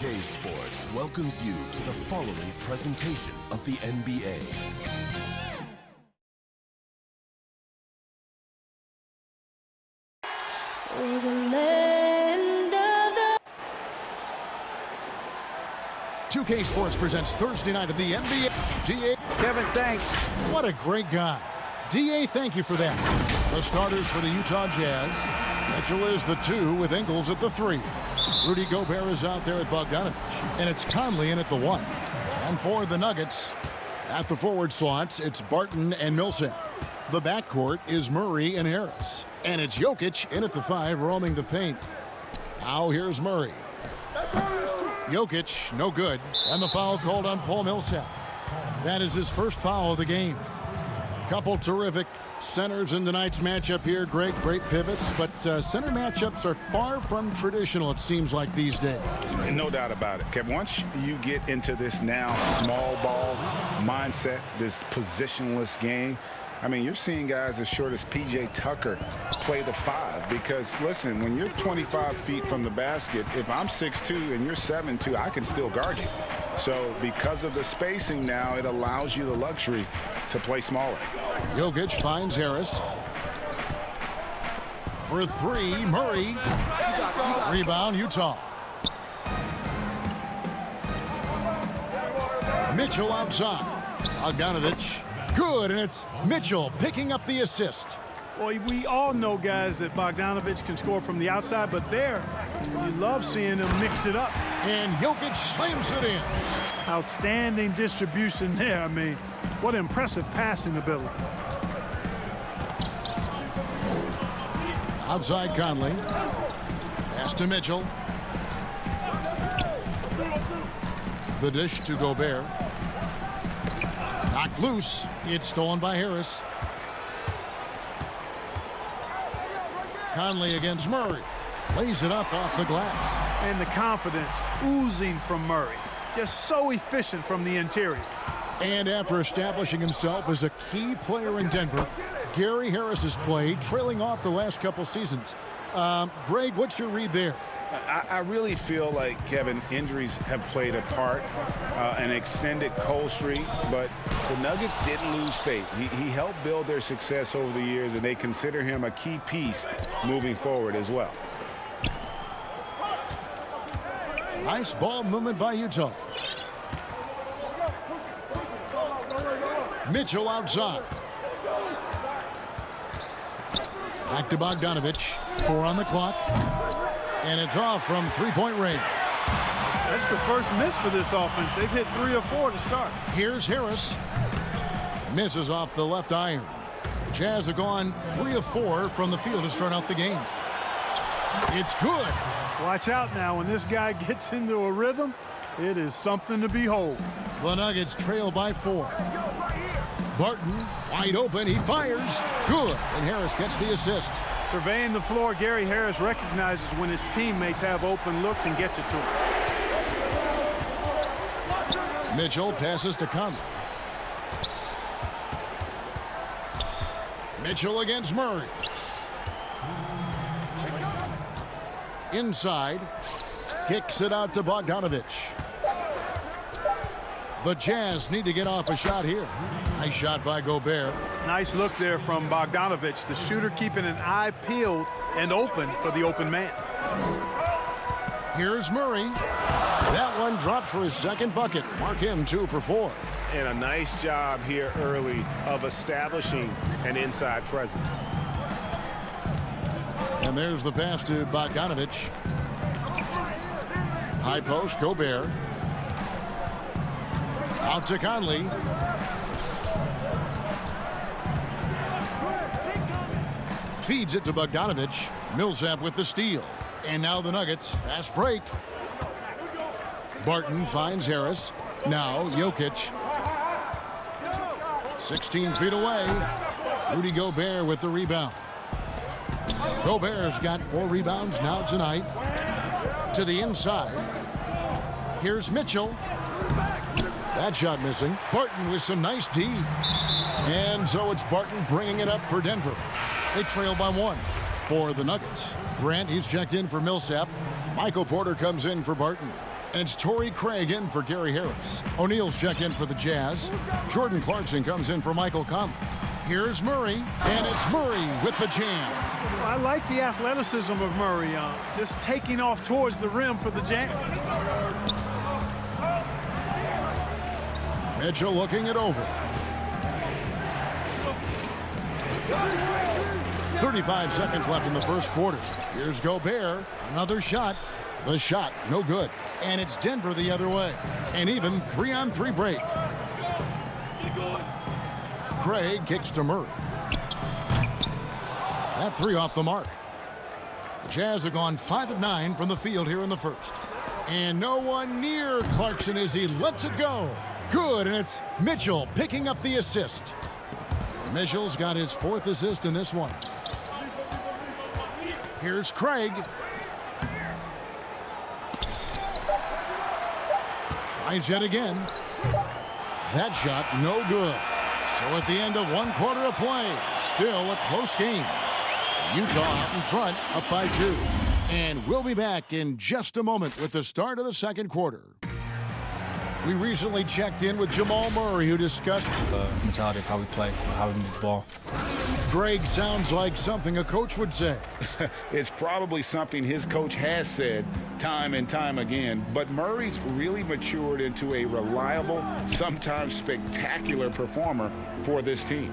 2K Sports welcomes you to the following presentation of the NBA. We're the land of the 2K Sports presents Thursday night of the NBA. DA. Kevin, thanks. What a great guy. DA, thank you for that. The starters for the Utah Jazz. Mitchell is the 2 with Ingles at the 3. Rudy Gobert is out there at Bogdanovich. And it's Conley in at the 1. And for the Nuggets, at the forward slots, it's Barton and Millsap. The backcourt is Murray and Harris. And it's Jokic in at the 5, roaming the paint. Now here's Murray. Jokic, no good. And the foul called on Paul Millsap. That is his first foul of the game. Couple terrific centers in tonight's matchup here. Great pivots, but center matchups are far from traditional, it seems like, these days. No doubt about it, Kevin. Once you get into this now small ball mindset, this positionless game, I mean, you're seeing guys as short as P.J. Tucker play the 5 because, listen, when you're 25 feet from the basket, if I'm 6'2" and you're 7'2", I can still guard you. So because of the spacing now, it allows you the luxury to play smaller. Jokic finds Harris. For 3, Murray. Rebound, Utah. Mitchell outside. Bogdanovich. Good, and it's Mitchell picking up the assist. Well, we all know, guys, that Bogdanovich can score from the outside, but there, you love seeing him mix it up. And Jokic slams it in. Outstanding distribution there. I mean, what impressive passing ability. Outside Conley. Pass to Mitchell. The dish to Gobert. Knocked loose. It's stolen by Harris. Conley against Murray. Lays it up off the glass. And the confidence oozing from Murray. Just so efficient from the interior. And after establishing himself as a key player in Denver, Gary Harris has played, trailing off the last couple seasons. Greg, what's your read there? I really feel like, Kevin, injuries have played a part, an extended cold streak, but the Nuggets didn't lose faith. He helped build their success over the years, and they consider him a key piece moving forward as well. Nice ball movement by Utah. Mitchell outside. Back to Bogdanovich. 4 on the clock. And it's off from three-point range. That's the first miss for this offense. They've hit 3 or 4 to start. Here's Harris. Misses off the left iron. Jazz have gone 3 of 4 from the field to start out the game. It's good. Watch out now. When this guy gets into a rhythm, it is something to behold. The Nuggets trail by 4. Barton wide open. He fires. Good. And Harris gets the assist. Surveying the floor, Gary Harris recognizes when his teammates have open looks and gets it to him. Mitchell passes to Conley. Mitchell against Murray. Inside. Kicks it out to Bogdanovich. The Jazz need to get off a shot here. Nice shot by Gobert. Nice look there from Bogdanovich. The shooter keeping an eye peeled and open for the open man. Here's Murray. That one dropped for his second bucket. Mark him 2 for 4. And a nice job here early of establishing an inside presence. And there's the pass to Bogdanovich. High post, Gobert. Out to Conley. Feeds it to Bogdanovich. Millsap with the steal. And now the Nuggets. Fast break. Barton finds Harris. Now Jokic. 16 feet away. Rudy Gobert with the rebound. Gobert's got 4 rebounds now tonight. To the inside. Here's Mitchell. That shot missing. Barton with some nice D. And so it's Barton bringing it up for Denver. They trail by 1 for the Nuggets. Grant, he's checked in for Millsap. Michael Porter comes in for Barton. And it's Torrey Craig in for Gary Harris. O'Neal's check in for the Jazz. Jordan Clarkson comes in for Michael Conley. Here's Murray, and it's Murray with the jam. I like the athleticism of Murray, just taking off towards the rim for the jam. Mitchell looking it over. 35 seconds left in the first quarter. Here's Gobert, another shot. The shot, no good. And it's Denver the other way. An even 3-on-3 break. Craig kicks to Murray. That three off the mark. Jazz have gone 5 of 9 from the field here in the first. And no one near Clarkson as he lets it go. Good, and it's Mitchell picking up the assist. Mitchell's got his 4th assist in this one. Here's Craig. Tries yet again. That shot, no good. So at the end of 1 quarter of play, still a close game. Utah out in front, up by 2. And we'll be back in just a moment with the start of the second quarter. We recently checked in with Jamal Murray, who discussed the mentality of how we play, how we move the ball. Greg sounds like something a coach would say. It's probably something his coach has said time and time again, but Murray's really matured into a reliable, sometimes spectacular performer for this team.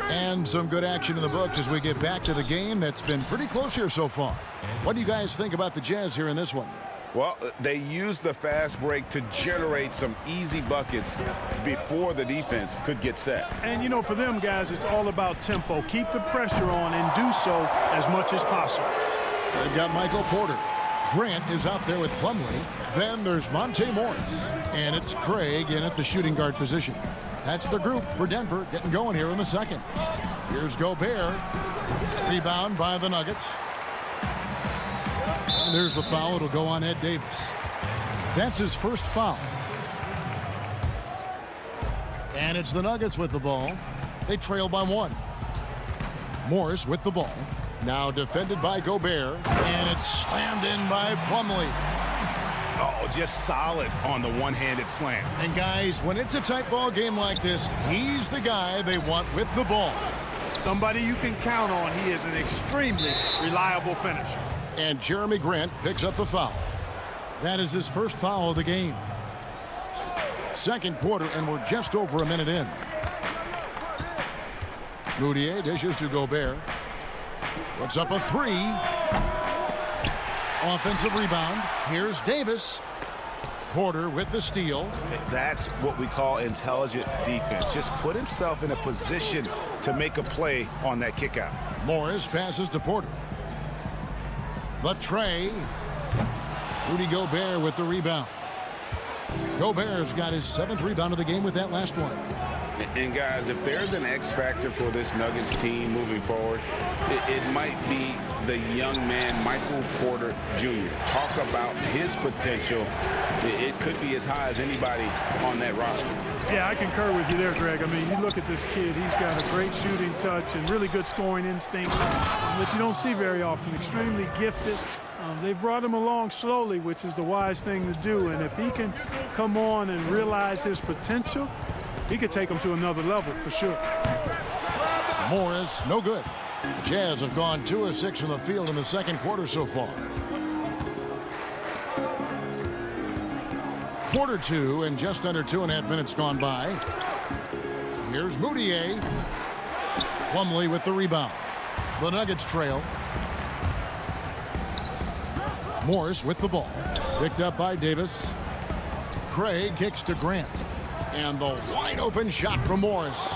And some good action in the books as we get back to the game that's been pretty close here so far. What do you guys think about the Jazz here in this one? Well, they used the fast break to generate some easy buckets before the defense could get set. And, you know, for them guys, it's all about tempo. Keep the pressure on and do so as much as possible. They've got Michael Porter. Grant is out there with Plumlee. Then there's Monte Morris. And it's Craig in at the shooting guard position. That's the group for Denver getting going here in the second. Here's Gobert. Rebound by the Nuggets. And there's the foul. It'll go on Ed Davis. That's his first foul. And it's the Nuggets with the ball. They trail by 1. Morris with the ball. Now defended by Gobert. And it's slammed in by Plumlee. Oh, just solid on the one-handed slam. And guys, when it's a tight ball game like this, he's the guy they want with the ball. Somebody you can count on. He is an extremely reliable finisher. And Jeremy Grant picks up the foul. That is his first foul of the game. Second quarter, and we're just over a minute in. Moutier dishes to Gobert. Puts up a 3. Offensive rebound. Here's Davis. Porter with the steal. That's what we call intelligent defense. Just put himself in a position to make a play on that kick out. Morris passes to Porter. The tray. Rudy Gobert with the rebound. Gobert's got his 7th rebound of the game with that last one. And guys, if there's an X factor for this Nuggets team moving forward, it might be the young man, Michael Porter Jr. Talk about his potential. It could be as high as anybody on that roster. Yeah, I concur with you there, Greg. I mean, you look at this kid, he's got a great shooting touch and really good scoring instinct, which you don't see very often. Extremely gifted. They've brought him along slowly, which is the wise thing to do. And if he can come on and realize his potential, he could take them to another level for sure. Morris, no good. The Jazz have gone 2 of 6 from the field in the second quarter so far. Quarter 2 and just under 2.5 minutes gone by. Here's Moutier. Plumlee with the rebound. The Nuggets trail. Morris with the ball. Picked up by Davis. Craig kicks to Grant. And the wide open shot from Morris.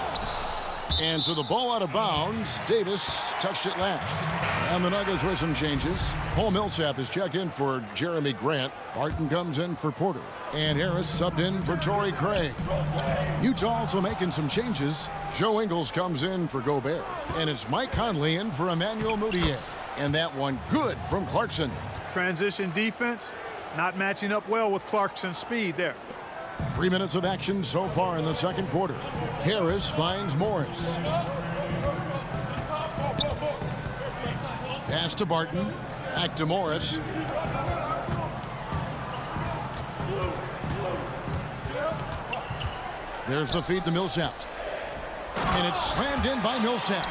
And so the ball out of bounds. Davis touched it last. And the Nuggets with some changes. Paul Millsap is checked in for Jeremy Grant. Barton comes in for Porter. And Harris subbed in for Torrey Craig. Utah also making some changes. Joe Ingles comes in for Gobert. And it's Mike Conley in for Emmanuel Moutier. And that one good from Clarkson. Transition defense, not matching up well with Clarkson's speed there. 3 minutes of action so far in the second quarter. Harris finds Morris. Pass to Barton. Back to Morris. There's the feed to Millsap. And it's slammed in by Millsap.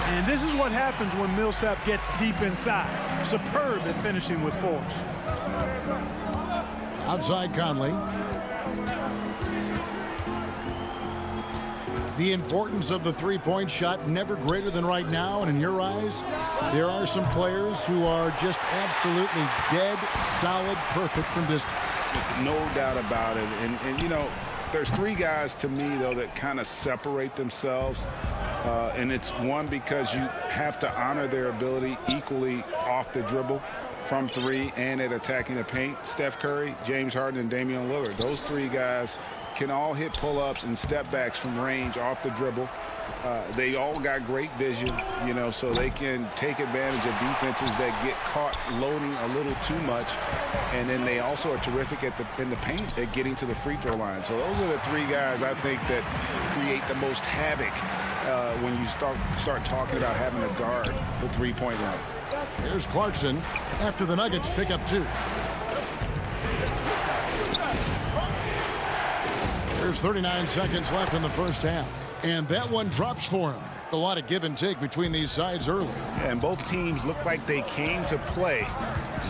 And this is what happens when Millsap gets deep inside. Superb at finishing with force. Outside Conley. The importance of the three-point shot never greater than right now. And in your eyes, there are some players who are just absolutely dead, solid, perfect from distance. No doubt about it. And you know, there's three guys to me, though, that kind of separate themselves. And it's one, because you have to honor their ability equally off the dribble, from three, and at attacking the paint. Steph Curry, James Harden, and Damian Lillard. Those three guys can all hit pull-ups and step-backs from range off the dribble. They all got great vision, you know, so they can take advantage of defenses that get caught loading a little too much. And then they also are terrific in the paint at getting to the free throw line. So those are the three guys, I think, that create the most havoc when you start talking about having to guard the three-point line. Here's Clarkson after the Nuggets pick up 2. There's 39 seconds left in the first half. And that one drops for him. A lot of give and take between these sides early. Yeah, and both teams look like they came to play.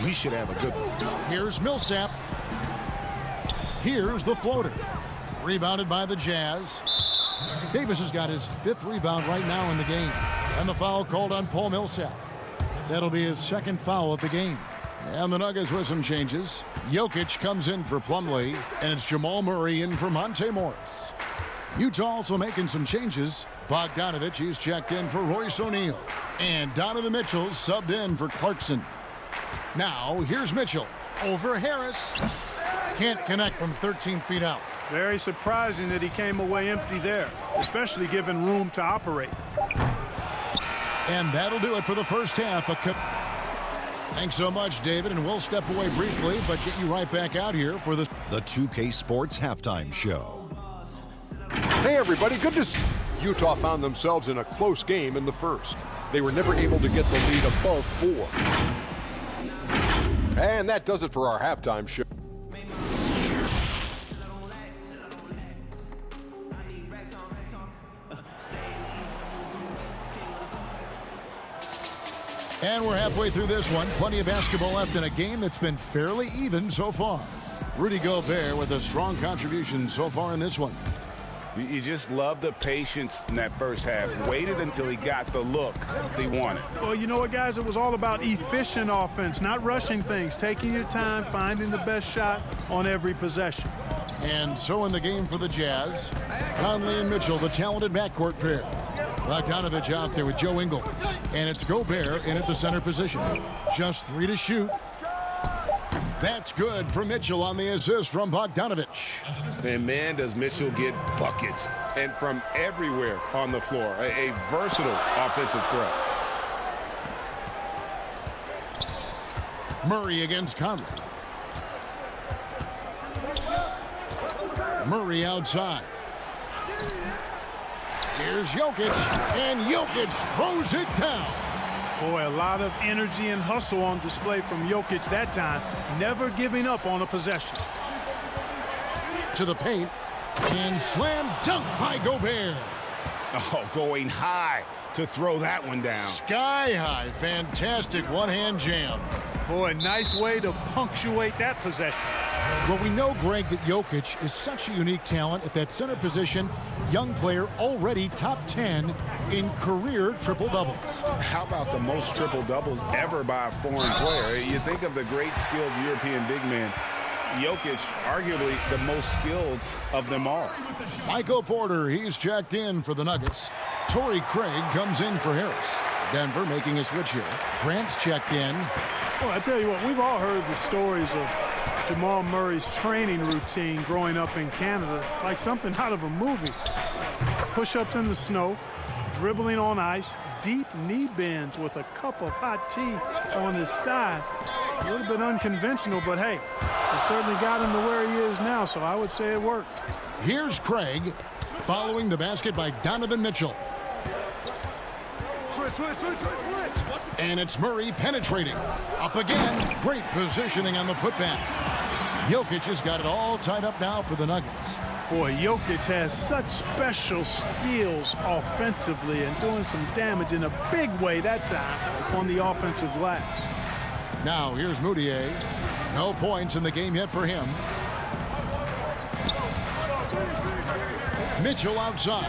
We should have a good one. Here's Millsap. Here's the floater. Rebounded by the Jazz. Davis has got his 5th rebound right now in the game. And the foul called on Paul Millsap. That'll be his 2nd foul of the game. And the Nuggets with some changes. Jokic comes in for Plumlee, and it's Jamal Murray in for Monte Morris. Utah also making some changes. Bogdanovich, he's checked in for Royce O'Neal. And Donovan Mitchell subbed in for Clarkson. Now, here's Mitchell over Harris. Can't connect from 13 feet out. Very surprising that he came away empty there, especially given room to operate. And that'll do it for the first half. Thanks so much, David, and we'll step away briefly, but get you right back out here for the 2K Sports Halftime Show. Hey everybody, good to see you. Utah found themselves in a close game in the first. They were never able to get the lead above 4. And that does it for our halftime show. And we're halfway through this one. Plenty of basketball left in a game that's been fairly even so far. Rudy Gobert with a strong contribution so far in this one. You just love the patience in that first half. Waited until he got the look he wanted. Well, you know what, guys? It was all about efficient offense, not rushing things, taking your time, finding the best shot on every possession. And so in the game for the Jazz, Conley and Mitchell, the talented backcourt pair. Bogdanovich out there with Joe Ingles. And it's Gobert in at the center position. Just 3 to shoot. That's good for Mitchell on the assist from Bogdanovich. And man, does Mitchell get buckets. And from everywhere on the floor. A versatile offensive threat. Murray against Conley. Murray outside. Here's Jokic, and Jokic throws it down. Boy, a lot of energy and hustle on display from Jokic that time, never giving up on a possession. To the paint, and slam dunk by Gobert. Oh, going high to throw that one down. Sky high, fantastic one-hand jam. Boy, nice way to punctuate that possession. Well, we know, Greg, that Jokic is such a unique talent at that center position. Young player, already top 10 in career triple-doubles. How about the most triple-doubles ever by a foreign player? You think of the great skilled European big man. Jokic, arguably the most skilled of them all. Michael Porter, he's checked in for the Nuggets. Torrey Craig comes in for Harris. Denver making a switch here. Grant's checked in. Well, I tell you what, we've all heard the stories of Jamal Murray's training routine growing up in Canada, like something out of a movie. Push-ups in the snow, dribbling on ice, deep knee bends with a cup of hot tea on his thigh. A little bit unconventional, but hey, it certainly got him to where he is now, so I would say it worked. Here's Craig, following the basket by Donovan Mitchell. Switch. And it's Murray penetrating. Up again. Great positioning on the putback. Jokic has got it all tied up now for the Nuggets. Boy, Jokic has such special skills offensively and doing some damage in a big way that time on the offensive glass. Now here's Moutier. No points in the game yet for him. Mitchell outside.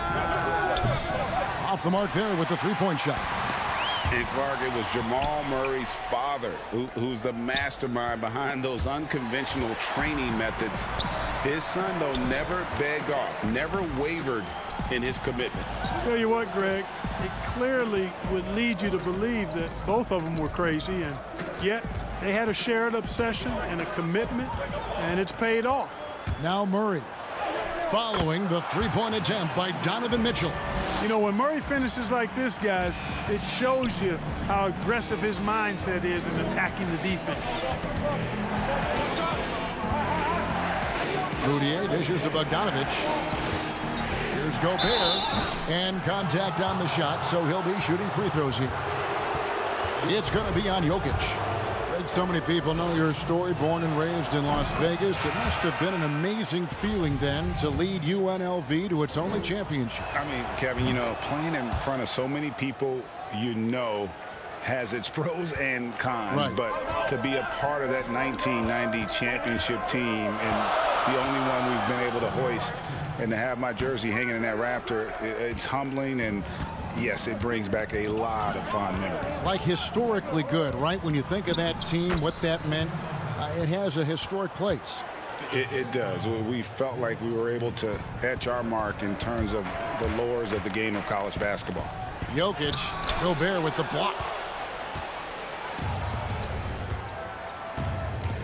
Off the mark there with the three-point shot. And Clark, it was Jamal Murray's father who's the mastermind behind those unconventional training methods. His son, though, never begged off, never wavered in his commitment. Tell you what, Greg, it clearly would lead you to believe that both of them were crazy, and yet they had a shared obsession and a commitment, and it's paid off. Now Murray following the three-point attempt by Donovan Mitchell. You know, when Murray finishes like this, guys, it shows you how aggressive his mindset is in attacking the defense. Moutier dishes to Bogdanovich. Here's Gobert. And contact on the shot, so he'll be shooting free throws here. It's going to be on Jokic. So many people know your story, born and raised in Las Vegas. It must have been an amazing feeling then to lead UNLV to its only championship. I mean, Kevin, you know, playing in front of so many people, you know, has its pros and cons. Right. But to be a part of that 1990 championship team and the only one we've been able to hoist and to have my jersey hanging in that rafter, it's humbling, and yes, it brings back a lot of fond memories. Like historically good, right? When you think of that team, what that meant, it has a historic place. It does. We felt like we were able to etch our mark in terms of the lures of the game of college basketball. Jokic, Gobert with the block.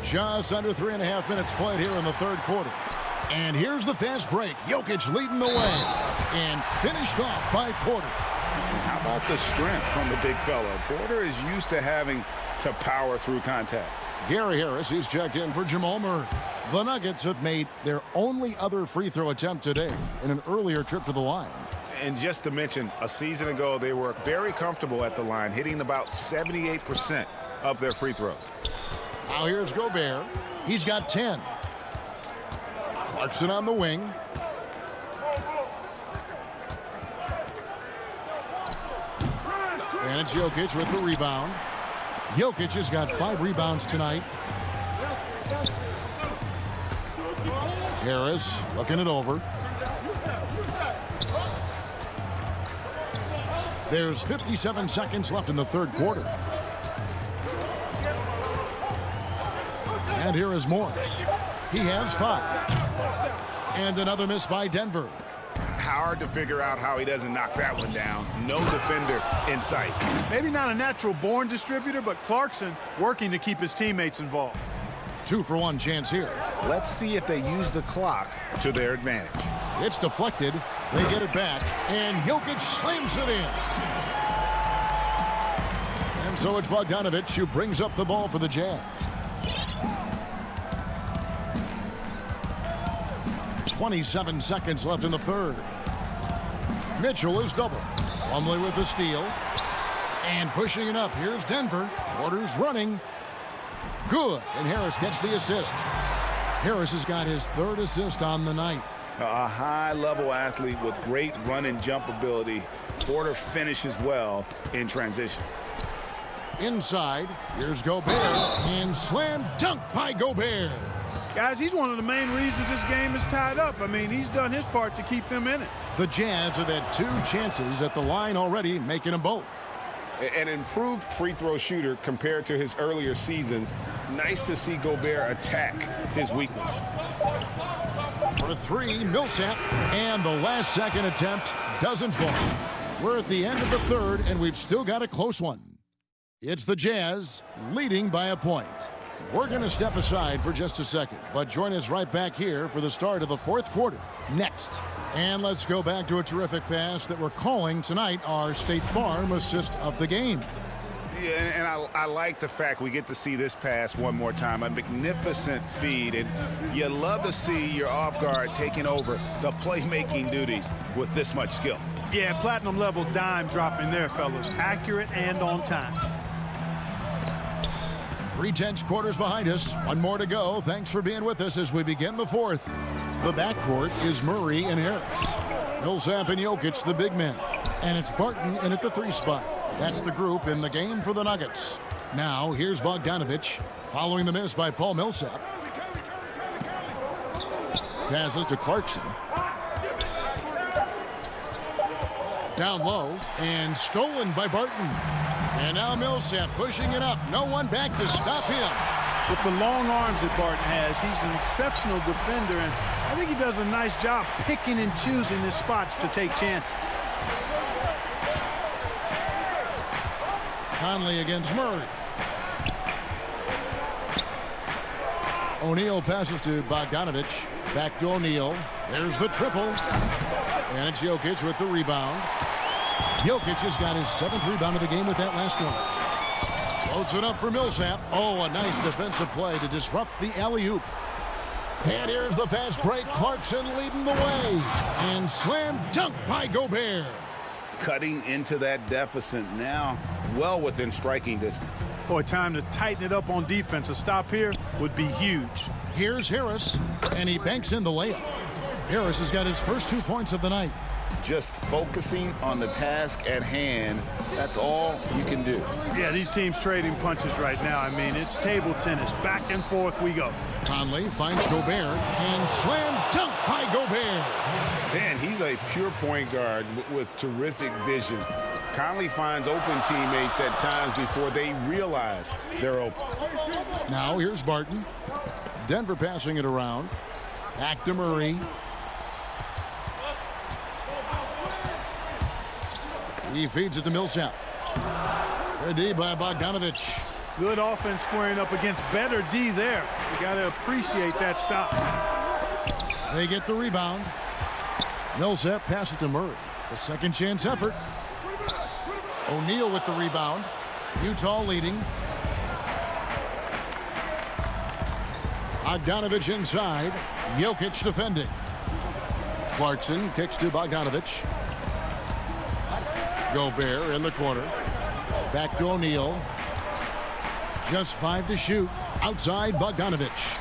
Just under 3.5 minutes played here in the third quarter. And here's the fast break. Jokic leading the way. And finished off by Porter. How about the strength from the big fella? Porter is used to having to power through contact. Gary Harris is checked in for Jamal Murray. The Nuggets have made their only other free throw attempt today in an earlier trip to the line. And just to mention, a season ago, they were very comfortable at the line, hitting about 78% of their free throws. Now here's Gobert. He's got 10. Clarkson on the wing. And it's Jokic with the rebound. Jokic has got 5 rebounds tonight. Harris looking it over. There's 57 seconds left in the third quarter. And here is Morris. He has 5. And another miss by Denver. Hard to figure out how he doesn't knock that one down. No defender in sight. Maybe not a natural-born distributor, but Clarkson working to keep his teammates involved. 2-for-1 chance here. Let's see if they use the clock to their advantage. It's deflected. They get it back. And Jokic slams it in. And so it's Bogdanovich who brings up the ball for the Jazz. 27 seconds left in the third. Mitchell is double. Plumlee with the steal. And pushing it up. Here's Denver. Porter's running. Good. And Harris gets the assist. Harris has got his 3rd assist on the night. A high-level athlete with great run and jump ability. Porter finishes well in transition. Inside, here's Gobert. And slam dunk by Gobert. Guys, he's one of the main reasons this game is tied up. I mean, he's done his part to keep them in it. The Jazz have had 2 chances at the line already, making them both. An improved free throw shooter compared to his earlier seasons. Nice to see Gobert attack his weakness. For 3, Millsap, and the last second attempt doesn't fall. We're at the end of the third, and we've still got a close one. It's the Jazz leading by a point. We're going to step aside for just a second, but join us right back here for the start of the fourth quarter next. And let's go back to a terrific pass that we're calling tonight our State Farm assist of the game. Yeah, and I like the fact we get to see this pass one more time. A magnificent feed, and you love to see your off guard taking over the playmaking duties with this much skill. Yeah, platinum level dime dropping there, fellas. Accurate and on time. 3 quarters behind us. One more to go. Thanks for being with us as we begin the fourth. The backcourt is Murray and Harris. Millsap and Jokic, the big men. And it's Barton in at the 3 spot. That's the group in the game for the Nuggets. Now, here's Bogdanovich following the miss by Paul Millsap. Passes to Clarkson. Down low and stolen by Barton. And now Millsap pushing it up. No one back to stop him. With the long arms that Barton has, he's an exceptional defender, and I think he does a nice job picking and choosing his spots to take chances. Conley against Murray. O'Neal passes to Bogdanovich. Back to O'Neal. There's the triple. And it's Jokic with the rebound. Jokic has got his 7th rebound of the game with that last one. Floats it up for Millsap. Oh, a nice defensive play to disrupt the alley-oop. And here's the fast break. Clarkson leading the way. And slam dunk by Gobert. Cutting into that deficit now, well within striking distance. Boy, time to tighten it up on defense. A stop here would be huge. Here's Harris, and he banks in the layup. Harris has got his first 2 points of the night. Just focusing on the task at hand, that's all you can do. Yeah, these teams trading punches right now. I mean, it's table tennis. Back and forth we go. Conley finds Gobert, and slam dunk by Gobert. Man, he's a pure point guard with terrific vision. Conley finds open teammates at times before they realize they're open. Now here's Barton. Denver passing it around. Back to Murray. He feeds it to Millsap. Good D by Bogdanovich. Good offense squaring up against better D there. You got to appreciate that stop. They get the rebound. Millsap passes to Murray. A second chance effort. O'Neal with the rebound. Utah leading. Bogdanovich inside. Jokic defending. Clarkson kicks to Bogdanovich. Gobert in the corner. Back to O'Neal. Just 5 to shoot. Outside Bogdanovich.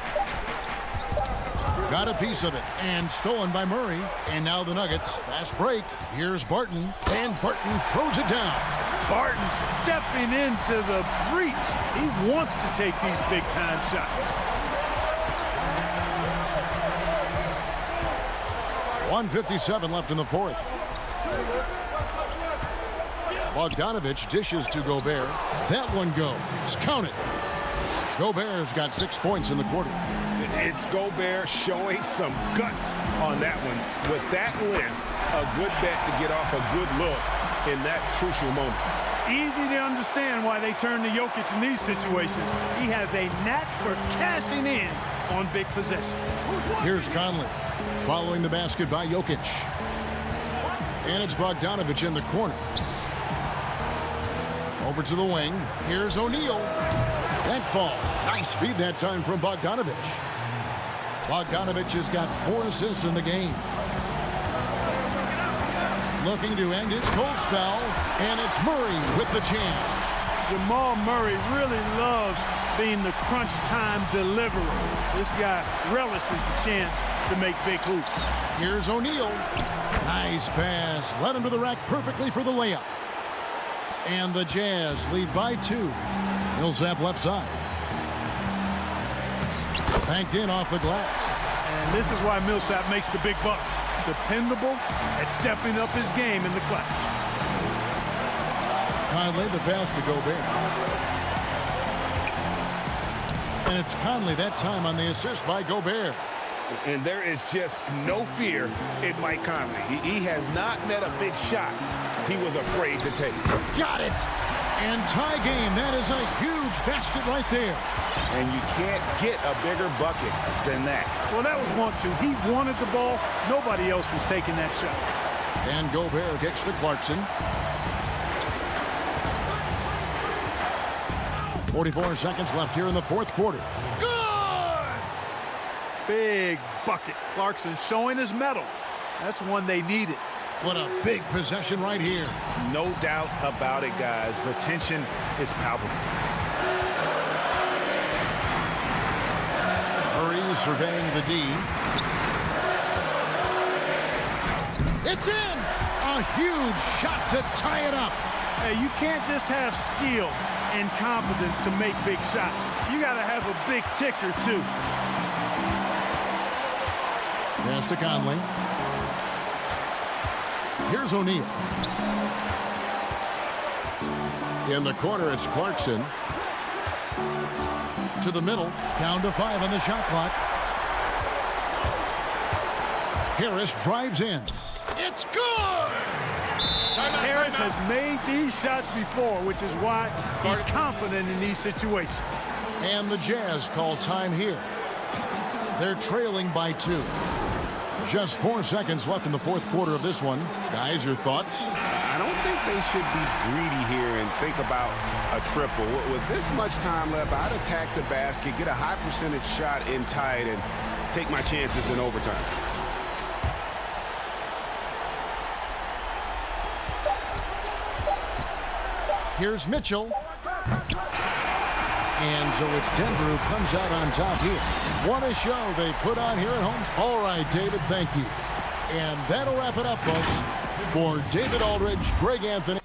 Got a piece of it. And stolen by Murray. And now the Nuggets. Fast break. Here's Barton. And Barton throws it down. Barton stepping into the breach. He wants to take these big-time shots. 1:57 left in the fourth. Bogdanovich dishes to Gobert. That one goes. Count it. Gobert's got 6 points in the quarter. It's Gobert showing some guts on that one. With that length, a good bet to get off a good look in that crucial moment. Easy to understand why they turn to Jokic in these situations. He has a knack for cashing in on big possessions. Here's Conley following the basket by Jokic. And it's Bogdanovich in the corner. Over to the wing. Here's O'Neal. That falls. Nice feed that time from Bogdanovich. Bogdanovich has got 4 assists in the game. Looking to end his cold spell. And it's Murray with the jam. Jamal Murray really loves being the crunch time deliverer. This guy relishes the chance to make big hoops. Here's O'Neal. Nice pass. Led him to the rack perfectly for the layup. And the Jazz lead by 2. Millsap left side. Banked in off the glass. And this is why Millsap makes the big bucks. Dependable at stepping up his game in the clutch. Conley the pass to Gobert. And it's Conley that time on the assist by Gobert. And there is just no fear in Mike Conley. He has not met a big shot he was afraid to take. Got it. And tie game. That is a huge basket right there. And you can't get a bigger bucket than that. Well, that was 1-2. He wanted the ball. Nobody else was taking that shot. And Gobert gets to Clarkson. 44 seconds left here in the fourth quarter. Good! Big bucket. Clarkson showing his mettle. That's one they needed. What a big possession right here. No doubt about it, guys. The tension is palpable. surveying the D. It's in! A huge shot to tie it up. Hey, you can't just have skill and confidence to make big shots. You got to have a big ticker, too. Pass to Conley. Here's O'Neal. In the corner, it's Clarkson. To the middle, down to 5 on the shot clock. Harris drives in. It's good! Harris has made these shots before, which is why he's confident in these situations. And the Jazz call time here. They're trailing by 2. Just 4 seconds left in the fourth quarter of this one. Guys, your thoughts? I don't think they should be greedy here and think about a triple. With this much time left, I'd attack the basket, get a high percentage shot in tight, and take my chances in overtime. Here's Mitchell. And so it's Denver who comes out on top here. What a show they put on here at home. All right, David, thank you. And that'll wrap it up, folks. For David Aldridge, Greg Anthony.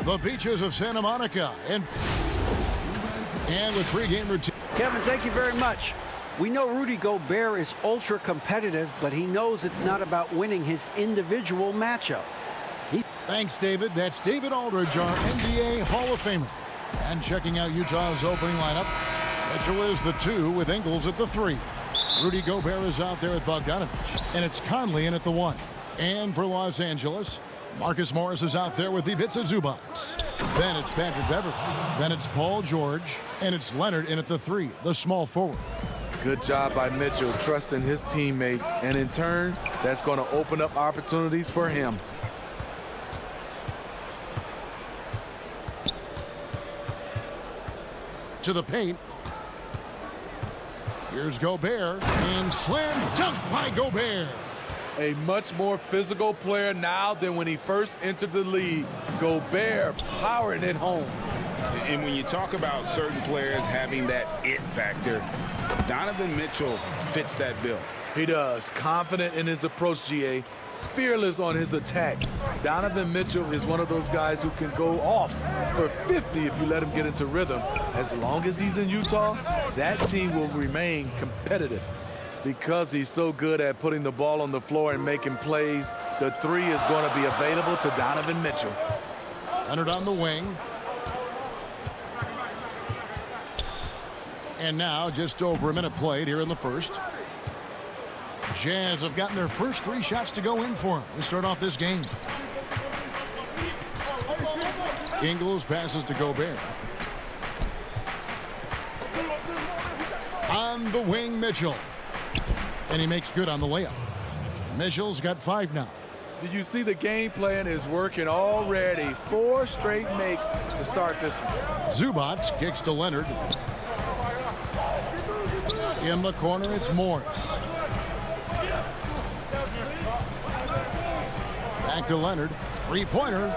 The beaches of Santa Monica and with pregame routine. Kevin, thank you very much. We know Rudy Gobert is ultra competitive, but he knows it's not about winning his individual matchup. Thanks, David. That's David Aldridge, our NBA Hall of Famer. And checking out Utah's opening lineup, Mitchell is the 2 with Ingles at the 3. Rudy Gobert is out there with Bogdanovich, and it's Conley in at the 1. And for Los Angeles, Marcus Morris is out there with Ivica Zubac. Then it's Patrick Beverley. Then it's Paul George, and it's Leonard in at the 3, the small forward. Good job by Mitchell trusting his teammates, and in turn, that's going to open up opportunities for him. To the paint. Here's Gobert, and slam dunk by Gobert. A much more physical player now than when he first entered the league. Gobert powering it home. And when you talk about certain players having that it factor, Donovan Mitchell fits that bill. He does. Confident in his approach, GA. Fearless on his attack. Donovan Mitchell is one of those guys who can go off for 50 if you let him get into rhythm. As long as he's in Utah, that team will remain competitive. Because he's so good at putting the ball on the floor and making plays, the 3 is going to be available to Donovan Mitchell. Leonard on the wing. And now just over a minute played here in the first. Jazz have gotten their first 3 shots to go in for them to start off this game. Ingles passes to Gobert. On the wing, Mitchell. And he makes good on the layup. Mitchell's got 5 now. Did you see the game plan is working already? 4 straight makes to start this one. Zubac kicks to Leonard. In the corner, it's Morris. Back to Leonard. 3-pointer.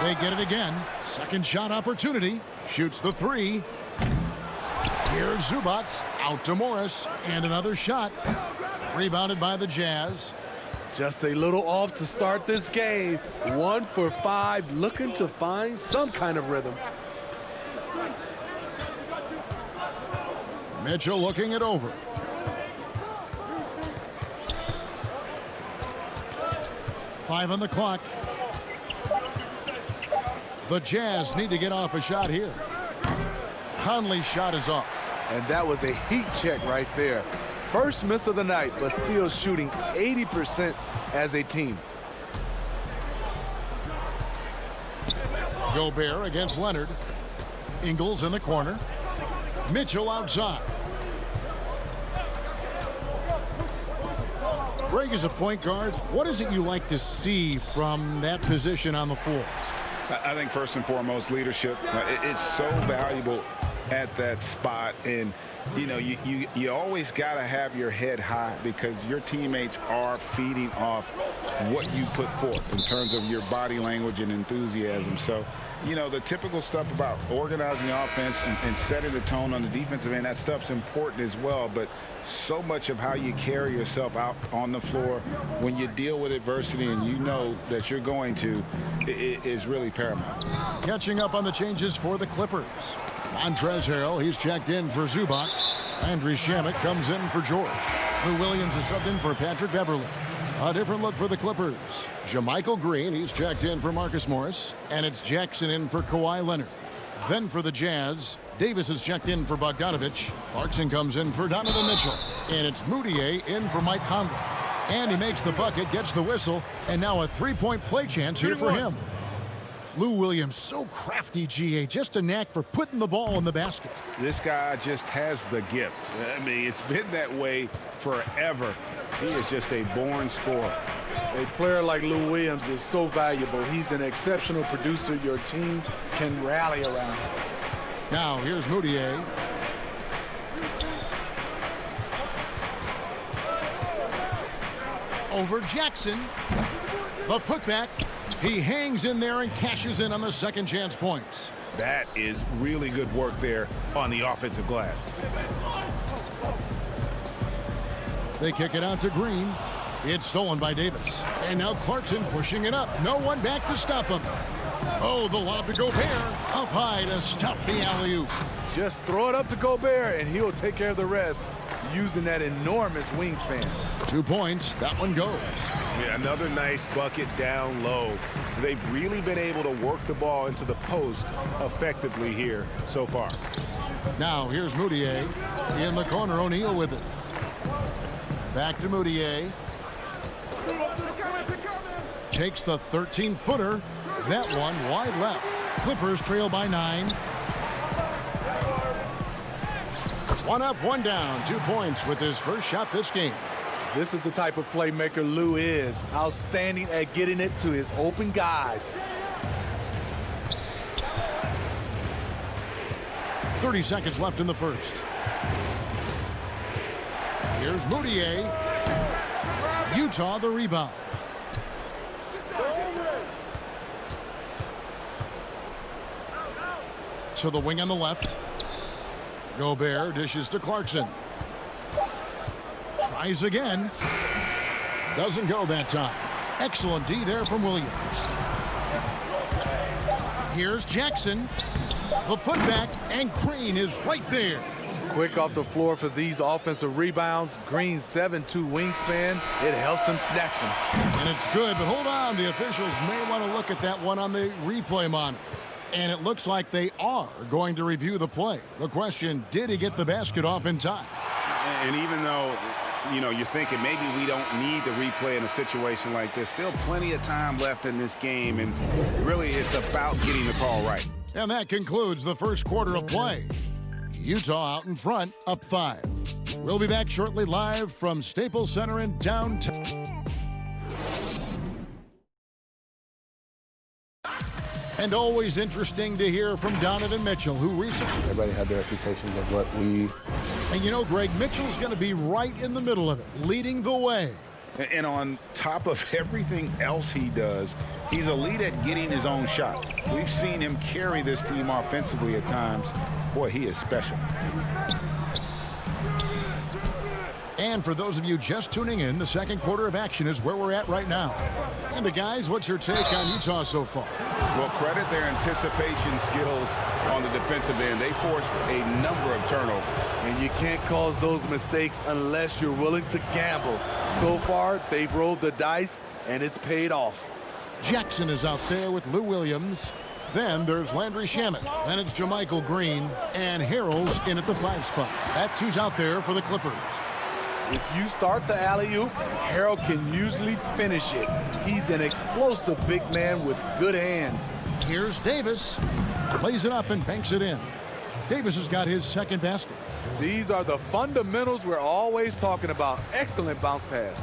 They get it again. Second shot opportunity. Shoots the 3. Here's Zubac. Out to Morris. And another shot. Rebounded by the Jazz. Just a little off to start this game. 1 for 5. Looking to find some kind of rhythm. Mitchell looking it over. Five on the clock. The Jazz need to get off a shot here. Conley's shot is off. And that was a heat check right there. First miss of the night, but still shooting 80% as a team. Gobert against Leonard. Ingles in the corner. Mitchell outside. Greg, as a point guard, what is it you like to see from that position on the floor? I think first and foremost, leadership. It's so valuable at that spot, and you always got to have your head high because your teammates are feeding off what you put forth in terms of your body language and enthusiasm. So the typical stuff about organizing the offense and setting the tone on the defensive end, that stuff's important as well, but so much of how you carry yourself out on the floor when you deal with adversity and you know that you're going to is really paramount. Catching up on the changes for the Clippers. Montrezl Harrell, he's checked in for Zubac. Andriy Shamet comes in for George. Lou Williams is subbed in for Patrick Beverley. A different look for the Clippers. JaMychal Green, he's checked in for Marcus Morris. And it's Jackson in for Kawhi Leonard. Then for the Jazz, Davis is checked in for Bogdanovich. Clarkson comes in for Donovan Mitchell. And it's Moutier in for Mike Conley. And he makes the bucket, gets the whistle, and now a 3-point play chance here for him. Lou Williams, so crafty, GA, just a knack for putting the ball in the basket. This guy just has the gift. I mean, it's been that way forever. He is just a born scorer. A player like Lou Williams is so valuable. He's an exceptional producer your team can rally around. Now, here's Moutier. Over Jackson. The putback. He hangs in there and cashes in on the second chance points. That is really good work there on the offensive glass. They kick it out to Green. It's stolen by Davis. And now Clarkson pushing it up. No one back to stop him. Oh, the lob to Gobert. Up high to stuff the alley-oop. Just throw it up to Gobert, and he'll take care of the rest using that enormous wingspan. 2 points. That one goes. Yeah, another nice bucket down low. They've really been able to work the ball into the post effectively here so far. Now, here's Moutier. In the corner, O'Neal with it. Back to Moutier. Takes the 13-footer. That one wide left. Clippers trail by 9. 1 up, 1 down. 2 points with his first shot this game. This is the type of playmaker Lou is. Outstanding at getting it to his open guys. 30 seconds left in the first. Here's Moutier. Utah the rebound. To the wing on the left. Gobert dishes to Clarkson. Tries again. Doesn't go that time. Excellent D there from Williams. Here's Jackson. The putback, and Crane is right there. Quick off the floor for these offensive rebounds. Green's 7'2" wingspan. It helps him snatch them. And it's good, but hold on. The officials may want to look at that one on the replay monitor. And it looks like they are going to review the play. The question, did he get the basket off in time? And even though, you know, you're thinking maybe we don't need the replay in a situation like this, still plenty of time left in this game, and really it's about getting the call right. And that concludes the first quarter of play. Utah out in front, up 5. We'll be back shortly live from Staples Center in downtown. And always interesting to hear from Donovan Mitchell, who recently... Everybody had their expectations of what we... And you know, Greg, Mitchell's going to be right in the middle of it, leading the way. And on top of everything else he does, he's elite at getting his own shot. We've seen him carry this team offensively at times. Boy, he is special. And for those of you just tuning in, the second quarter of action is where we're at right now. And guys, what's your take on Utah so far? Well, credit their anticipation skills on the defensive end. They forced a number of turnovers. And you can't cause those mistakes unless you're willing to gamble. So far, they've rolled the dice, and it's paid off. Jackson is out there with Lou Williams. Then there's Landry Shamet. Then it's JaMychal Green. And Harrell's in at the 5 spot. That's who's out there for the Clippers. If you start the alley-oop, Harrell can usually finish it. He's an explosive big man with good hands. Here's Davis. Plays it up and banks it in. Davis has got his second basket. These are the fundamentals we're always talking about. Excellent bounce pass.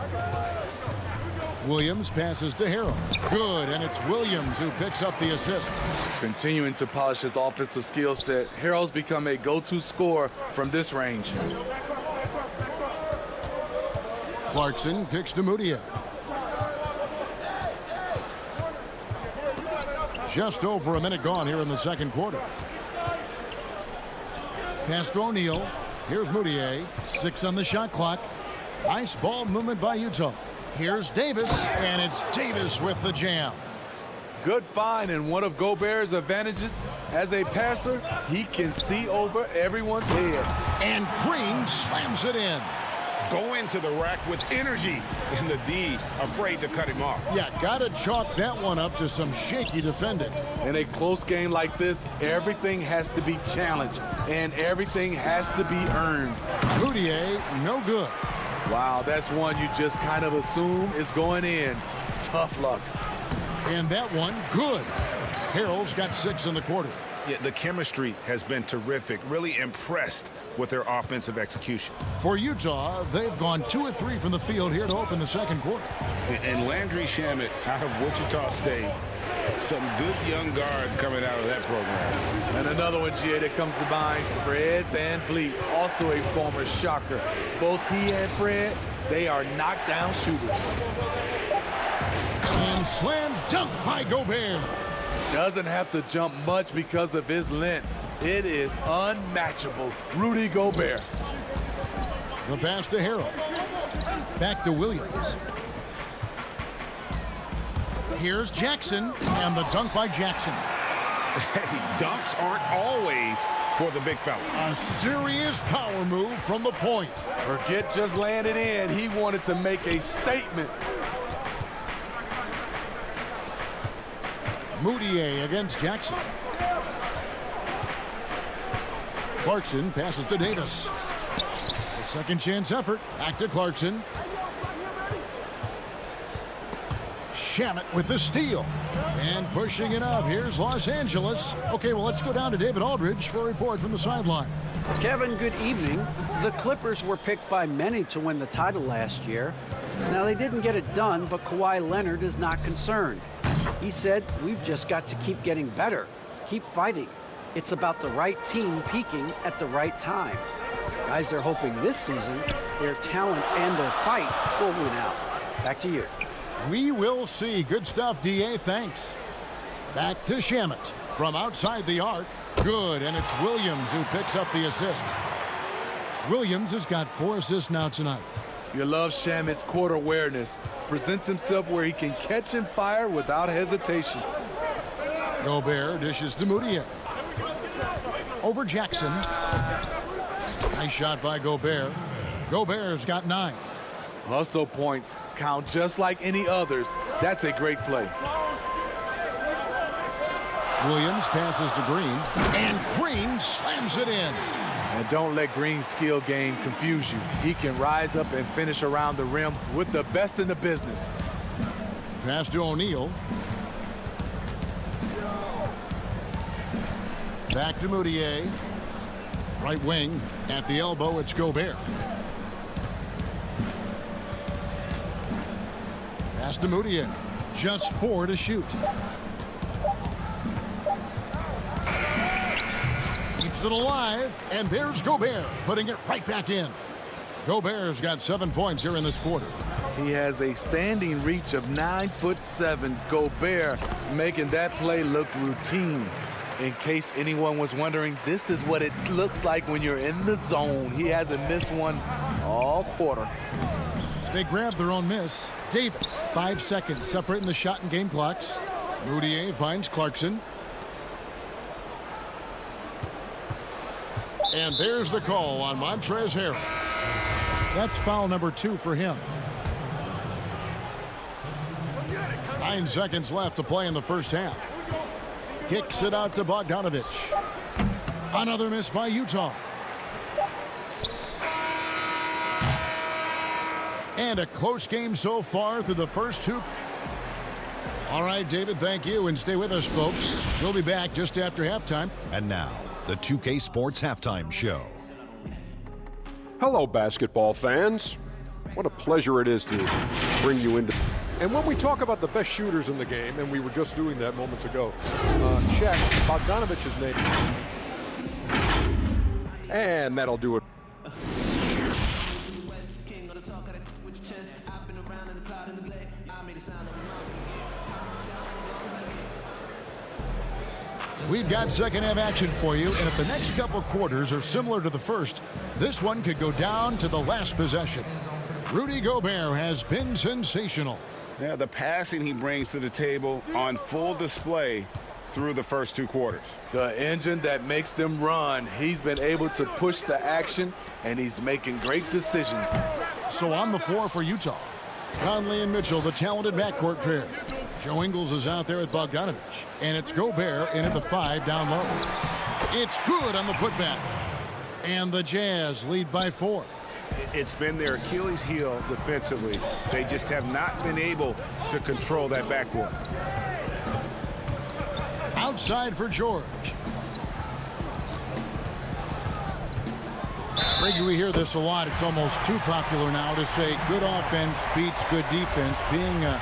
Williams passes to Harrell. Good, and it's Williams who picks up the assist. Continuing to polish his offensive skill set, Harrell's become a go-to scorer from this range. Clarkson kicks to Moutier. Just over a minute gone here in the second quarter. Pass to O'Neal. Here's Moutier. 6 on the shot clock. Nice ball movement by Utah. Here's Davis, and it's Davis with the jam. Good find, and one of Gobert's advantages as a passer, he can see over everyone's head. And Green slams it in. Go into the rack with energy, and the D afraid to cut him off. Yeah, gotta chalk that one up to some shaky defending. In a close game like this, everything has to be challenged, and everything has to be earned. Moutier, no good. Wow, that's one you just kind of assume is going in. Tough luck. And that one, good. Harrell's got 6 in the quarter. Yeah, the chemistry has been terrific. Really impressed with their offensive execution. For Utah, they've gone 2 of 3 from the field here to open the second quarter. And Landry Shamet out of Wichita State. Some good young guards coming out of that program. And another one, GA, that comes to mind, Fred VanVleet, also a former Shocker. Both he and Fred, they are knockdown shooters. And slam dunk by Gobert. Doesn't have to jump much because of his length. It is unmatchable. Rudy Gobert. The pass to Harrell. Back to Williams. Here's Jackson, and the dunk by Jackson. Hey, dunks aren't always for the big fella. A serious power move from the point. Forget just laying it in. He wanted to make a statement. Moutier against Jackson. Clarkson passes to Davis. A second chance effort. Back to Clarkson. Shamet with the steal. And pushing it up. Here's Los Angeles. Okay, well, let's go down to David Aldridge for a report from the sideline. Kevin, good evening. The Clippers were picked by many to win the title last year. Now, they didn't get it done, but Kawhi Leonard is not concerned. He said, we've just got to keep getting better, keep fighting. It's about the right team peaking at the right time. Guys are hoping this season their talent and their fight will win out. Back to you. We will see. Good stuff, D.A. Thanks. Back to Shamet from outside the arc. Good, and it's Williams who picks up the assist. Williams has got 4 assists now tonight. You love Shamet's court awareness. Presents himself where he can catch and fire without hesitation. Gobert dishes to Moutier. Over Jackson. Nice shot by Gobert. Gobert's got 9. Hustle points count just like any others. That's a great play. Williams passes to Green, and Green slams it in. And don't let Green's skill game confuse you. He can rise up and finish around the rim with the best in the business. Pass to O'Neal. Back to Moutier. Right wing. At the elbow, it's Gobert. Pass to Moutier. Just 4 to shoot. Keeps it alive, and there's Gobert putting it right back in. Gobert's got 7 points here in this quarter. He has a standing reach of 9'7". Gobert making that play look routine. In case anyone was wondering, this is what it looks like when you're in the zone. He hasn't missed one all quarter. They grab their own miss. Davis, 5 seconds separating the shot and game clocks. Moutier finds Clarkson. And there's the call on Montrezl Harrell. That's foul number 2 for him. 9 seconds left to play in the first half. Kicks it out to Bogdanovich. Another miss by Utah. And a close game so far through the first 2. All right, David, thank you. And stay with us, folks. We'll be back just after halftime. And now, the 2K Sports Halftime Show. Hello, basketball fans. What a pleasure it is to bring you into... And when we talk about the best shooters in the game, and we were just doing that moments ago, check Bogdanovich's name. And that'll do it. We've got second half action for you, and if the next couple quarters are similar to the first, this one could go down to the last possession. Rudy Gobert has been sensational. Yeah, the passing he brings to the table on full display through the first 2 quarters. The engine that makes them run. He's been able to push the action, and he's making great decisions. So on the floor for Utah, Conley and Mitchell, the talented backcourt pair. Joe Ingles is out there with Bogdanovich, and it's Gobert in at the 5 down low. It's good on the putback, and the Jazz lead by 4. It's been their Achilles heel defensively. They just have not been able to control that backcourt. Outside for George. Greg, we hear this a lot. It's almost too popular now to say good offense beats good defense. Being a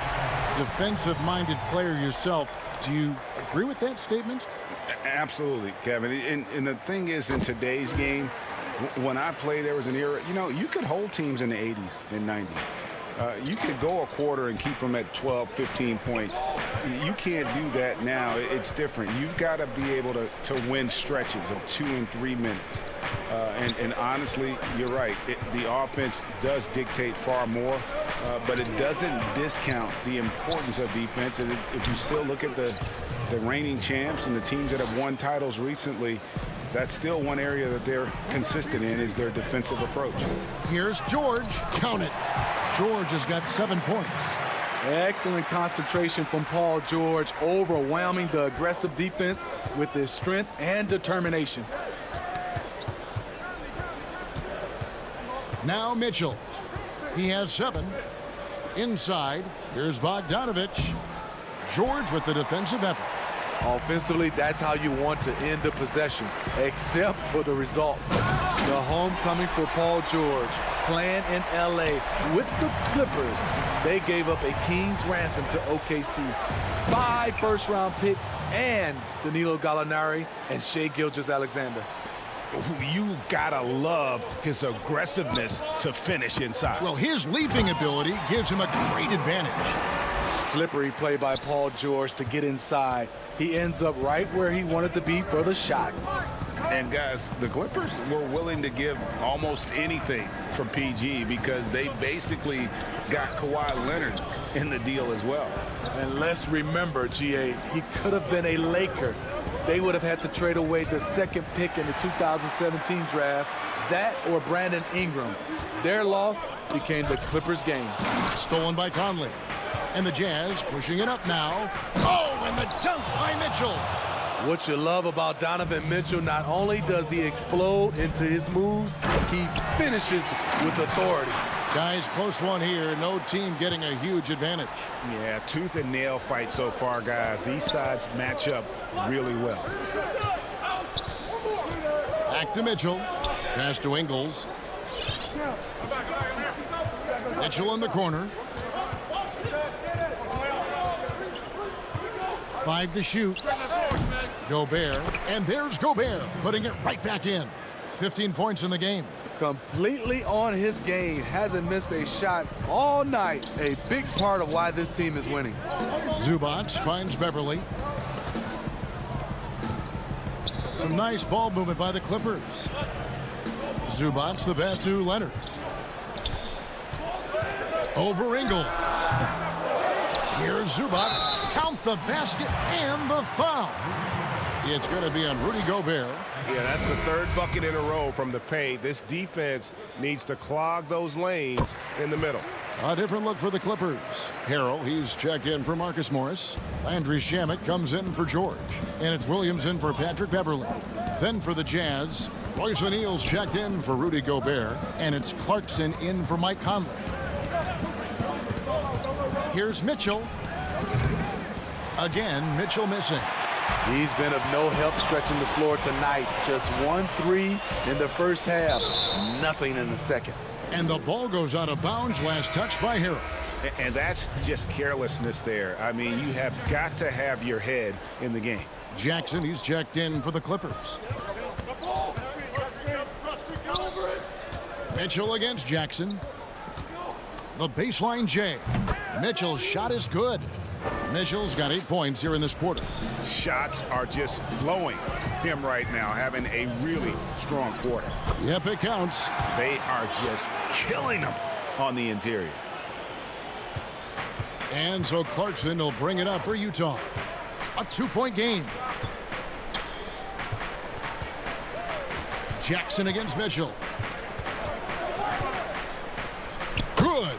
defensive-minded player yourself, do you agree with that statement? Absolutely, Kevin. And the thing is, in today's game, when I played, there was an era, you know, you could hold teams in the 80s and 90s. You could go a quarter and keep them at 12, 15 points. You can't do that now. It's different. You've got to be able to win stretches of 2 and 3 minutes. And honestly, you're right. The offense does dictate far more. but it doesn't discount the importance of defense. And if you still look at the reigning champs and the teams that have won titles recently, that's still one area that they're consistent in, is their defensive approach. Here's George. Count it. George has got 7 points. Excellent concentration from Paul George, overwhelming the aggressive defense with his strength and determination. Now Mitchell. He has 7. Inside, here's Bogdanovich. George with the defensive effort. Offensively, that's how you want to end the possession, except for the result. The homecoming for Paul George, playing in LA with the Clippers. They gave up a king's ransom to OKC. 5 first-round picks and Danilo Gallinari and Shai Gilgeous-Alexander. You gotta love his aggressiveness to finish inside. Well, his leaping ability gives him a great advantage. Slippery play by Paul George to get inside. He ends up right where he wanted to be for the shot. And guys, the Clippers were willing to give almost anything for PG because they basically got Kawhi Leonard in the deal as well. And let's remember, GA, he could have been a Laker. They would have had to trade away the 2nd pick in the 2017 draft, that or Brandon Ingram. Their loss became the Clippers' game. Stolen by Conley. And the Jazz pushing it up now. Oh, and the dunk by Mitchell. What you love about Donovan Mitchell, not only does he explode into his moves, he finishes with authority. Guys, close one here. No team getting a huge advantage. Yeah, tooth and nail fight so far, guys. These sides match up really well. Back to Mitchell. Pass to Ingles. Mitchell in the corner. 5 to shoot. Gobert. And there's Gobert putting it right back in. 15 points in the game. Completely on his game. Hasn't missed a shot all night. A big part of why this team is winning. Zubac finds Beverly. Some nice ball movement by the Clippers. Zubac the pass to Leonard. Over Ingles. Here's Zubac. Count the basket and the foul. It's going to be on Rudy Gobert. Yeah, that's the 3rd bucket in a row from the paint. This defense needs to clog those lanes in the middle. A different look for the Clippers. Harrell, he's checked in for Marcus Morris. Landry Shamet comes in for George. And it's Williams in for Patrick Beverly. Then for the Jazz, Royce O'Neal's checked in for Rudy Gobert. And it's Clarkson in for Mike Conley. Here's Mitchell. Again, Mitchell missing. He's been of no help stretching the floor tonight. Just 1 3 in the first half. Nothing in the second. And the ball goes out of bounds. Last touch by Harrell. And that's just carelessness there. I mean, you have got to have your head in the game. Jackson, he's checked in for the Clippers. Mitchell against Jackson. The baseline J. Mitchell's shot is good. Mitchell's got 8 points here in this quarter. Shots are just flowing for him right now, having a really strong quarter. Yep, it counts. They are just killing him on the interior. And so Clarkson will bring it up for Utah. A 2-point game. Jackson against Mitchell. Good.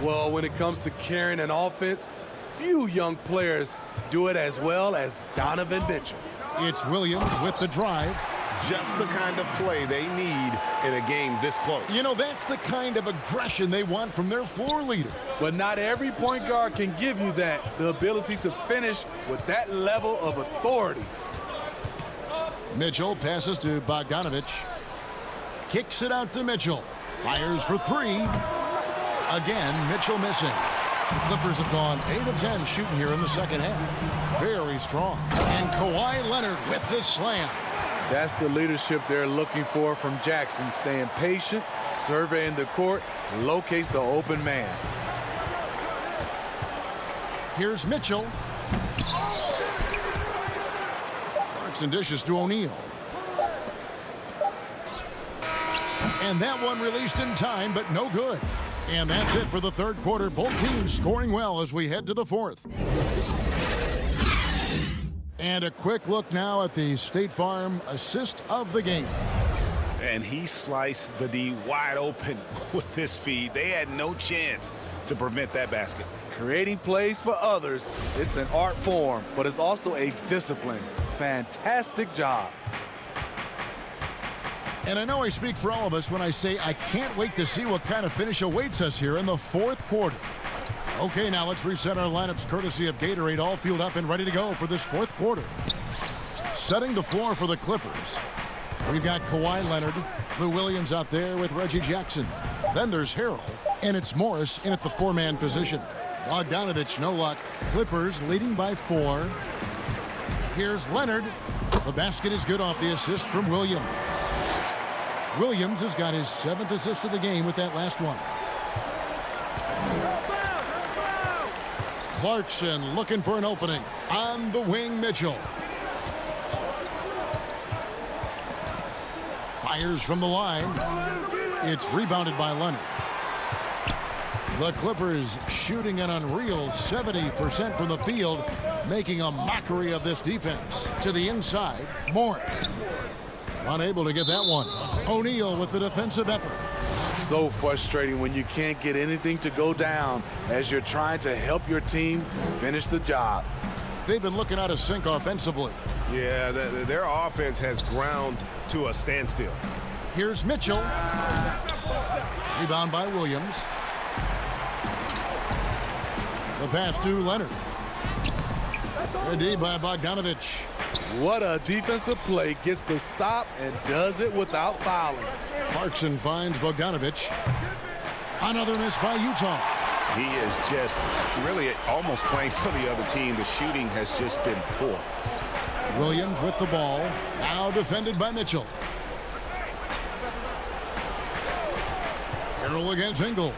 Well, when it comes to carrying an offense, few young players do it as well as Donovan Mitchell. It's Williams with the drive. Just the kind of play they need in a game this close. You know, that's the kind of aggression they want from their floor leader. But not every point guard can give you that, the ability to finish with that level of authority. Mitchell passes to Bogdanovich. Kicks it out to Mitchell. Fires for 3. Again, Mitchell missing. The Clippers have gone 8 of 10 shooting here in the second half. Very strong. And Kawhi Leonard with the slam. That's the leadership they're looking for from Jackson. Staying patient, surveying the court, locates the open man. Here's Mitchell. Clarkson dishes to O'Neal. And that one released in time, but no good. And that's it for the third quarter. Both teams scoring well as we head to the fourth. And a quick look now at the State Farm assist of the game. And he sliced the D wide open with this feed. They had no chance to prevent that basket. Creating plays for others, it's an art form, but it's also a discipline. Fantastic job. And I know I speak for all of us when I say I can't wait to see what kind of finish awaits us here in the fourth quarter. Okay, now let's reset our lineups courtesy of Gatorade, all fueled up and ready to go for this fourth quarter. Setting the floor for the Clippers, we've got Kawhi Leonard, Lou Williams out there with Reggie Jackson. Then there's Harrell, and it's Morris in at the four-man position. Bogdanovich, no luck. Clippers leading by 4. Here's Leonard. The basket is good off the assist from Williams. Williams has got his 7th assist of the game with that last one. Clarkson looking for an opening. On the wing, Mitchell. Fires from the line. It's rebounded by Leonard. The Clippers shooting an unreal 70% from the field, making a mockery of this defense. To the inside, Morris. Unable to get that one. O'Neal with the defensive effort. So frustrating when you can't get anything to go down as you're trying to help your team finish the job. They've been looking out of sync offensively. Yeah, their offense has ground to a standstill. Here's Mitchell. Rebound by Williams. The pass to Leonard. Ready by Bogdanovich. What a defensive play. Gets the stop and does it without fouling. Clarkson finds Bogdanovich. Another miss by Utah. He is just really almost playing for the other team. The shooting has just been poor. Williams with the ball. Now defended by Mitchell. Harrell against Ingles.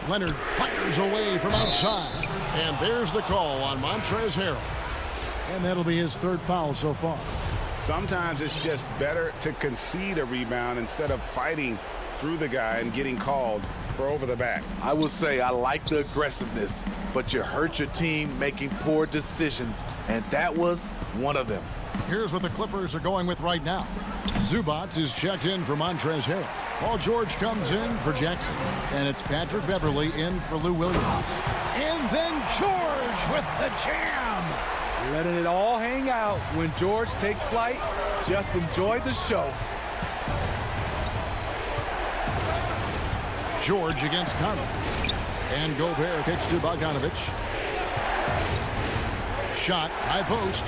Leonard fires away from outside. And there's the call on Montrezl Harrell. And that'll be his 3rd foul so far. Sometimes it's just better to concede a rebound instead of fighting through the guy and getting called for over the back. I will say I like the aggressiveness, but you hurt your team making poor decisions, and that was one of them. Here's what the Clippers are going with right now. Zubac is checked in for Montrezl Harrell. Paul George comes in for Jackson. And it's Patrick Beverly in for Lou Williams. And then George with the jam. Letting it all hang out when George takes flight. Just enjoy the show. George against Conley. And Gobert kicks to Bogdanovich. Shot, high post.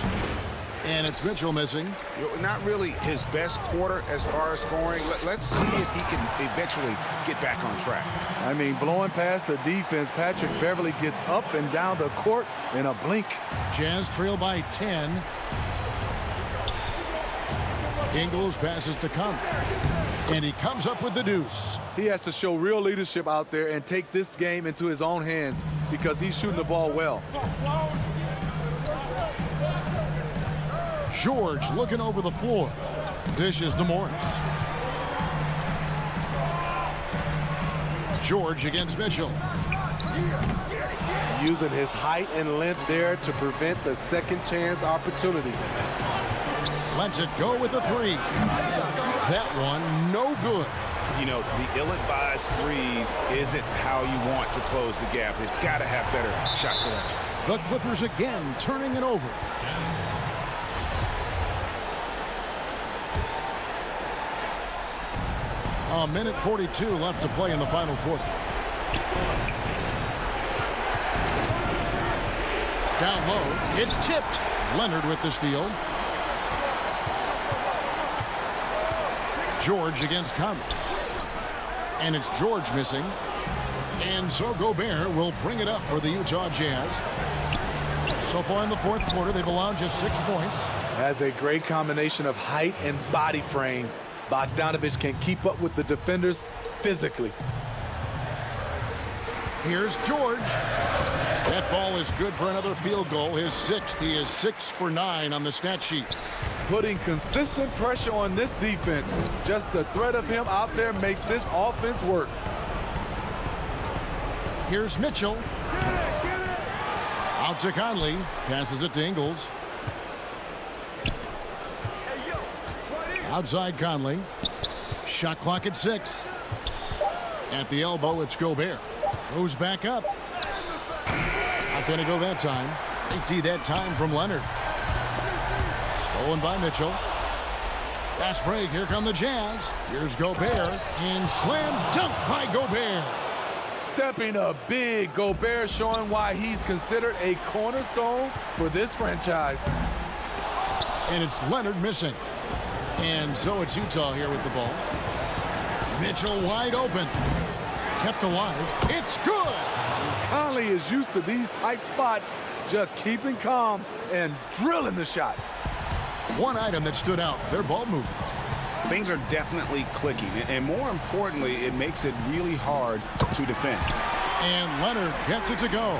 And it's Mitchell missing. Not really his best quarter as far as scoring. Let's see if he can eventually get back on track. I mean, blowing past the defense, Patrick Beverly gets up and down the court in a blink. Jazz trail by 10. Ingles passes to Conley. And he comes up with the deuce. He has to show real leadership out there and take this game into his own hands because he's shooting the ball well. George looking over the floor. Dishes to Morris. George against Mitchell. Using his height and length there to prevent the second chance opportunity. Lets it go with the 3. That one, no good. You know, the ill-advised threes isn't how you want to close the gap. They've got to have better shot selection. The Clippers again turning it over. A minute 42 left to play in the final quarter. Down low, it's tipped. Leonard with the steal. George against Conley. And it's George missing. And so Gobert will bring it up for the Utah Jazz. So far in the fourth quarter, they've allowed just 6 points. Has a great combination of height and body frame. Bogdanovich can keep up with the defenders physically. Here's George. That ball is good for another field goal. His 6th. He is 6 for 9 on the stat sheet. Putting consistent pressure on this defense. Just the threat of him out there makes this offense work. Here's Mitchell. Out to Conley. Passes it to Ingles. Outside Conley. Shot clock at 6. At the elbow, it's Gobert. Goes back up. Not going to go that time. 80 that time from Leonard. Stolen by Mitchell. Fast break. Here come the Jazz. Here's Gobert. And slam dunk by Gobert. Stepping up big. Gobert showing why he's considered a cornerstone for this franchise. And it's Leonard missing. And so it's Utah here with the ball. Mitchell wide open. Kept alive. It's good. Conley is used to these tight spots, just keeping calm and drilling the shot. One item that stood out, their ball movement. Things are definitely clicking, and more importantly, it makes it really hard to defend. And Leonard gets it to go.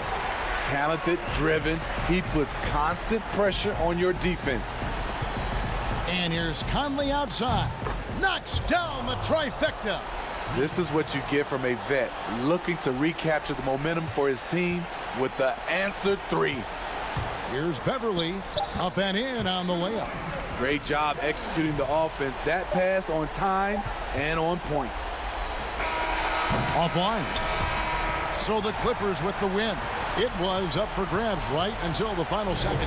Talented, driven, he puts constant pressure on your defense. And here's Conley outside. Knocks down the trifecta. This is what you get from a vet looking to recapture the momentum for his team with the answer 3. Here's Beverly. Up and in on the layup. Great job executing the offense. That pass on time and on point. Offline. So the Clippers with the win. It was up for grabs right until the final seconds.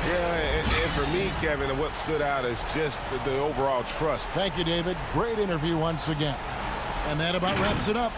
Yeah, and for me, Kevin, what stood out is just the overall trust. Thank you, David. Great interview once again. And that about wraps it up.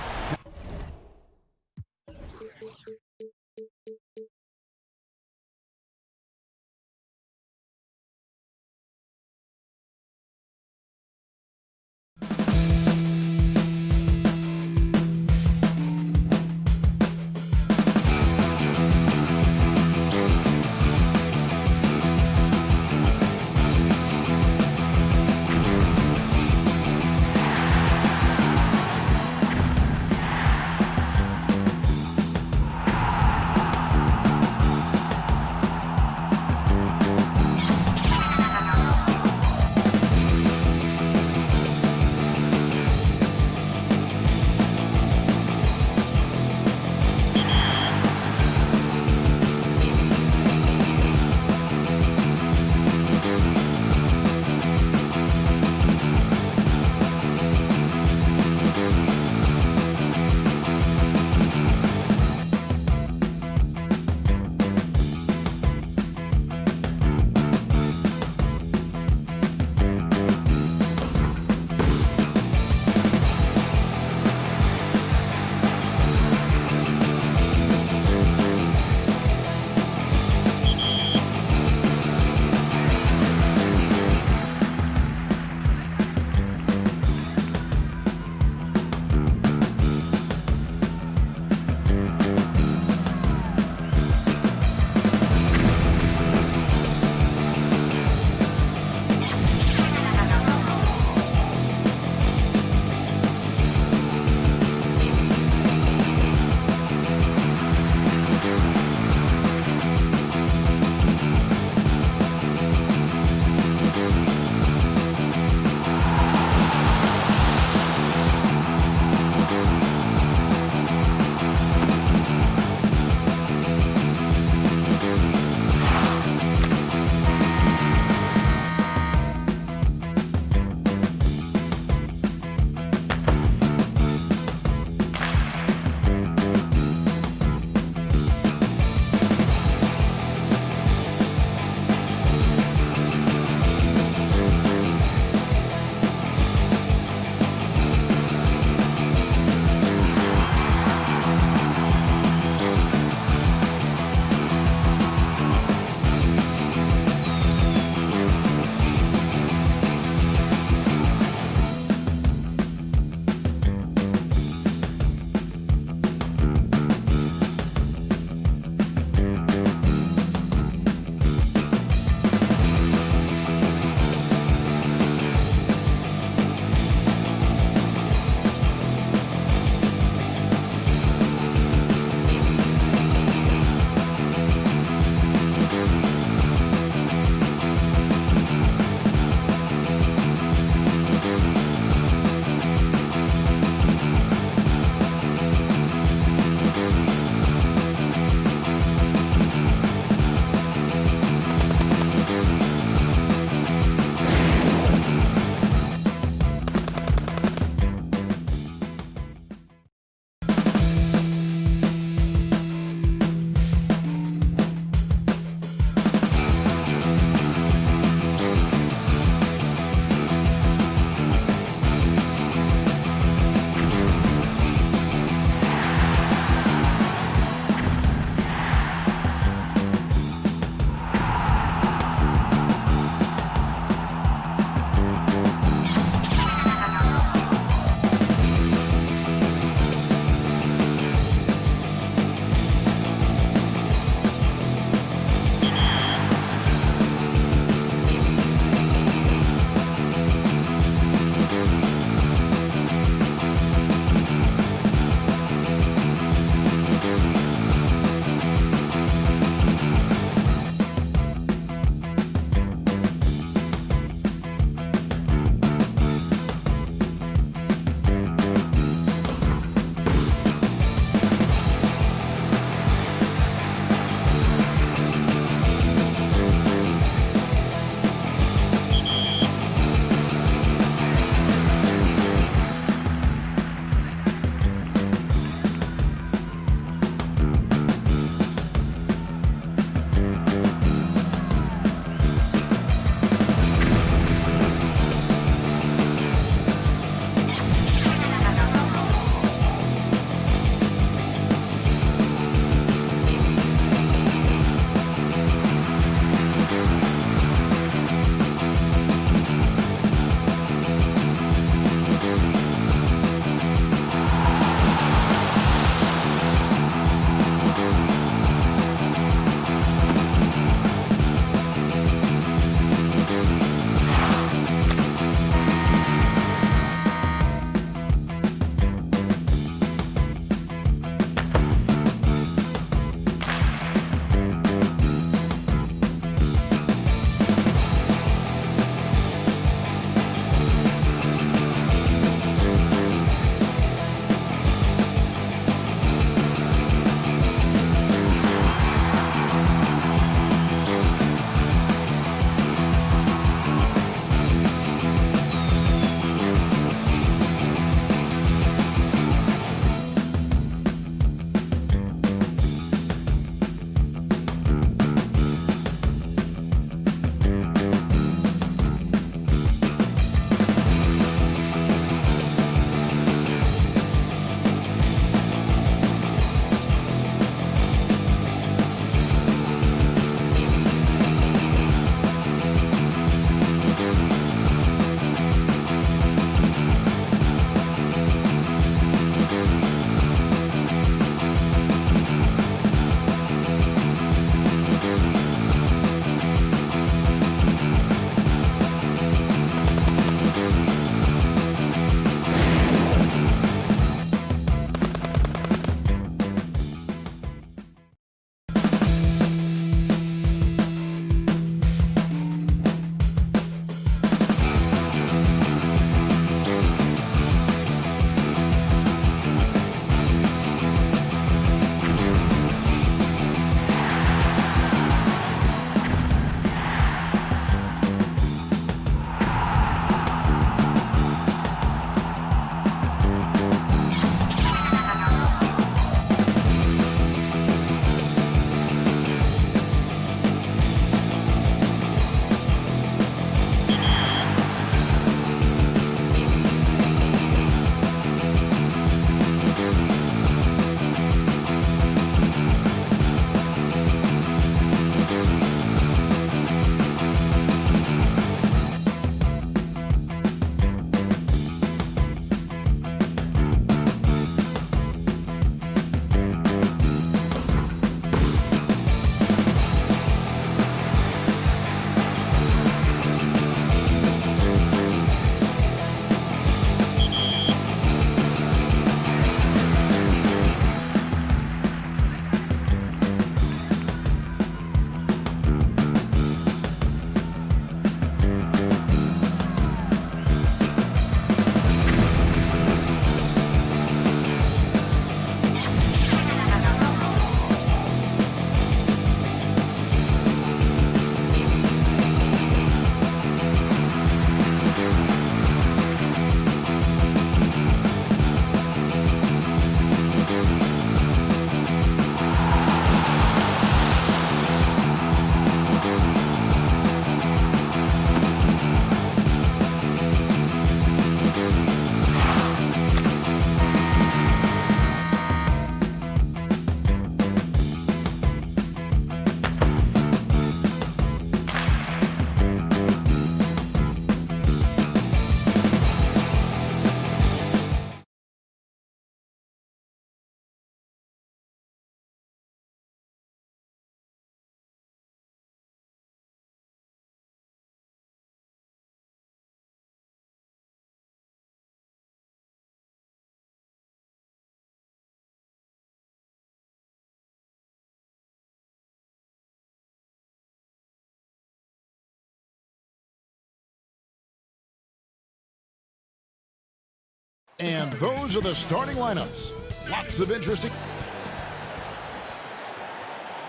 And those are the starting lineups. Lots of interesting.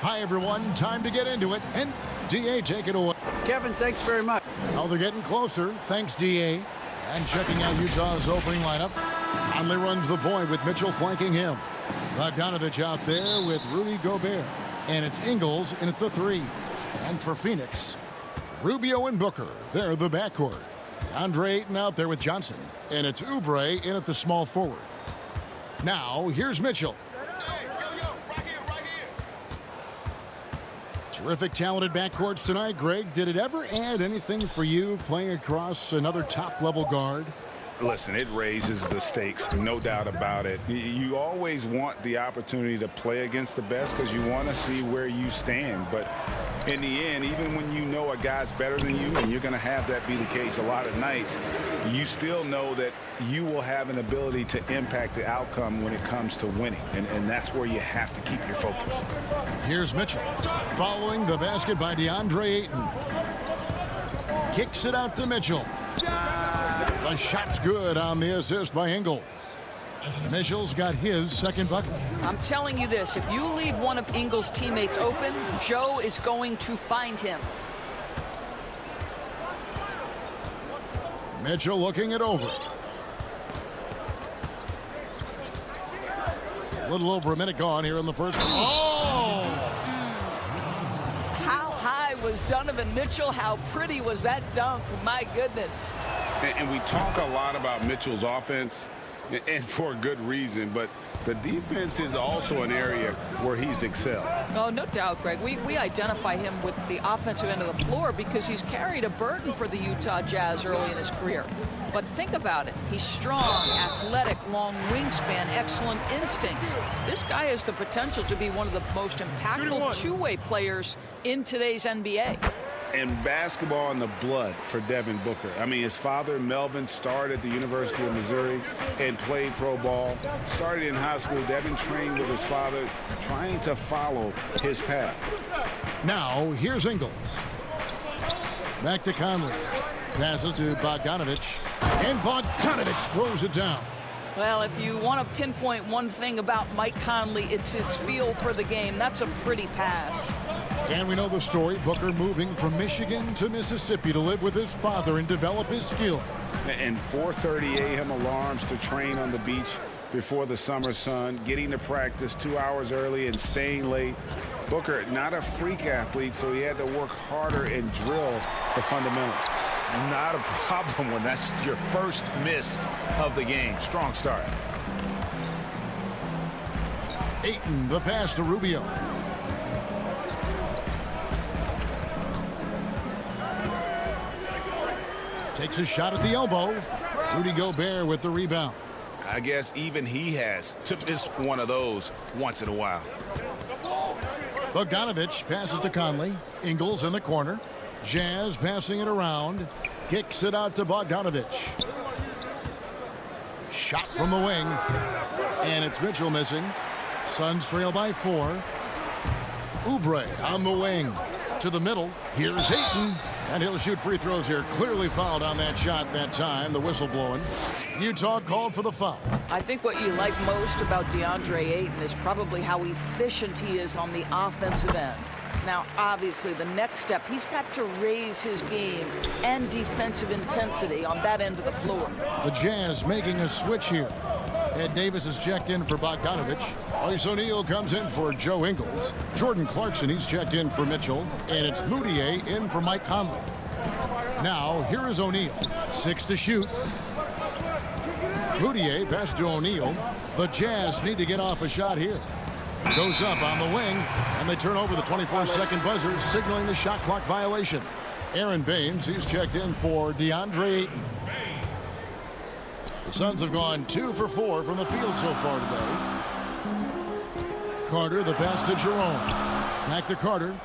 Hi, everyone. Time to get into it. And DA, take it away. Kevin, thanks very much. Now they're getting closer. Thanks, DA. And checking out Utah's opening lineup. Conley runs the point with Mitchell flanking him. Bogdanovich out there with Rudy Gobert. And it's Ingles in at the 3. And for Phoenix, Rubio and Booker. They're the backcourt. Andre Ayton out there with Johnson. And it's Oubre in at the small forward. Now, here's Mitchell. Hey, right here. Terrific, talented backcourts tonight. Greg, did it ever add anything for you playing across another top-level guard? Listen, it raises the stakes, no doubt about it. You always want the opportunity to play against the best because you want to see where you stand. But in the end, even when you know a guy's better than you, and you're going to have that be the case a lot of nights, you still know that you will have an ability to impact the outcome when it comes to winning. And that's where you have to keep your focus. Here's Mitchell following the basket by DeAndre Ayton. Kicks it out to Mitchell. The shot's good on the assist by Ingles. Mitchell's got his second bucket. I'm telling you this, if you leave one of Ingles' teammates open, Joe is going to find him. Mitchell looking it over. A little over a minute gone here in the first. Oh! How high was Donovan Mitchell? How pretty was that dunk? My goodness. And we talk a lot about Mitchell's offense, and for a good reason, but the defense is also an area where he's excelled. Oh, no doubt, Greg. We identify him with the offensive end of the floor because he's carried a burden for the Utah Jazz early in his career. But think about it. He's strong, athletic, long wingspan, excellent instincts. This guy has the potential to be one of the most impactful two-way players in today's NBA. And basketball in the blood for Devin Booker. I mean, his father, Melvin, started at the University of Missouri and played pro ball. Started in high school. Devin trained with his father, trying to follow his path. Now, here's Ingles. Back to Conley. Passes to Bogdanovich. And Bogdanovich throws it down. Well, if you want to pinpoint one thing about Mike Conley, it's his feel for the game. That's a pretty pass. And we know the story. Booker moving from Michigan to Mississippi to live with his father and develop his skills. And 4:30 a.m. alarms to train on the beach before the summer sun, getting to practice 2 hours early and staying late. Booker, not a freak athlete, so he had to work harder and drill the fundamentals. Not a problem when that's your first miss of the game. Strong start. Ayton, the pass to Rubio. Takes a shot at the elbow. Rudy Gobert with the rebound. I guess even he has to miss one of those once in a while. Bogdanovich passes to Conley. Ingles in the corner. Jazz passing it around. Kicks it out to Bogdanovich. Shot from the wing. And it's Mitchell missing. Suns trail by 4. Oubre on the wing. To the middle. Here's Ayton. And he'll shoot free throws here. Clearly fouled on that shot that time. The whistle blowing. Utah called for the foul. I think what you like most about DeAndre Ayton is probably how efficient he is on the offensive end. Now, obviously, the next step, he's got to raise his game and defensive intensity on that end of the floor. The Jazz making a switch here. Ed Davis is checked in for Bogdanovich. Royce O'Neal comes in for Joe Ingles. Jordan Clarkson, he's checked in for Mitchell. And it's Moutier in for Mike Conley. Now, here is O'Neal. 6 to shoot. Moutier pass to O'Neal. The Jazz need to get off a shot here. Goes up on the wing, and they turn over the 24-second buzzer, signaling the shot clock violation. Aaron Baines, he's checked in for DeAndre Ayton. The Suns have gone 2 for 4 from the field so far today. Carter, the pass to Jerome. Back to Carter.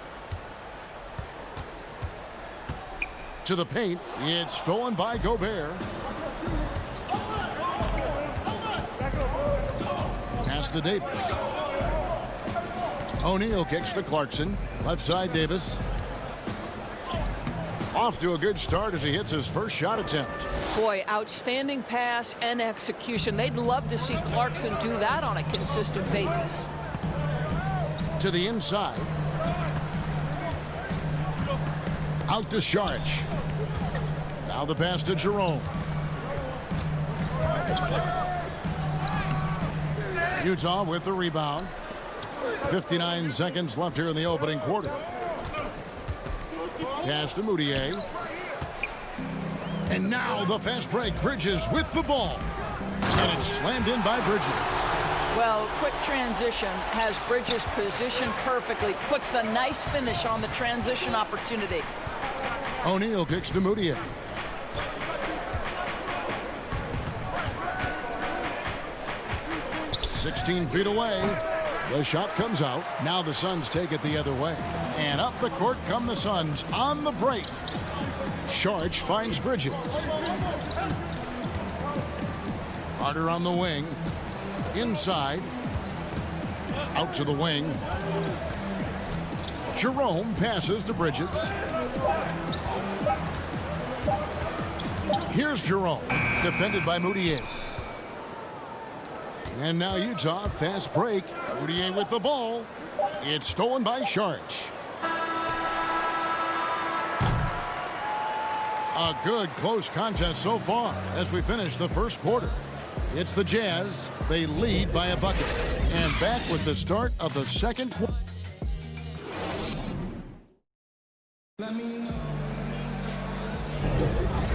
To the paint. It's stolen by Gobert. Pass to Davis. O'Neal kicks to Clarkson. Left side, Davis. Off to a good start as he hits his first shot attempt. Boy, outstanding pass and execution. They'd love to see Clarkson do that on a consistent basis. To the inside. Out to Sharch. Now the pass to Jerome. Utah with the rebound. 59 seconds left here in the opening quarter. Pass to Moutier. And now the fast break. Bridges with the ball. And it's slammed in by Bridges. Well, quick transition has Bridges positioned perfectly. Puts the nice finish on the transition opportunity. O'Neal kicks to Moutier. "16 feet away. The shot comes out. Now the Suns take it the other way. And up the court come the Suns on the break. Sharch finds Bridges. Carter on the wing. Inside. Out to the wing. Jerome passes to Bridges. Here's Jerome. Defended by Moutier. And now Utah, fast break. Moutier with the ball. It's stolen by Sharch. A good close contest so far as we finish the first quarter. It's the Jazz. They lead by a bucket. And back with the start of the second quarter.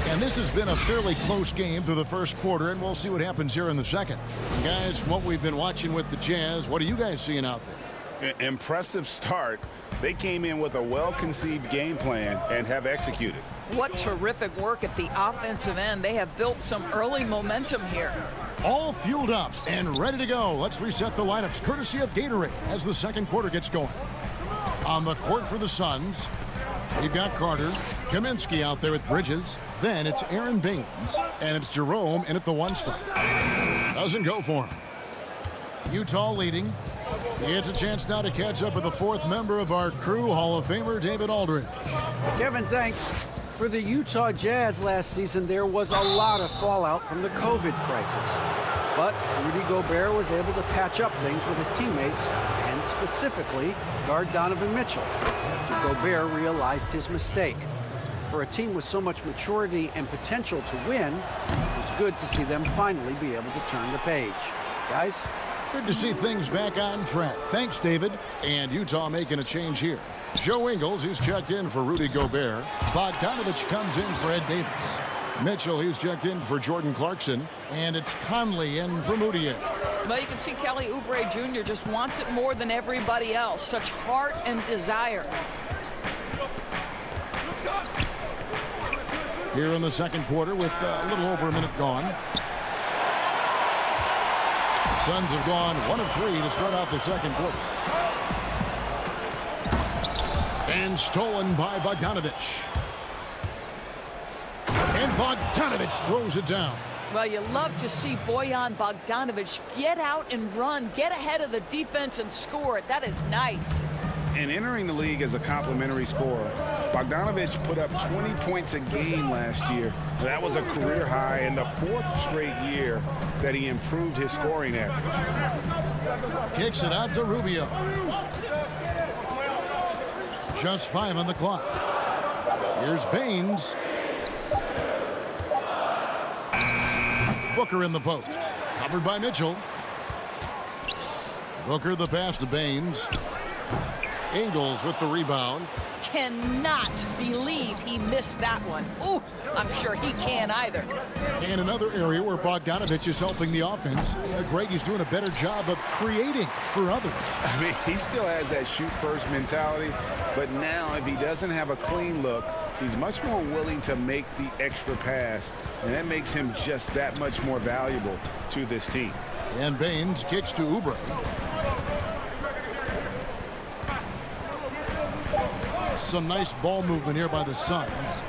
And this has been a fairly close game through the first quarter, and we'll see what happens here in the second. Guys, from what we've been watching with the Jazz, what are you guys seeing out there? Impressive start. They came in with a well-conceived game plan and have executed. What terrific work at the offensive end. They have built some early momentum here. All fueled up and ready to go. Let's reset the lineups courtesy of Gatorade as the second quarter gets going. On the court for the Suns, we've got Carter, Kaminsky out there with Bridges. Then it's Aaron Baines, and it's Jerome in at the one spot. Doesn't go for him. Utah leading. It's a chance now to catch up with the fourth member of our crew, Hall of Famer David Aldridge. Kevin, thanks. For the Utah Jazz last season, there was a lot of fallout from the COVID crisis. But Rudy Gobert was able to patch up things with his teammates and specifically guard Donovan Mitchell after Gobert realized his mistake. For a team with so much maturity and potential to win, it was good to see them finally be able to turn the page. Guys? Good to see things back on track. Thanks, David. And Utah making a change here. Joe Ingles, he's checked in for Rudy Gobert. Bogdanovich comes in for Ed Davis. Mitchell, he's checked in for Jordan Clarkson. And it's Conley in for Moutier. Well, you can see Kelly Oubre Jr. just wants it more than everybody else. Such heart and desire. Here in the second quarter with a little over a minute gone. Suns have gone 1 of 3 to start out the second quarter. And stolen by Bogdanovich. And Bogdanovich throws it down. Well, you love to see Bojan Bogdanovich get out and run, get ahead of the defense and score it. That is nice. And entering the league as a complimentary scorer, Bogdanovich put up 20 points a game last year. That was a career high in the 4th straight year that he improved his scoring average. Kicks it out to Rubio. Just 5 on the clock. Here's Baines. Booker in the post. Covered by Mitchell. Booker the pass to Baines. Ingles with the rebound. Cannot believe he missed that one. Ooh, I'm sure he can't either. And another area where Bogdanovich is helping the offense. Greg, he's doing a better job of creating for others. I mean, he still has that shoot-first mentality, but now if he doesn't have a clean look, he's much more willing to make the extra pass, and that makes him just that much more valuable to this team. And Baines kicks to Oubre. Some nice ball movement here by the Suns.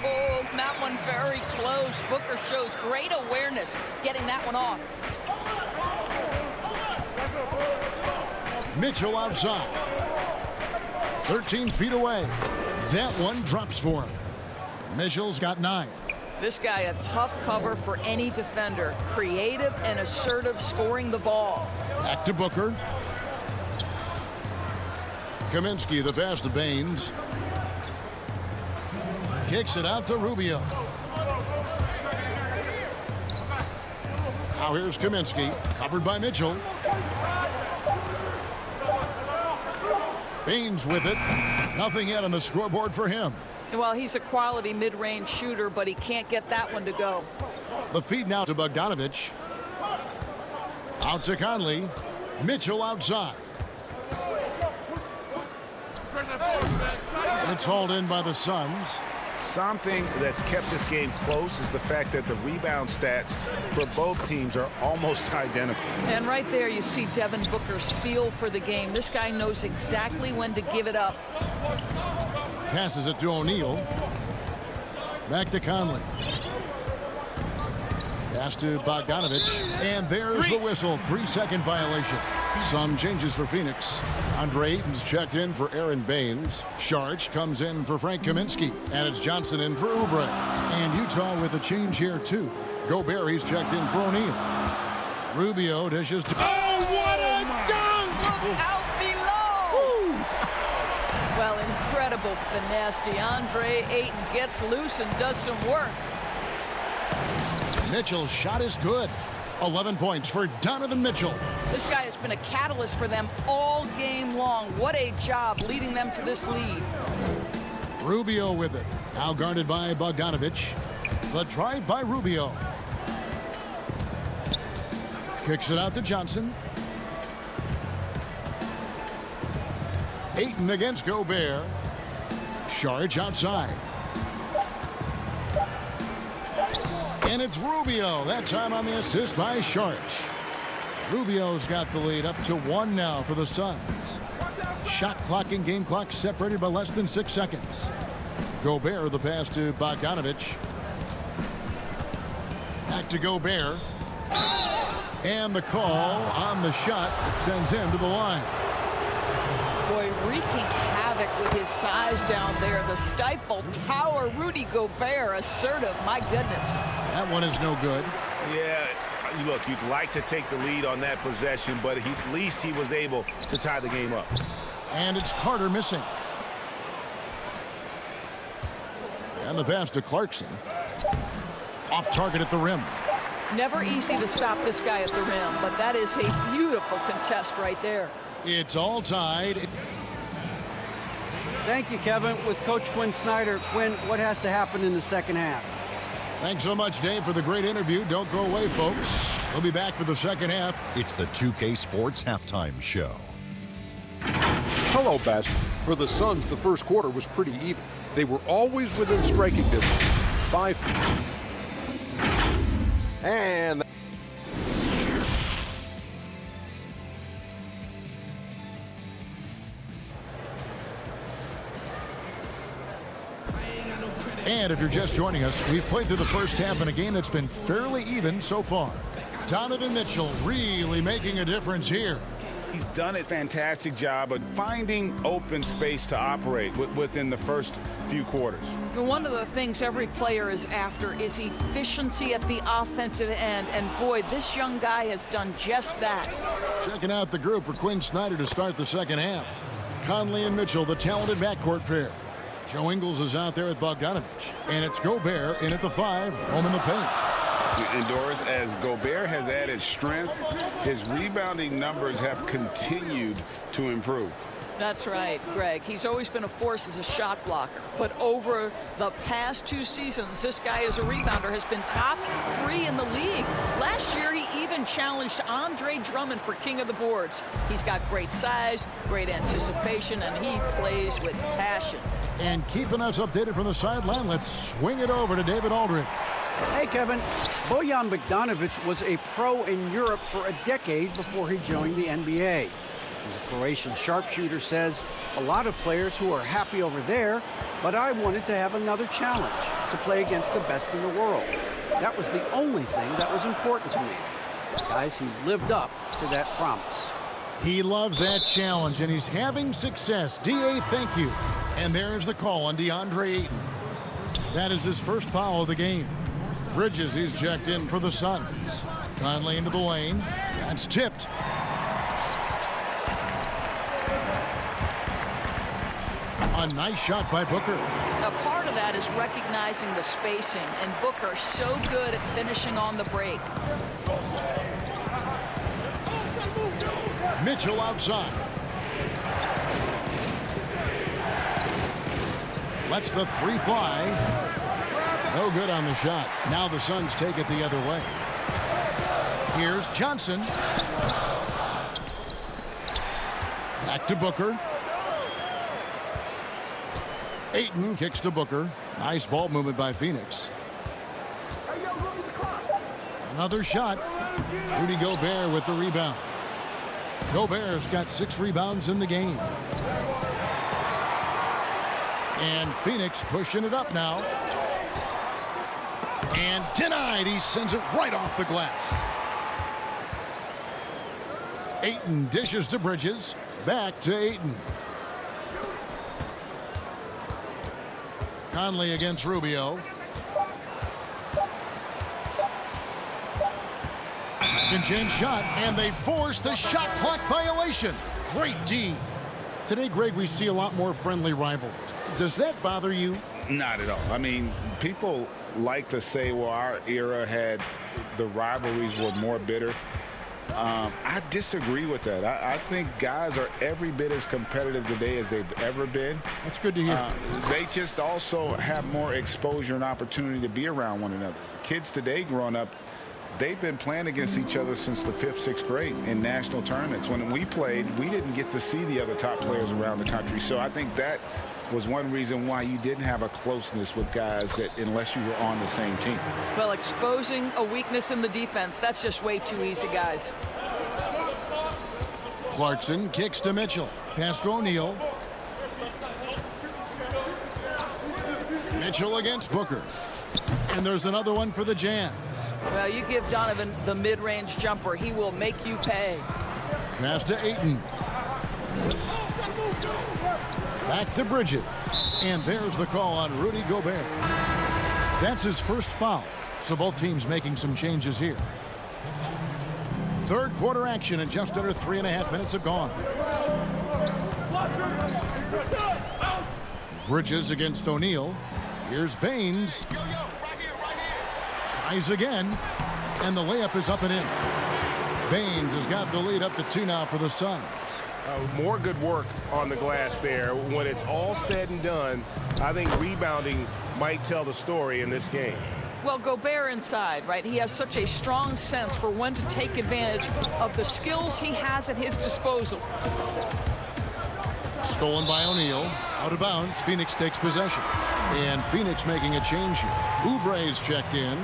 Oh, that one very close. Booker shows great awareness getting that one off. Mitchell outside. 13 feet away. That one drops for him. Mitchell's got 9. This guy a tough cover for any defender. Creative and assertive scoring the ball. Back to Booker. Kaminsky, the pass to Baines. Kicks it out to Rubio. Now here's Kaminsky, covered by Mitchell. Baines with it. Nothing yet on the scoreboard for him. Well, he's a quality mid-range shooter, but he can't get that one to go. The feed now to Bogdanovich. Out to Conley. Mitchell outside. It's hauled in by the Suns. Something that's kept this game close is the fact that the rebound stats for both teams are almost identical. And right there you see Devin Booker's feel for the game. This guy knows exactly when to give it up. Passes it to O'Neal. Back to Conley. Pass to Bogdanovich. And there's the whistle. 3-second violation. Some changes for Phoenix. Andre Ayton's checked in for Aaron Baines. Sharch comes in for Frank Kaminsky. And it's Johnson in for Oubre. And Utah with a change here, too. Gobert, he's checked in for O'Neal. Rubio dishes to... Oh, what a dunk! Look out below! Well, incredible finesse. DeAndre Ayton gets loose and does some work. Mitchell's shot is good. 11 points for Donovan Mitchell. This guy has been a catalyst for them all game long. What a job leading them to this lead. Rubio with it. Now guarded by Bogdanovich. The drive by Rubio. Kicks it out to Johnson. Ayton against Gobert. Sharch outside. And it's Rubio. That time on the assist by Sharch. Rubio's got the lead up to 1 now for the Suns. Shot clock and game clock separated by less than 6 seconds. Gobert, the pass to Bogdanovich. Back to Gobert. And the call on the shot that sends him to the line. Boy, wreaking havoc with his size down there. The stifle tower. Rudy Gobert, assertive. My goodness. That one is no good. Yeah, look, you'd like to take the lead on that possession, but at least he was able to tie the game up. And it's Carter missing. And the pass to Clarkson. Off target at the rim. Never easy to stop this guy at the rim, but that is a beautiful contest right there. It's all tied. Thank you, Kevin. With Coach Quinn Snyder. Quinn, what has to happen in the second half? Thanks so much, Dave, for the great interview. Don't go away, folks. We'll be back for the second half. It's the 2K Sports Halftime Show. Hello, Bass. For the Suns, the first quarter was pretty even. They were always within striking distance. 5. And... And if you're just joining us, we've played through the first half in a game that's been fairly even so far. Donovan Mitchell really making a difference here. He's done a fantastic job of finding open space to operate within the first few quarters. One of the things every player is after is efficiency at the offensive end. And boy, this young guy has done just that. Checking out the group for Quinn Snyder to start the second half. Conley and Mitchell, the talented backcourt pair. Joe Ingles is out there with Bogdanovich. And it's Gobert in at the 5, home in the paint. And Doris, as Gobert has added strength, his rebounding numbers have continued to improve. That's right, Greg. He's always been a force as a shot blocker. But over the past 2 seasons, this guy as a rebounder has been top 3 in the league. Last year, he even challenged Andre Drummond for king of the boards. He's got great size, great anticipation, and he plays with passion. And keeping us updated from the sideline, let's swing it over to David Aldridge. Hey, Kevin. Bojan Bogdanovic was a pro in Europe for a decade before he joined the NBA. The Croatian sharpshooter says, a lot of players who are happy over there, but I wanted to have another challenge, to play against the best in the world. That was the only thing that was important to me. Guys, he's lived up to that promise. He loves that challenge, and he's having success. D.A., thank you. And there's the call on DeAndre Ayton. That is his first foul of the game. Bridges, he's checked in for the Suns. Conley into the lane. That's tipped. A nice shot by Booker. A part of that is recognizing the spacing, and Booker so good at finishing on the break. Mitchell outside. Lets the three fly. No good on the shot. Now the Suns take it the other way. Here's Johnson. Back to Booker. Ayton kicks to Booker. Nice ball movement by Phoenix. Another shot. Rudy Gobert with the rebound. Gobert's got 6 rebounds in the game. And Phoenix pushing it up now. And denied. He sends it right off the glass. Ayton dishes to Bridges. Back to Ayton. Conley against Rubio. Second chance shot, and they force the shot clock violation. Great D. Today, Greg, we see a lot more friendly rivalries. Does that bother you? Not at all. I mean, people like to say, well, our era had the rivalries were more bitter. I disagree with that. I think guys are every bit as competitive today as they've ever been. That's good to hear. They just also have more exposure and opportunity to be around one another. Kids today growing up, they've been playing against each other since the 5th, 6th grade in national tournaments. When we played, we didn't get to see the other top players around the country. So I think that was one reason why you didn't have a closeness with guys that unless you were on the same team. Well, exposing a weakness in the defense, that's just way too easy, guys. Clarkson kicks to Mitchell. Pass to O'Neal. Mitchell against Booker. And there's another one for the Jazz. Well, you give Donovan the mid-range jumper, he will make you pay. Pass to Ayton. Back to Bridges. And there's the call on Rudy Gobert. That's his first foul. So both teams making some changes here. Third quarter action, and just under 3.5 minutes have gone. Bridges against O'Neal. Here's Baines. Tries again. And the layup is up and in. Baines has got the lead up to 2 now for the Suns. More good work on the glass there. When it's all said and done, I think rebounding might tell the story in this game. Well, Gobert inside, right? He has such a strong sense for when to take advantage of the skills he has at his disposal. Stolen by O'Neal. Out of bounds. Phoenix takes possession. And Phoenix making a change here. Oubre's checked in.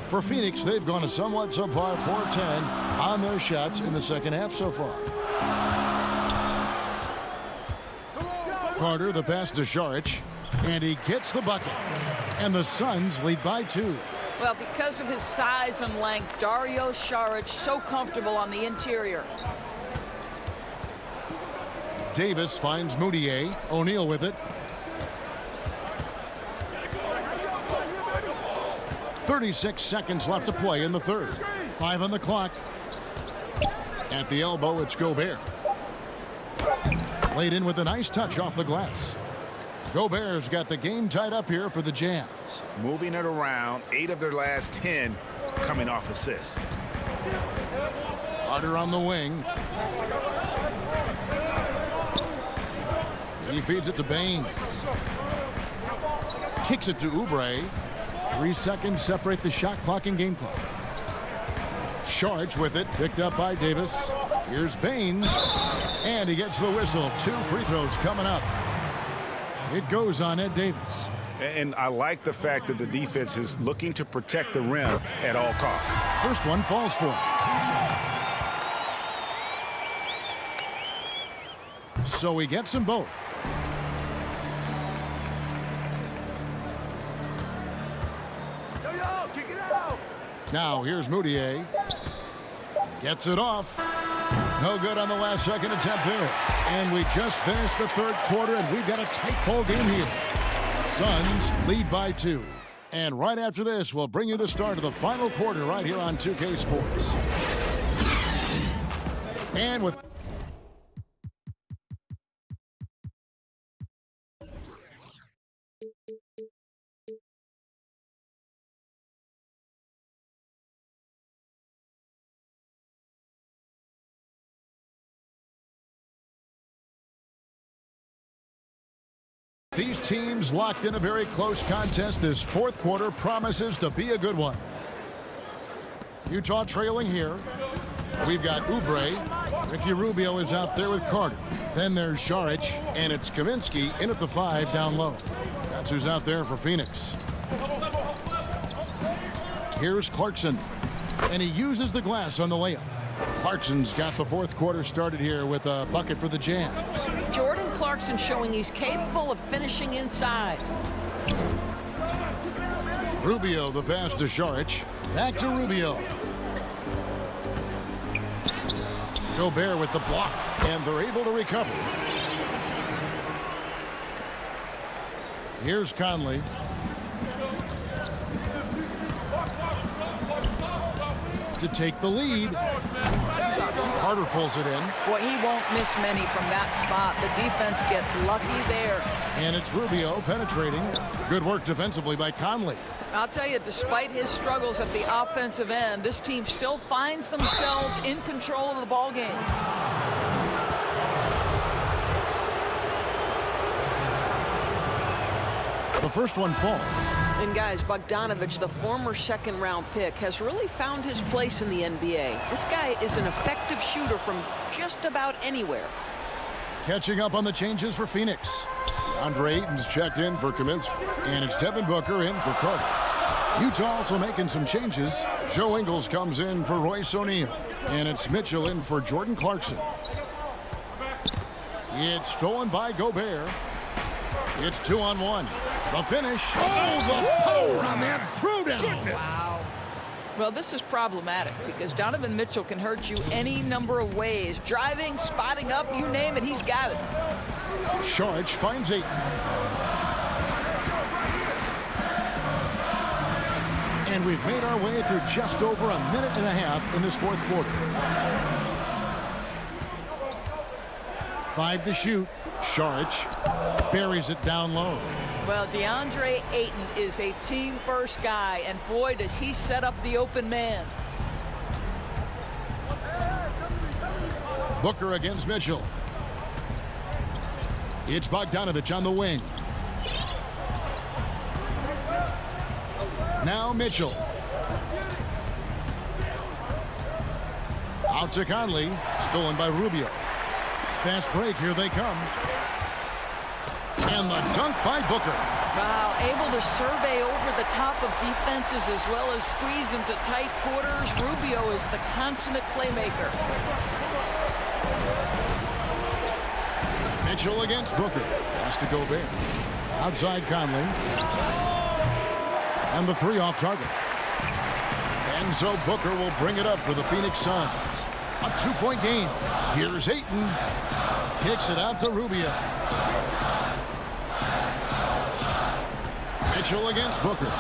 For Phoenix, they've gone a somewhat subpar 4-10 on their shots in the second half so far. Carter, the pass to Saric. And he gets the bucket. And the Suns lead by 2. Well, because of his size and length, Dario Saric so comfortable on the interior. Davis finds Moutier. O'Neal with it. 36 seconds left to play in the third. 5 on the clock. At the elbow, it's Gobert. Laid in with a nice touch off the glass. Gobert's got the game tied up here for the Jazz. Moving it around, 8 of their last 10 coming off assists. Carter on the wing. He feeds it to Baines. Kicks it to Oubre. 3 seconds separate the shot clock and game clock. Saric with it, picked up by Davis. Here's Baines. And he gets the whistle. 2 free throws coming up. It goes on Ed Davis. And I like the fact that the defense is looking to protect the rim at all costs. First one falls for him. So he gets them both. Now here's Moutier. Gets it off. No good on the last second attempt there. And we just finished the third quarter, and we've got a tight ball game here. Suns lead by 2. And right after this, we'll bring you the start of the final quarter right here on 2K Sports. And with these teams locked in a very close contest, this fourth quarter promises to be a good one. Utah trailing here. We've got Oubre. Ricky Rubio is out there with Carter. Then there's Saric, and it's Kaminsky in at the 5 down low. That's who's out there for Phoenix. Here's Clarkson, and he uses the glass on the layup. Clarkson's got the fourth quarter started here with a bucket for the Jazz. Jordan Clarkson showing he's capable of finishing inside. Rubio the pass to Saric. Back to Rubio. Gobert with the block, and they're able to recover. Here's Conley. To take the lead. Carter pulls it in. Boy, he won't miss many from that spot. The defense gets lucky there. And it's Rubio penetrating. Good work defensively by Conley. I'll tell you, despite his struggles at the offensive end, this team still finds themselves in control of the ball game. The first one falls. And guys, Bogdanovich, the former second-round pick, has really found his place in the NBA. This guy is an effective shooter from just about anywhere. Catching up on the changes for Phoenix. Andre Ayton's checked in for Kaminsky, and it's Devin Booker in for Carter. Utah also making some changes. Joe Ingles comes in for Royce O'Neal, and it's Mitchell in for Jordan Clarkson. It's stolen by Gobert. It's 2-on-1. The finish. Oh, the power on that throwdown. Wow. Well, this is problematic because Donovan Mitchell can hurt you any number of ways. Driving, spotting up, you name it, he's got it. Saric finds Ayton. And we've made our way through just over a minute and a half in this fourth quarter. 5 to shoot. Saric buries it down low. Well, DeAndre Ayton is a team-first guy, and boy, does he set up the open man. Booker against Mitchell. It's Bogdanovich on the wing. Now Mitchell. Out to Conley. Stolen by Rubio. Fast break. Here they come. And the dunk by Booker. Wow, able to survey over the top of defenses as well as squeeze into tight quarters. Rubio is the consummate playmaker. Mitchell against Booker. Pass to Gobert. Outside Conley. And the 3 off target. And so Booker will bring it up for the Phoenix Suns. A 2-point game. Here's Ayton. Kicks it out to Rubio. Mitchell against Booker.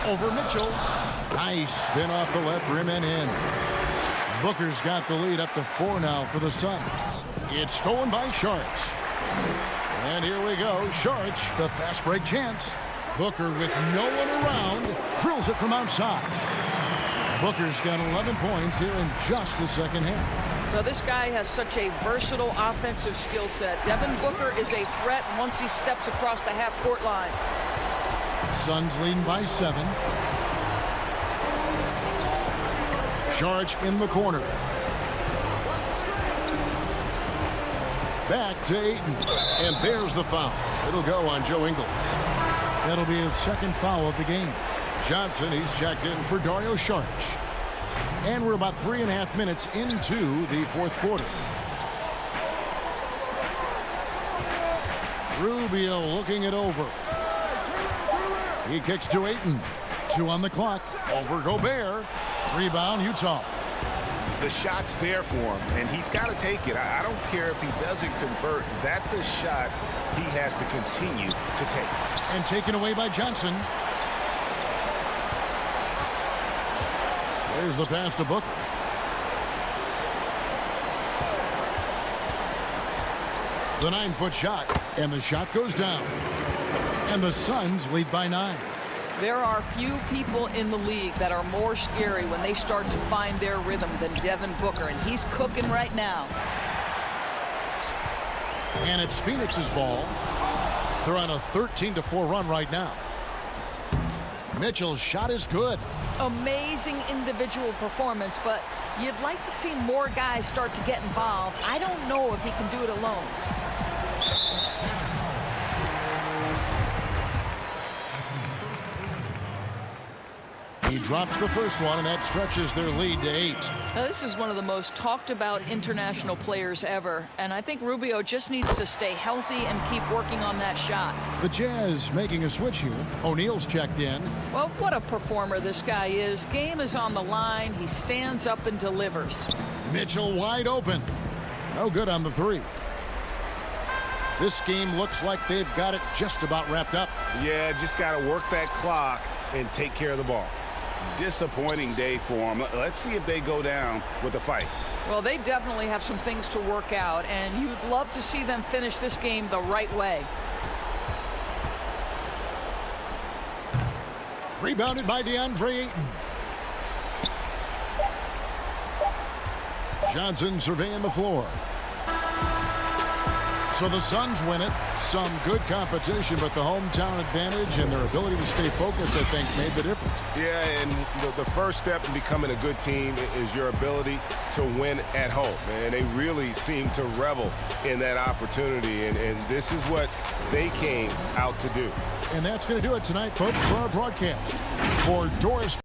Over Mitchell. Nice spin off the left rim and in. Booker's got the lead up to 4 now for the Suns. It's stolen by Saric. And here we go. Saric, the fast break chance. Booker with no one around. Drills it from outside. Booker's got 11 points here in just the second half. Well, this guy has such a versatile offensive skill set. Devin Booker is a threat once he steps across the half-court line. Suns leading by 7. Saric in the corner. Back to Ayton. And there's the foul. It'll go on Joe Ingles. That'll be his second foul of the game. Johnson, he's checked in for Dario Saric. And we're about 3.5 minutes into the fourth quarter. Rubio looking it over. He kicks to Ayton. 2 on the clock. Over Gobert. Rebound, Utah. The shot's there for him, and he's got to take it. I don't care if he doesn't convert. That's a shot he has to continue to take. And taken away by Johnson. There's the pass to Booker. The 9-foot shot, and the shot goes down. And the Suns lead by 9. There are few people in the league that are more scary when they start to find their rhythm than Devin Booker, and he's cooking right now. And it's Phoenix's ball. They're on a 13-4 run right now. Mitchell's shot is good. Amazing individual performance, but you'd like to see more guys start to get involved. I don't know if he can do it alone. He drops the first one, and that stretches their lead to 8. Now, this is one of the most talked about international players ever, and I think Rubio just needs to stay healthy and keep working on that shot. The Jazz making a switch here. O'Neal's checked in. Well, what a performer this guy is. Game is on the line. He stands up and delivers. Mitchell wide open. No good on the 3. This game looks like they've got it just about wrapped up. Yeah, just got to work that clock and take care of the ball. Disappointing day for them. Let's see if they go down with a fight. Well, they definitely have some things to work out, and you'd love to see them finish this game the right way. Rebounded by DeAndre Ayton. Johnson surveying the floor. So the Suns win it. Some good competition, but the hometown advantage and their ability to stay focused, I think, made the difference. Yeah, and the first step in becoming a good team is your ability to win at home. And they really seem to revel in that opportunity, and this is what they came out to do. And that's going to do it tonight, folks, for our broadcast. For Doris.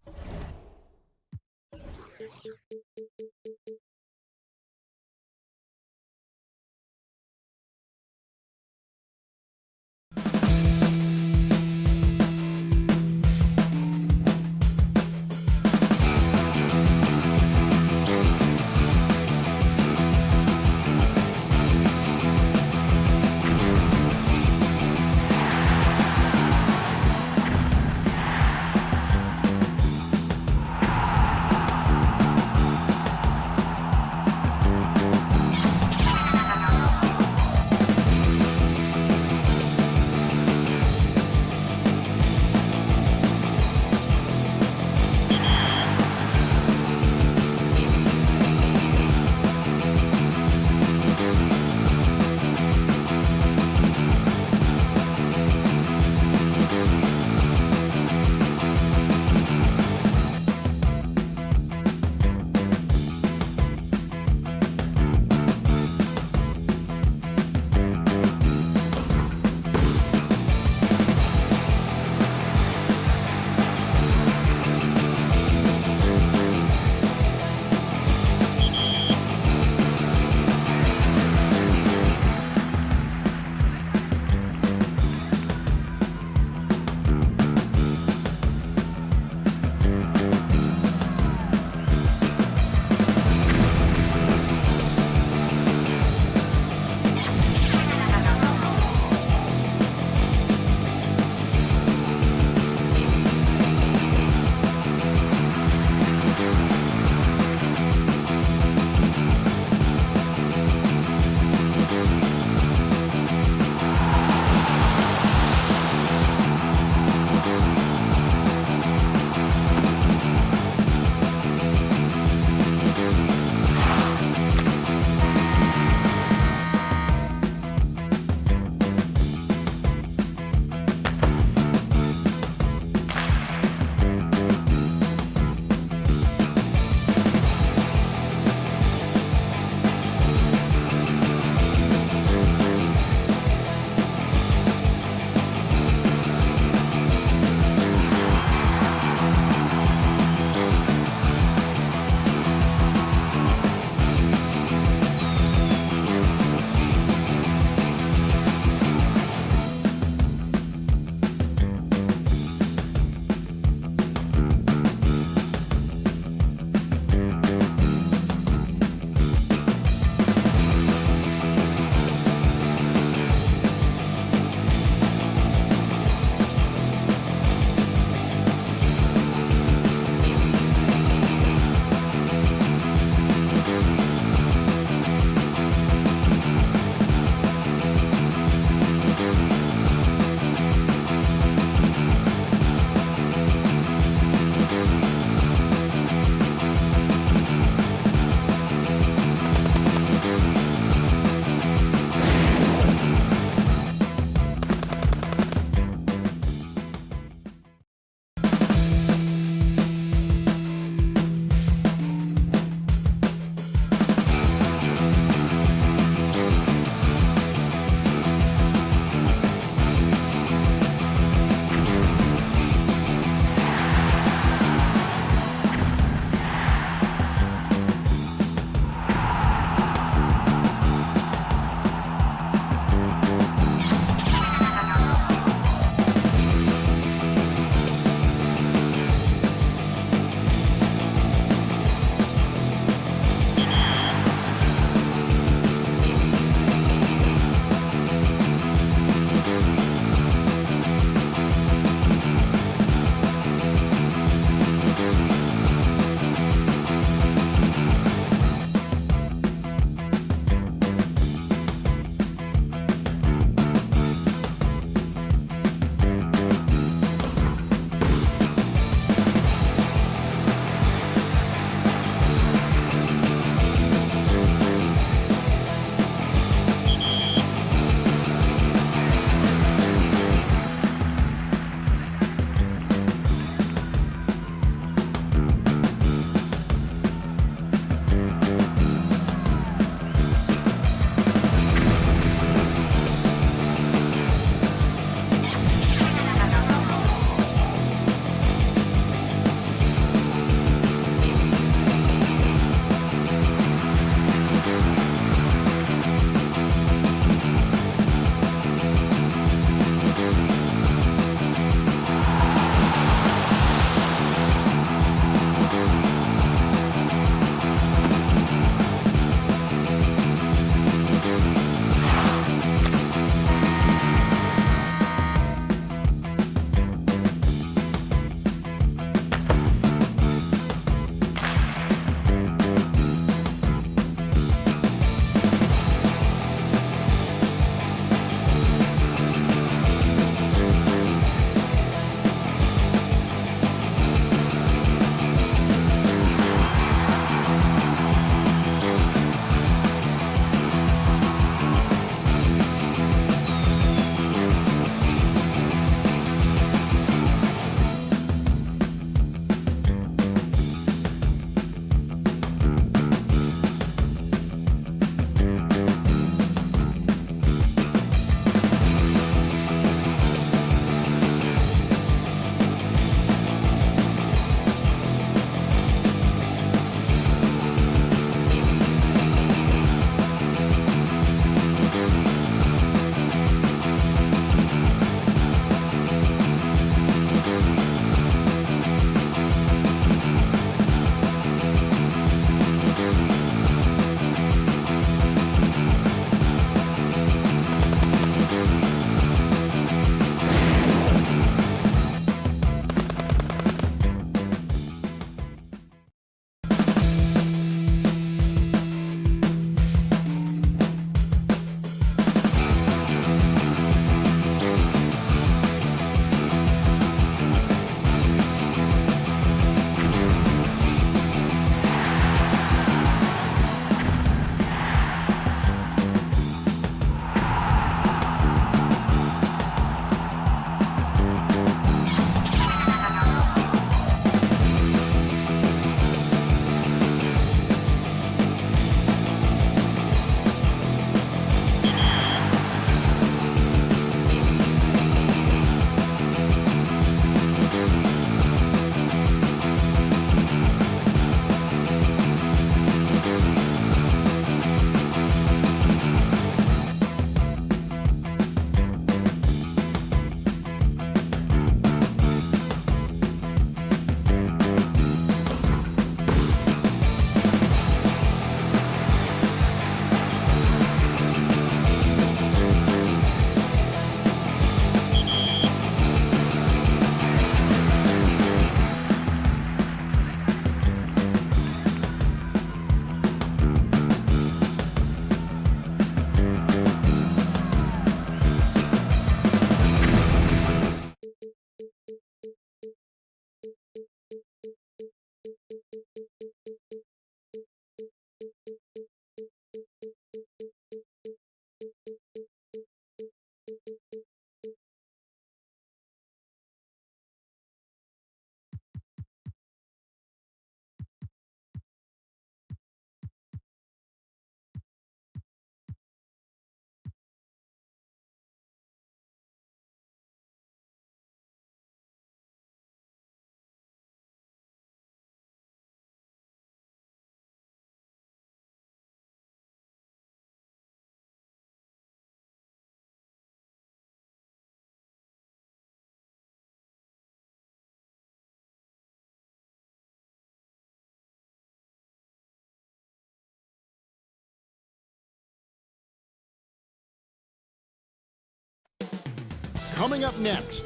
coming up next.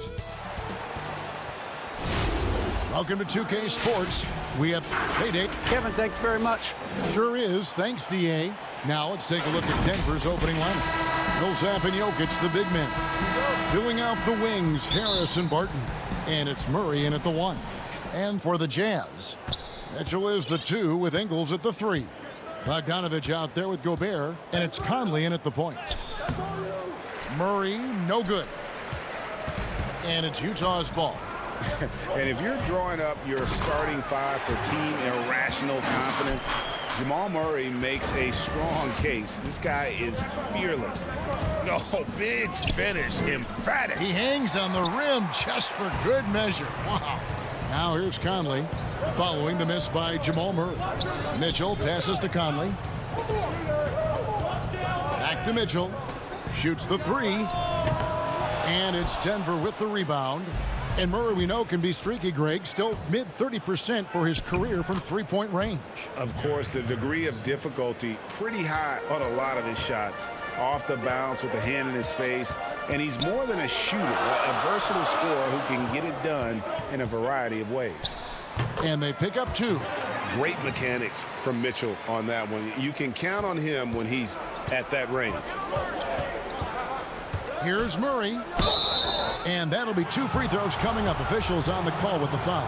Welcome to 2K Sports. We have payday. Kevin, thanks very much. Sure is. Thanks, DA. Now let's take a look at Denver's opening lineup. Millsap and Jokic, the big men. Filling out the wings, Harris and Barton. And it's Murray in at the 1. And for the Jazz, Mitchell is the 2 with Ingles at the 3. Bogdanovich out there with Gobert, and it's Conley in at the point. Murray, no good. And it's Utah's ball. And if you're drawing up your starting 5 for team irrational confidence, Jamal Murray makes a strong case. This guy is fearless. No, big finish, emphatic. He hangs on the rim just for good measure. Wow. Now here's Conley following the miss by Jamal Murray. Mitchell passes to Conley. Back to Mitchell. Shoots the 3. And it's Denver with the rebound. And Murray, we know, can be streaky, Greg. Still mid 30% for his career from three-point range. Of course, the degree of difficulty pretty high on a lot of his shots. Off the bounce with the hand in his face. And he's more than a shooter, a versatile scorer who can get it done in a variety of ways. And they pick up 2. Great mechanics from Mitchell on that one. You can count on him when he's at that range. Here's Murray. And that'll be 2 free throws coming up. Officials on the call with the foul.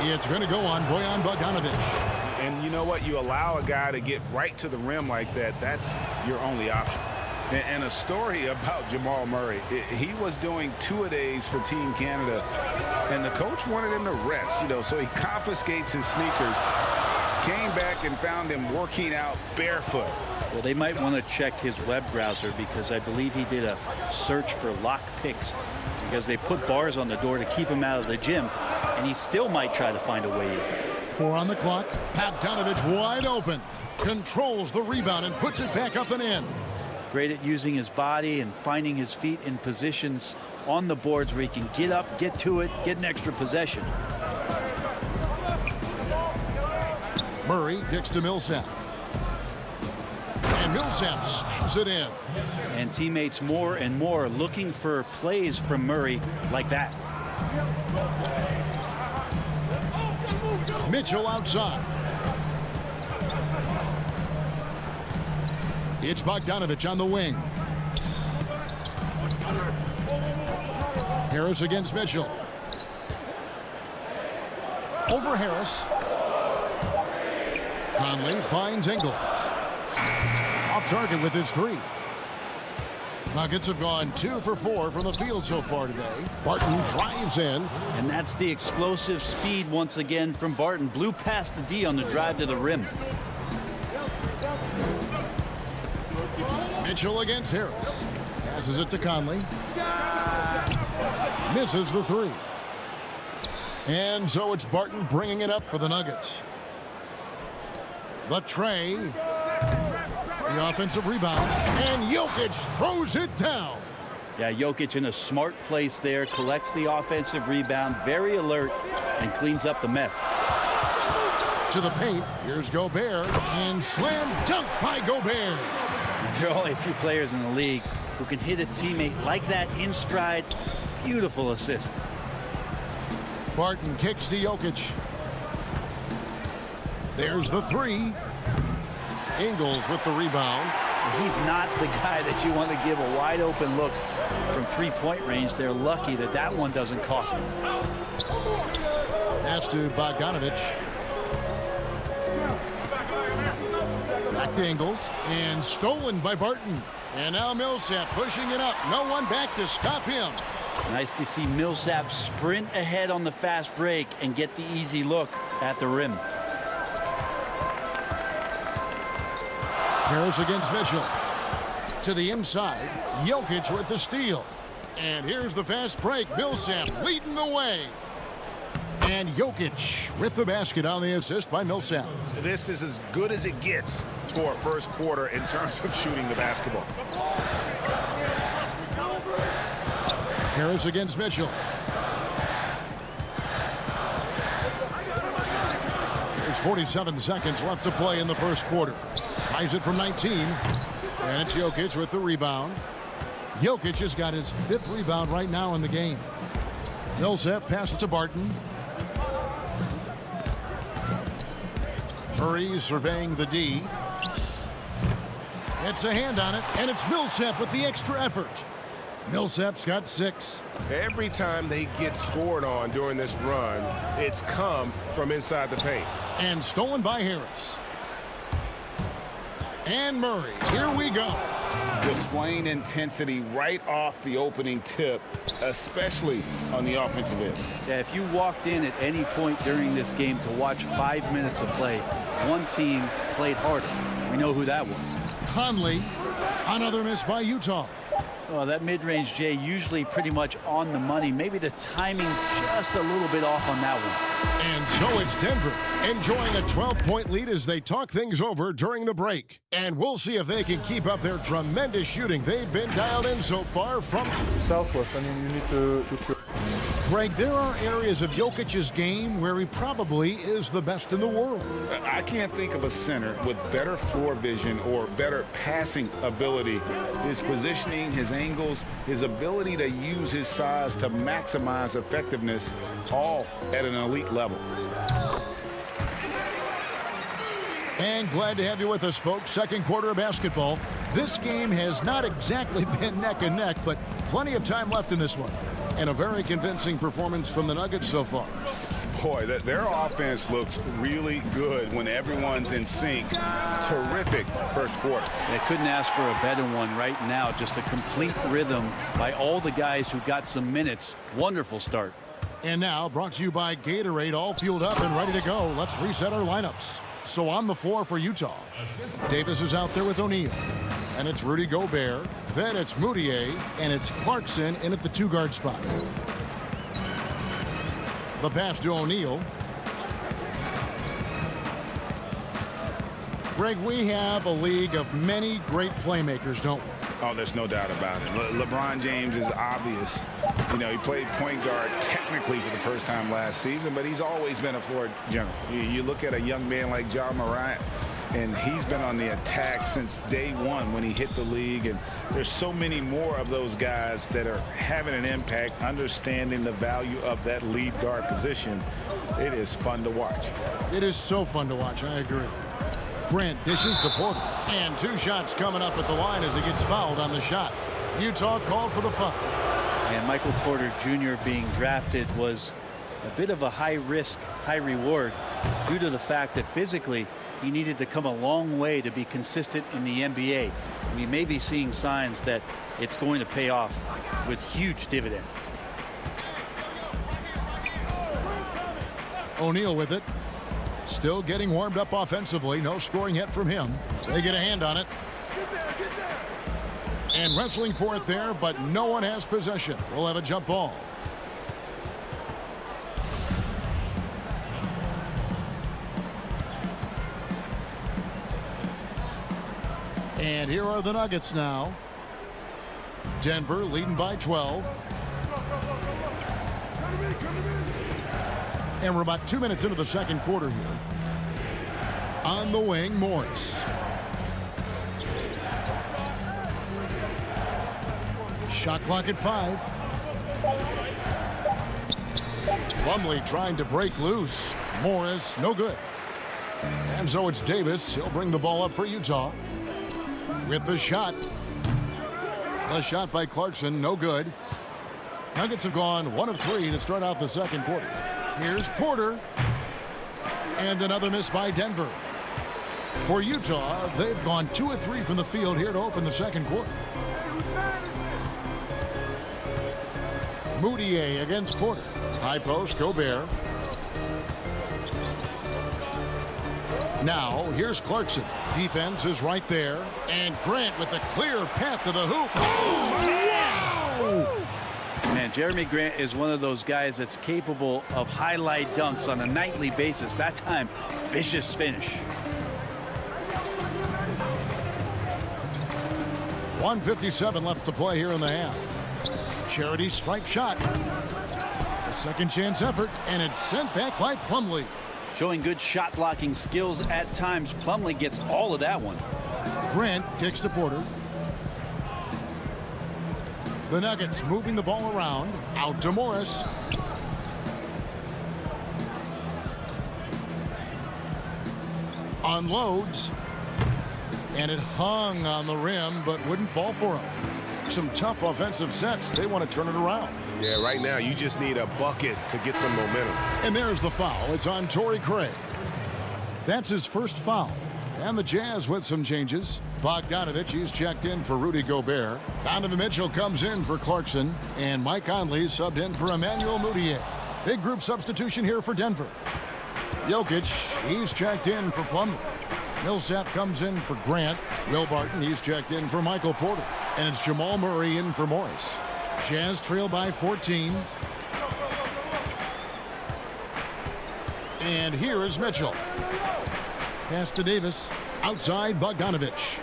It's going to go on Bojan Bogdanovich. And you know what? You allow a guy to get right to the rim like that. That's your only option. And a story about Jamal Murray. He was doing 2-a-days for Team Canada. And the coach wanted him to rest, so he confiscates his sneakers. Came back and found him working out barefoot. Well, they might want to check his web browser because I believe he did a search for lock picks because they put bars on the door to keep him out of the gym, and he still might try to find a way in. 4 on the clock. Bogdanovich wide open. Controls the rebound and puts it back up and in. Great at using his body and finding his feet in positions on the boards where he can get up, get to it, get an extra possession. Murray kicks to Millsap. And Millsap slams it in. And teammates more and more looking for plays from Murray like that. Mitchell outside. It's Bogdanovich on the wing. Harris against Mitchell. Over Harris. Conley finds Ingles. Off target with his 3. Nuggets have gone 2 for 4 from the field so far today. Barton drives in. And that's the explosive speed once again from Barton. Blew past the D on the drive to the rim. Mitchell against Harris. Passes it to Conley. Misses the 3. And so it's Barton bringing it up for the Nuggets. The tray. The offensive rebound. And Jokic throws it down. Yeah, Jokic in a smart place there. Collects the offensive rebound. Very alert. And cleans up the mess. To the paint. Here's Gobert. And slam dunk by Gobert. There are only a few players in the league who can hit a teammate like that in stride. Beautiful assist. Barton kicks to Jokic. There's the 3. Ingles with the rebound. He's not the guy that you want to give a wide open look from three-point range. They're lucky that that one doesn't cost them. Pass to Bogdanovich. Back to Ingles. And stolen by Barton. And now Millsap pushing it up. No one back to stop him. Nice to see Millsap sprint ahead on the fast break and get the easy look at the rim. Harris against Mitchell. To the inside. Jokic with the steal. And here's the fast break. Millsap leading the way. And Jokic with the basket on the assist by Millsap. This is as good as it gets for a first quarter in terms of shooting the basketball. Harris against Mitchell. There's 47 seconds left to play in the first quarter. Tries it from 19. And it's Jokic with the rebound. Jokic has got his 5th rebound right now in the game. Millsap passes to Barton. Murray surveying the D. It's a hand on it, and it's Millsap with the extra effort. Millsap's got 6. Every time they get scored on during this run, it's come from inside the paint. And stolen by Harris. And Murray. Here we go. Displaying intensity right off the opening tip, especially on the offensive end. Yeah, if you walked in at any point during this game to watch 5 minutes of play, one team played harder. We know who that was. Conley. Another miss by Utah. Well, that mid-range, Jay, usually pretty much on the money. Maybe the timing just a little bit off on that one. And so it's Denver enjoying a 12-point lead as they talk things over during the break. And we'll see if they can keep up their tremendous shooting. They've been dialed in so far from Southwest. I mean, you need to Greg, there are areas of Jokic's game where he probably is the best in the world. I can't think of a center with better floor vision or better passing ability. His positioning, his angles, his ability to use his size to maximize effectiveness, all at an elite level. And glad to have you with us, folks. Second quarter of basketball. This game has not exactly been neck and neck, but plenty of time left in this one. And a very convincing performance from the Nuggets so far. Boy, their offense looks really good when everyone's in sync. Terrific first quarter. They couldn't ask for a better one right now. Just a complete rhythm by all the guys who got some minutes. Wonderful start. And now, brought to you by Gatorade, all fueled up and ready to go. Let's reset our lineups. So on the floor for Utah, Davis is out there with O'Neal. And it's Rudy Gobert. Then it's Moutier. And it's Clarkson in at the 2-guard spot. The pass to O'Neal. Greg, we have a league of many great playmakers, don't we? Oh, there's no doubt about it. LeBron James is obvious. You know, he played point guard technically for the first time last season, but he's always been a floor general. You look at a young man like Ja Morant, and he's been on the attack since day one when he hit the league. And there's so many more of those guys that are having an impact, understanding the value of that lead guard position. It is fun to watch. It is so fun to watch. I agree. Grant dishes to Porter. And 2 shots coming up at the line as he gets fouled on the shot. Utah called for the foul. And Michael Porter Jr. being drafted was a bit of a high risk, high reward due to the fact that physically he needed to come a long way to be consistent in the NBA. We may be seeing signs that it's going to pay off with huge dividends. O'Neal with it. Still getting warmed up offensively. No scoring yet from him. They get a hand on it. And wrestling for it there, but no one has possession. We'll have a jump ball. And here are the Nuggets now. Denver leading by 12. And we're about 2 minutes into the second quarter here. On the wing, Morris. Shot clock at 5. Plumlee trying to break loose. Morris, no good. And so it's Davis. He'll bring the ball up for Utah. With the shot. The shot by Clarkson, no good. Nuggets have gone 1 of 3 to start out the second quarter. Here's Porter. And another miss by Denver. For Utah, they've gone 2 of 3 from the field here to open the second quarter. Moutier against Porter. High post, Gobert. Now, here's Clarkson. Defense is right there. And Grant with the clear path to the hoop. Oh, wow! Man, Jeremy Grant is one of those guys that's capable of highlight dunks on a nightly basis. That time, vicious finish. 1:57 left to play here in the half. Charity stripe shot. A second chance effort, and it's sent back by Plumlee. Showing good shot blocking skills at times. Plumlee gets all of that one. Grant kicks to Porter. The Nuggets moving the ball around. Out to Morris. Unloads. And it hung on the rim, but wouldn't fall for him. Some tough offensive sets. They want to turn it around. Yeah, right now you just need a bucket to get some momentum. And there's the foul. It's on Torrey Craig. That's his first foul. And the Jazz with some changes. Bogdanovich, he's checked in for Rudy Gobert. Donovan Mitchell comes in for Clarkson. And Mike Conley subbed in for Emmanuel Mudiay. Big group substitution here for Denver. Jokic, he's checked in for Plumlee. Millsap comes in for Grant. Will Barton, he's checked in for Michael Porter. And it's Jamal Murray in for Morris. Jazz trail by 14. And here is Mitchell. Pass to Davis. Outside Bogdanovich.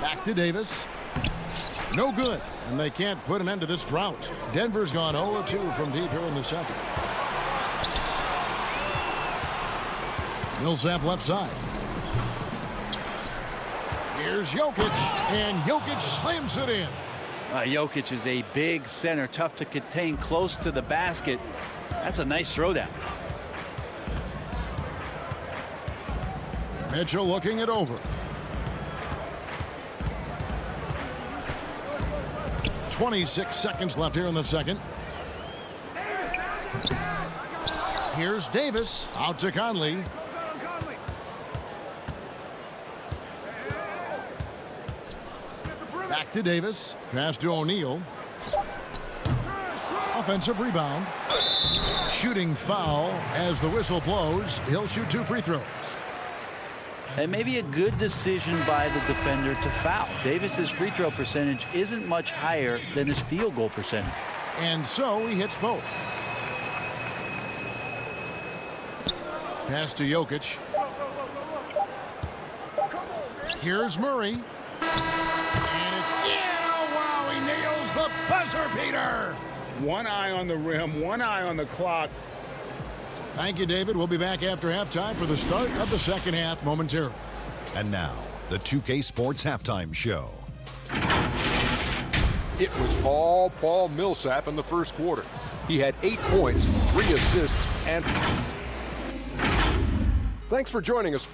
Back to Davis. No good. And they can't put an end to this drought. Denver's gone 0-2 from deep here in the second. Millsap left side. Here's Jokic. And Jokic slams it in. Jokic is a big center, tough to contain close to the basket. That's a nice throwdown. Mitchell looking it over. 26 seconds left here in the second. Here's Davis. Out to Conley. Back to Davis. Pass to O'Neal. Offensive rebound. Shooting foul as the whistle blows. He'll shoot 2 free throws. And maybe a good decision by the defender to foul. Davis's free throw percentage isn't much higher than his field goal percentage. And so he hits both. Pass to Jokic. Here's Murray. And it's wow, he nails the buzzer beater. One eye on the rim, one eye on the clock. Thank you, David. We'll be back after halftime for the start of the second half momentarily. And now, the 2K Sports Halftime Show. It was all Paul Millsap in the first quarter. He had 8 points, 3 assists, and... Thanks for joining us.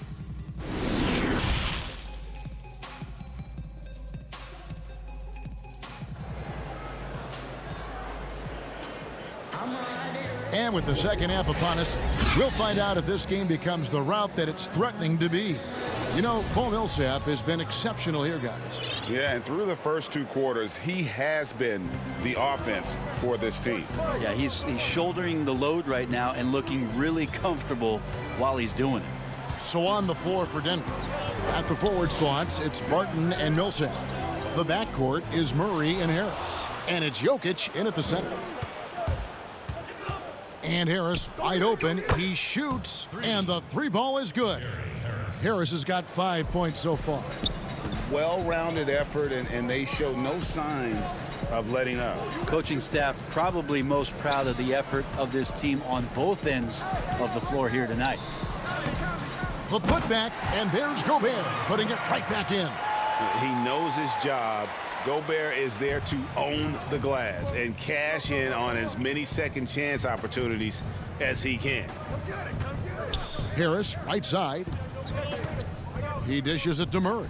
And with the second half upon us, we'll find out if this game becomes the route that it's threatening to be. You know, Paul Millsap has been exceptional here, guys. Yeah, and through the first 2 quarters, he has been the offense for this team. Yeah, he's shouldering the load right now and looking really comfortable while he's doing it. So on the floor for Denver. At the forward slots, it's Barton and Millsap. The backcourt is Murray and Harris. And it's Jokic in at the center. And Harris wide open. He shoots, and the 3 ball is good. Harris has got 5 points so far. Well-rounded effort, and they show no signs of letting up. Coaching staff probably most proud of the effort of this team on both ends of the floor here tonight. The putback, and there's Gobert putting it right back in. He knows his job. Gobert is there to own the glass and cash in on as many second chance opportunities as he can. Harris, right side. He dishes it to Murray.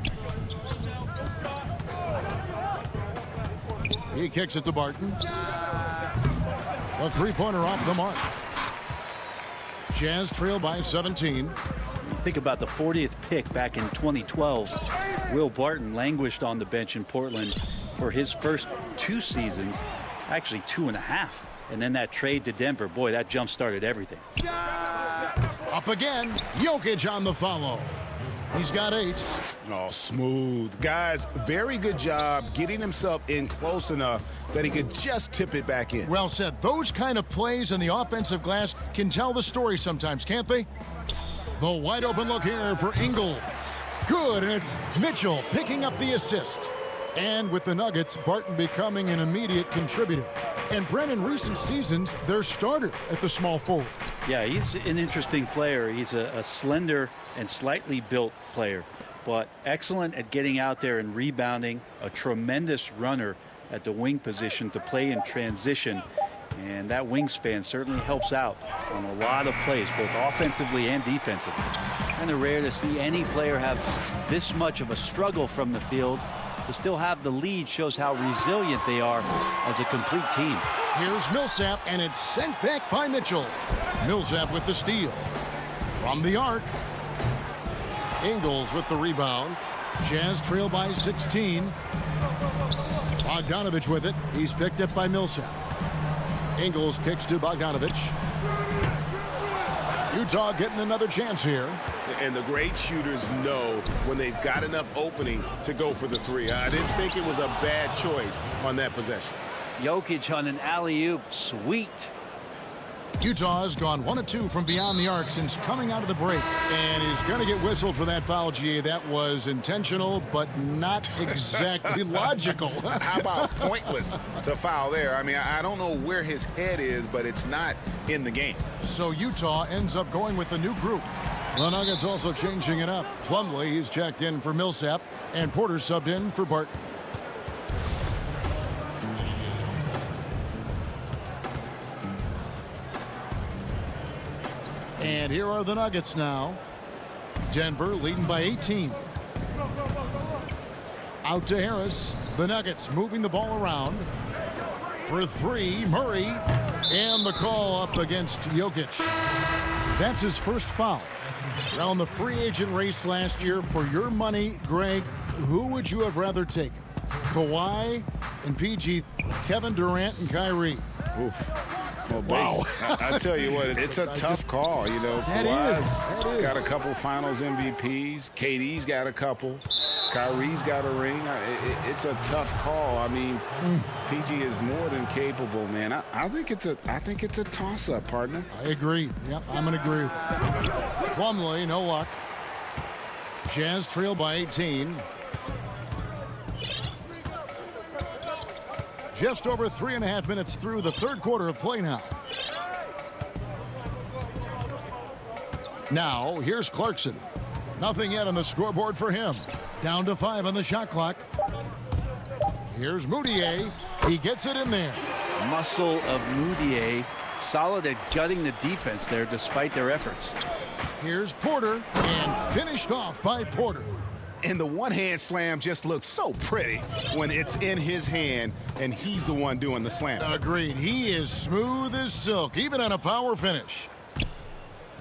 He kicks it to Barton. A 3-pointer off the mark. Jazz trail by 17. Think about the 40th pick back in 2012. Will Barton languished on the bench in Portland for his first 2 seasons, actually 2.5. And then that trade to Denver, boy, that jump-started everything. Up again, Jokic on the follow. He's got 8. Oh, smooth. Guys, very good job getting himself in close enough that he could just tip it back in. Well said. Those kind of plays in the offensive glass can tell the story sometimes, can't they? The wide open look here for Ingles. Good, and it's Mitchell picking up the assist. And with the Nuggets, Barton becoming an immediate contributor. And Brent, in recent seasons, their starter at the small forward. Yeah, he's an interesting player. He's a slender and slightly built player. but excellent at getting out there and rebounding, a tremendous runner at the wing position to play in transition, and that wingspan certainly helps out on a lot of plays, both offensively and defensively. Kind of rare to see any player have this much of a struggle from the field. To still have the lead shows how resilient they are as a complete team. Here's Millsap, and it's sent back by Mitchell. Millsap with the steal. From the arc. Ingles with the rebound. Jazz trail by 16. Bogdanovich with it. He's picked up by Millsap. Ingles kicks to Bogdanovich. Utah getting another chance here. And the great shooters know when they've got enough opening to go for the three. I didn't think it was a bad choice on that possession. Jokic on an alley-oop. Sweet. Utah has gone 1 of 2 from beyond the arc since coming out of the break. And he's going to get whistled for that foul, GA. That was intentional, but not exactly logical. How about pointless to foul there? I mean, I don't know where his head is, but it's not in the game. So Utah ends up going with the new group. The Nuggets also changing it up. Plumlee, he's checked in for Millsap, and Porter subbed in for Bart. And here are the Nuggets now. Denver leading by 18. Out to Harris. The Nuggets moving the ball around. For 3, Murray. And the call up against Jokic. That's his first foul. Around the free agent race last year, for your money, Greg, who would you have rather taken? Kawhi and PG, Kevin Durant and Kyrie. Oof. Well, wow. I tell you what, it's a tough call. You know, Kawhi's got a couple finals MVPs. KD's got a couple. Kyrie's got a ring. It's a tough call. I mean, PG is more than capable, man. I think it's a toss-up, partner. I agree. Yep, I'm going to agree with that. Plumlee, no luck. Jazz trail by 18. Just over 3.5 minutes through the third quarter of play now. Now, here's Clarkson. Nothing yet on the scoreboard for him. Down to 5 on the shot clock. Here's Moutier. He gets it in there. Muscle of Moutier. Solid at gutting the defense there despite their efforts. Here's Porter, and finished off by Porter. And the one-hand slam just looks so pretty when it's in his hand and he's the one doing the slam. Agreed. He is smooth as silk, even on a power finish.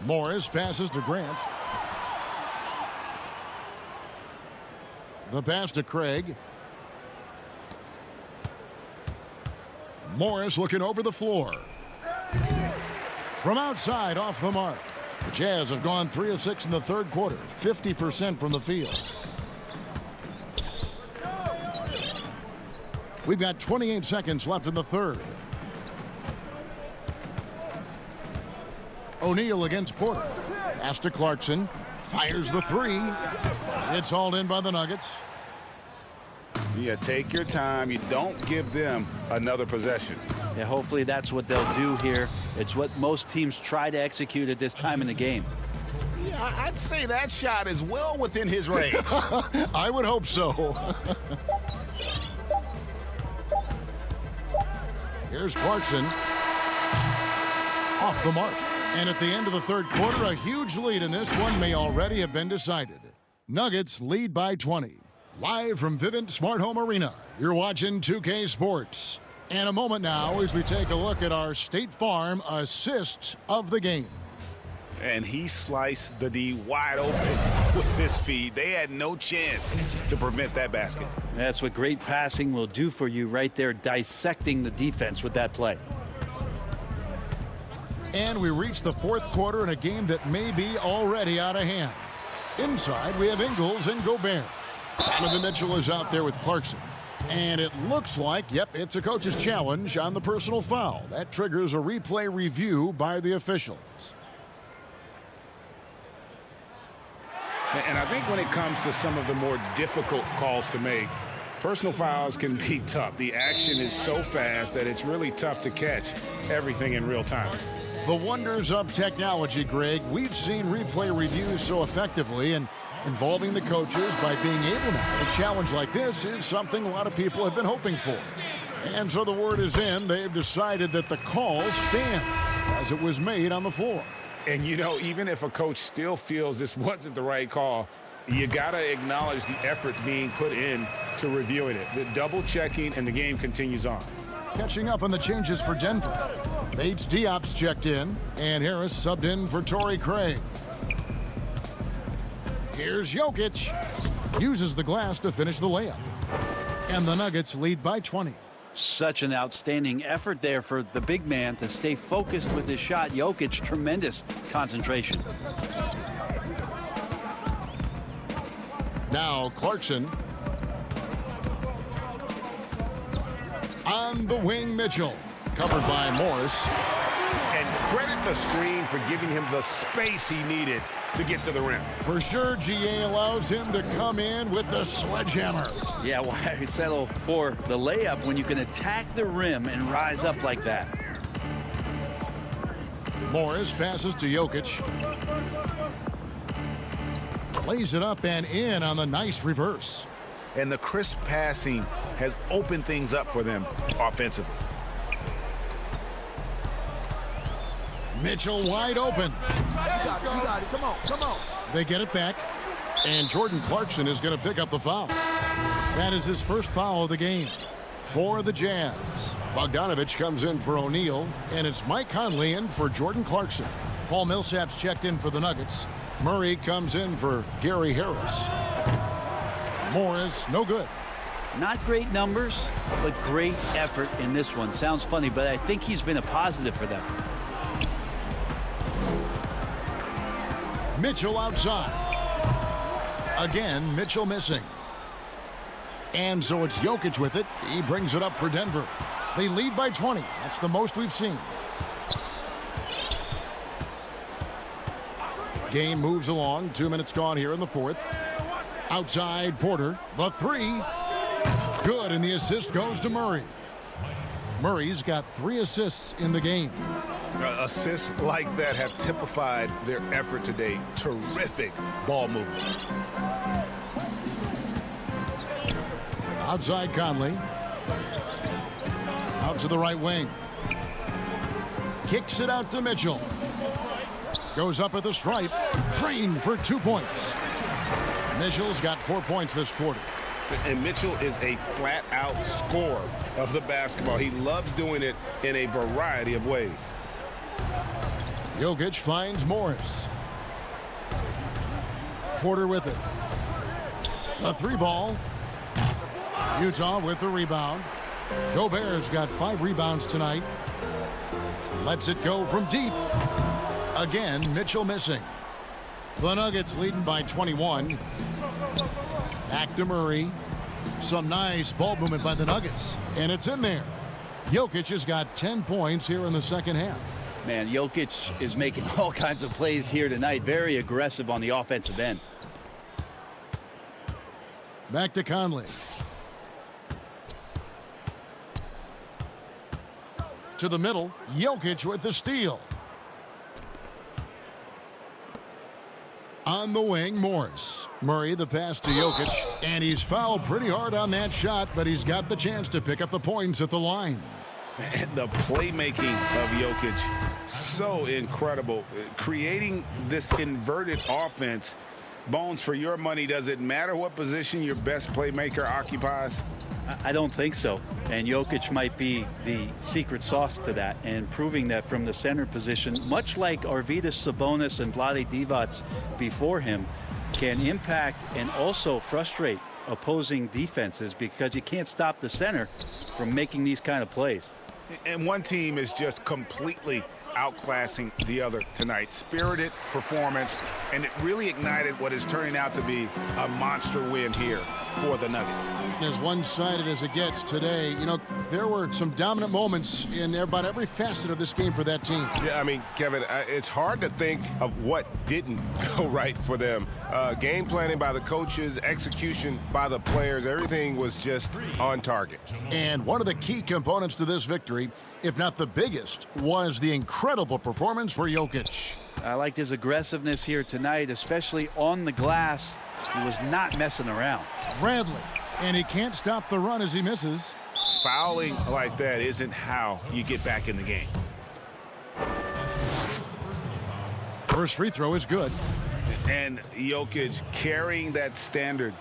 Morris passes to Grant. The pass to Craig. Morris looking over the floor. From outside, off the mark. The Jazz have gone 3 of 6 in the third quarter, 50% from the field. We've got 28 seconds left in the third. O'Neal against Porter. Pass to Clarkson. Fires the 3. It's hauled in by the Nuggets. Yeah, take your time. You don't give them another possession. Yeah, hopefully that's what they'll do here. It's what most teams try to execute at this time in the game. Yeah, I'd say that shot is well within his range. I would hope so. Here's Clarkson. Off the mark. And at the end of the third quarter, a huge lead in this one may already have been decided. Nuggets lead by 20. Live from Vivint Smart Home Arena, you're watching 2K Sports. And a moment now as we take a look at our State Farm assists of the game. And he sliced the D wide open with this feed. They had no chance to prevent that basket. That's what great passing will do for you right there, dissecting the defense with that play. And we reach the fourth quarter in a game that may be already out of hand. Inside, we have Ingles and Gobert. Donovan Mitchell is out there with Clarkson. And it looks like, yep, it's a coach's challenge on the personal foul. That triggers a replay review by the officials. And I think when it comes to some of the more difficult calls to make, personal fouls can be tough. The action is so fast that it's really tough to catch everything in real time. The wonders of technology, Greg. We've seen replay reviews so effectively, and involving the coaches by being able now a challenge like this is something a lot of people have been hoping for. And so the word is in. They've decided that the call stands as it was made on the floor. And, you know, even if a coach still feels this wasn't the right call, you got to acknowledge the effort being put in to reviewing it. The double checking, and the game continues on. Catching up on the changes for Denver. Bates Diop's checked in, and Harris subbed in for Torrey Craig. Here's Jokic. Uses the glass to finish the layup. And the Nuggets lead by 20. Such an outstanding effort there for the big man to stay focused with his shot. Jokic, tremendous concentration. Now Clarkson. On the wing, Mitchell. Covered by Morris. And credit the screen for giving him the space he needed to get to the rim. For sure, GA allows him to come in with the sledgehammer. Yeah, why settle for the layup when you can attack the rim and rise up like that? Morris passes to Jokic. Lays it up and in on the nice reverse. And the crisp passing has opened things up for them offensively. Mitchell wide open. You got it. Come on. They get it back. And Jordan Clarkson is going to pick up the foul. That is his first foul of the game for the Jazz. Bogdanovich comes in for O'Neal, and it's Mike Conley in for Jordan Clarkson. Paul Millsap's checked in for the Nuggets. Murray comes in for Gary Harris. Morris, no good. Not great numbers, but great effort in this one. Sounds funny, but I think he's been a positive for them. Mitchell outside. Again, Mitchell missing. And so it's Jokic with it. He brings it up for Denver. They lead by 20. That's the most we've seen. Game moves along. 2 minutes gone here in the fourth. Outside Porter. The three. Good, and the assist goes to Murray. Murray's got 3 assists in the game. Assists like that have typified their effort today. Terrific ball movement. Outside Conley. Out to the right wing. Kicks it out to Mitchell. Goes up at the stripe. Drained for 2 points. Mitchell's got 4 points this quarter. And Mitchell is a flat-out scorer of the basketball. He loves doing it in a variety of ways. Jokic finds Morris. Porter with it. The 3 ball. Utah with the rebound. Gobert's got 5 rebounds tonight. Lets it go from deep. Again, Mitchell missing. The Nuggets leading by 21. Back to Murray. Some nice ball movement by the Nuggets. And it's in there. Jokic has got 10 points here in the second half. Man, Jokic is making all kinds of plays here tonight. Very aggressive on the offensive end. Back to Conley. To the middle. Jokic with the steal. On the wing, Morris. Murray the pass to Jokic. And he's fouled pretty hard on that shot, but he's got the chance to pick up the points at the line. And the playmaking of Jokic, so incredible. Creating this inverted offense. Bones, for your money, does it matter what position your best playmaker occupies? I don't think so. And Jokic might be the secret sauce to that, and proving that from the center position, much like Arvydas Sabonis and Vlade Divac before him, can impact and also frustrate opposing defenses because you can't stop the center from making these kind of plays. And one team is just completely outclassing the other tonight. Spirited performance, and it really ignited what is turning out to be a monster win here for the Nuggets. As one-sided as it gets today, you know, there were some dominant moments in about every facet of this game for that team. Yeah, I mean, Kevin, it's hard to think of what didn't go right for them. Game planning by the coaches, execution by the players, everything was just on target. And one of the key components to this victory, if not the biggest, was the incredible performance for Jokic. I liked his aggressiveness here tonight, especially on the glass. He was not messing around. Bradley, and he can't stop the run as he misses. Fouling like that isn't how you get back in the game. First free throw is good. And Jokic carrying that standard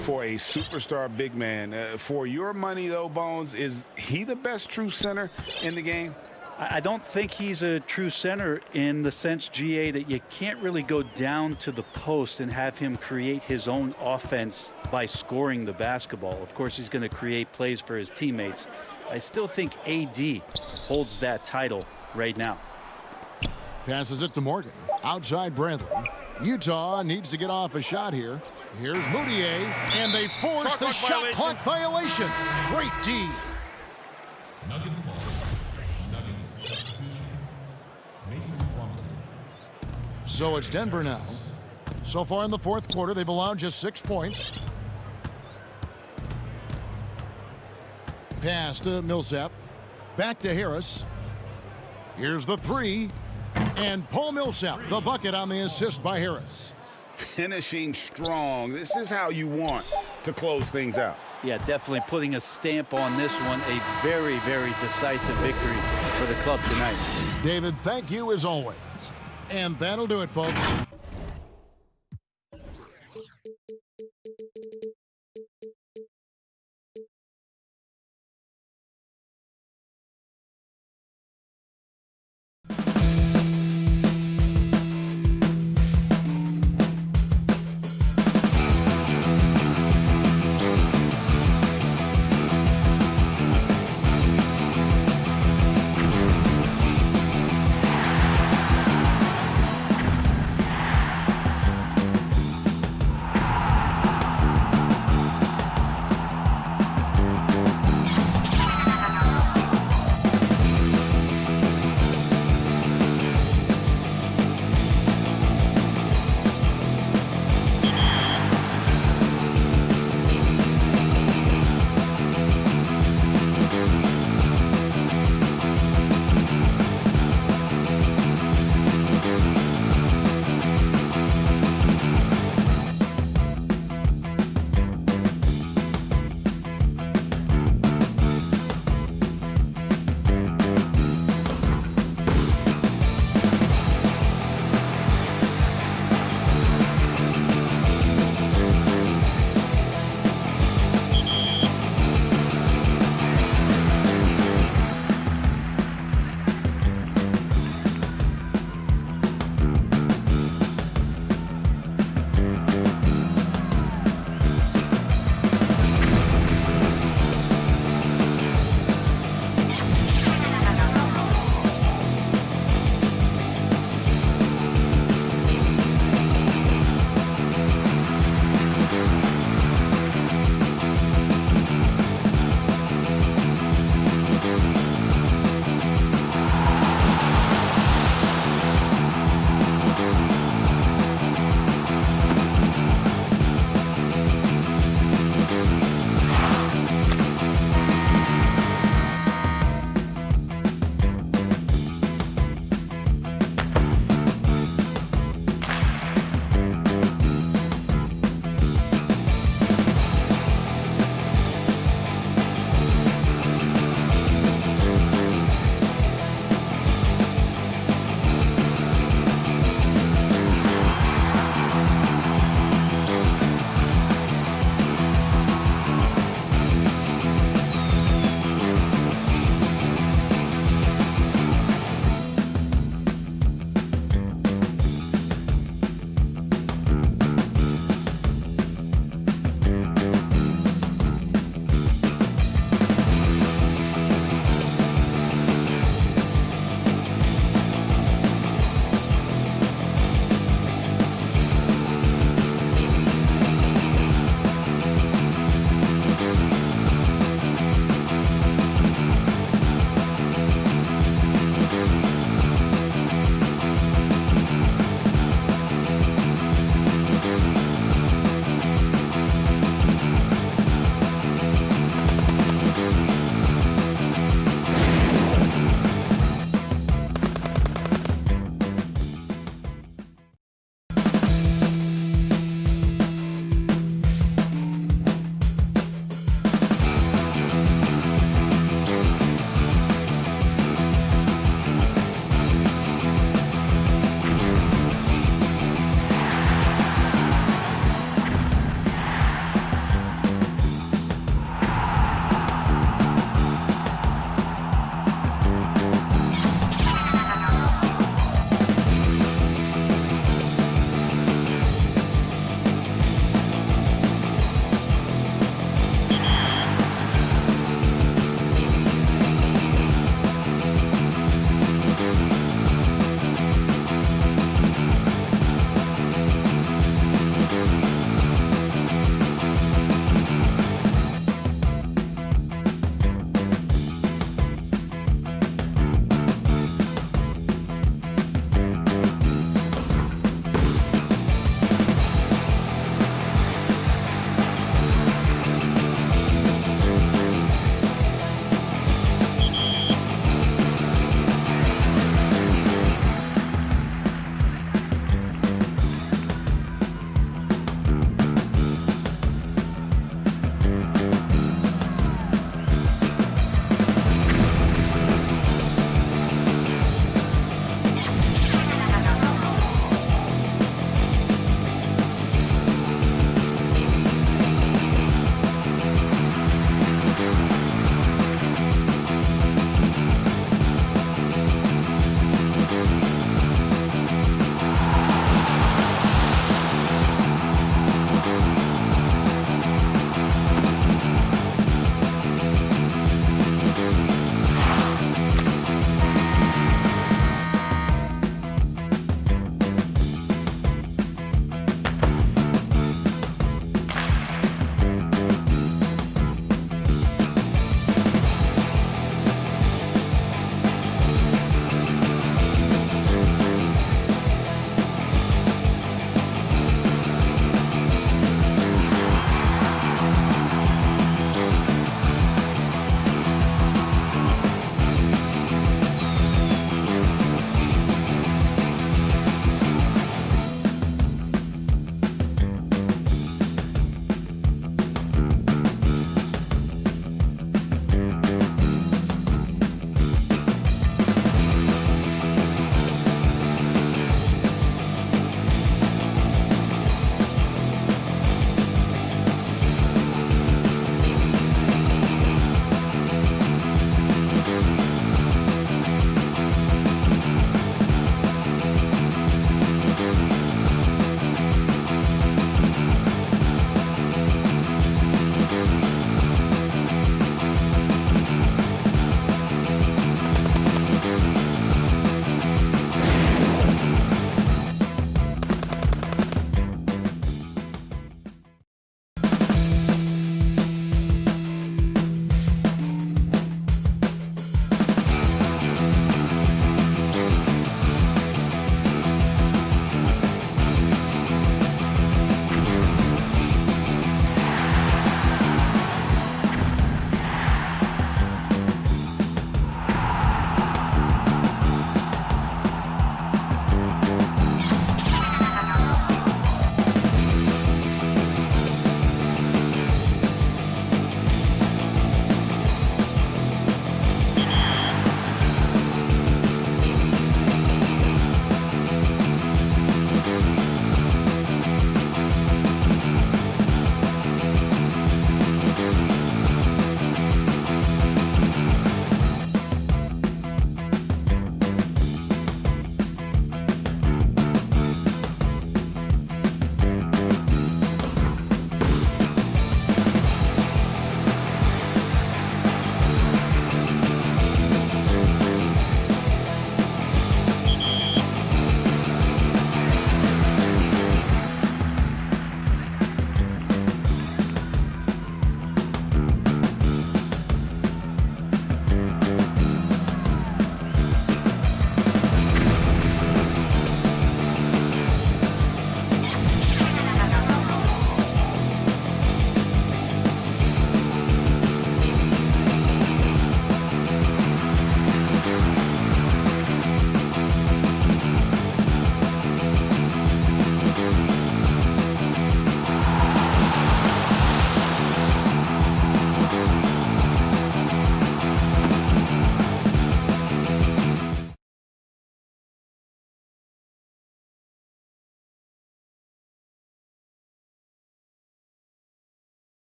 for a superstar big man. For your money, though, Bones, is he the best true center in the game? I don't think he's a true center in the sense, GA, that you can't really go down to the post and have him create his own offense by scoring the basketball. Of course, he's going to create plays for his teammates. I still think AD holds that title right now. Passes it to Morgan. Outside Bradley. Utah needs to get off a shot here. Here's Moutier, and they force the shot clock violation. Great D. Nuggets ball. Nuggets substitution. Mason Plumlee. So it's Denver now. So far in the fourth quarter, they've allowed just 6 points. Pass to Millsap. Back to Harris. Here's the three. And Paul Millsap, the bucket on the assist by Harris. Finishing strong. This is how you want to close things out. Yeah, definitely putting a stamp on this one. A very, very decisive victory for the club tonight. David, thank you as always. And that'll do it, folks.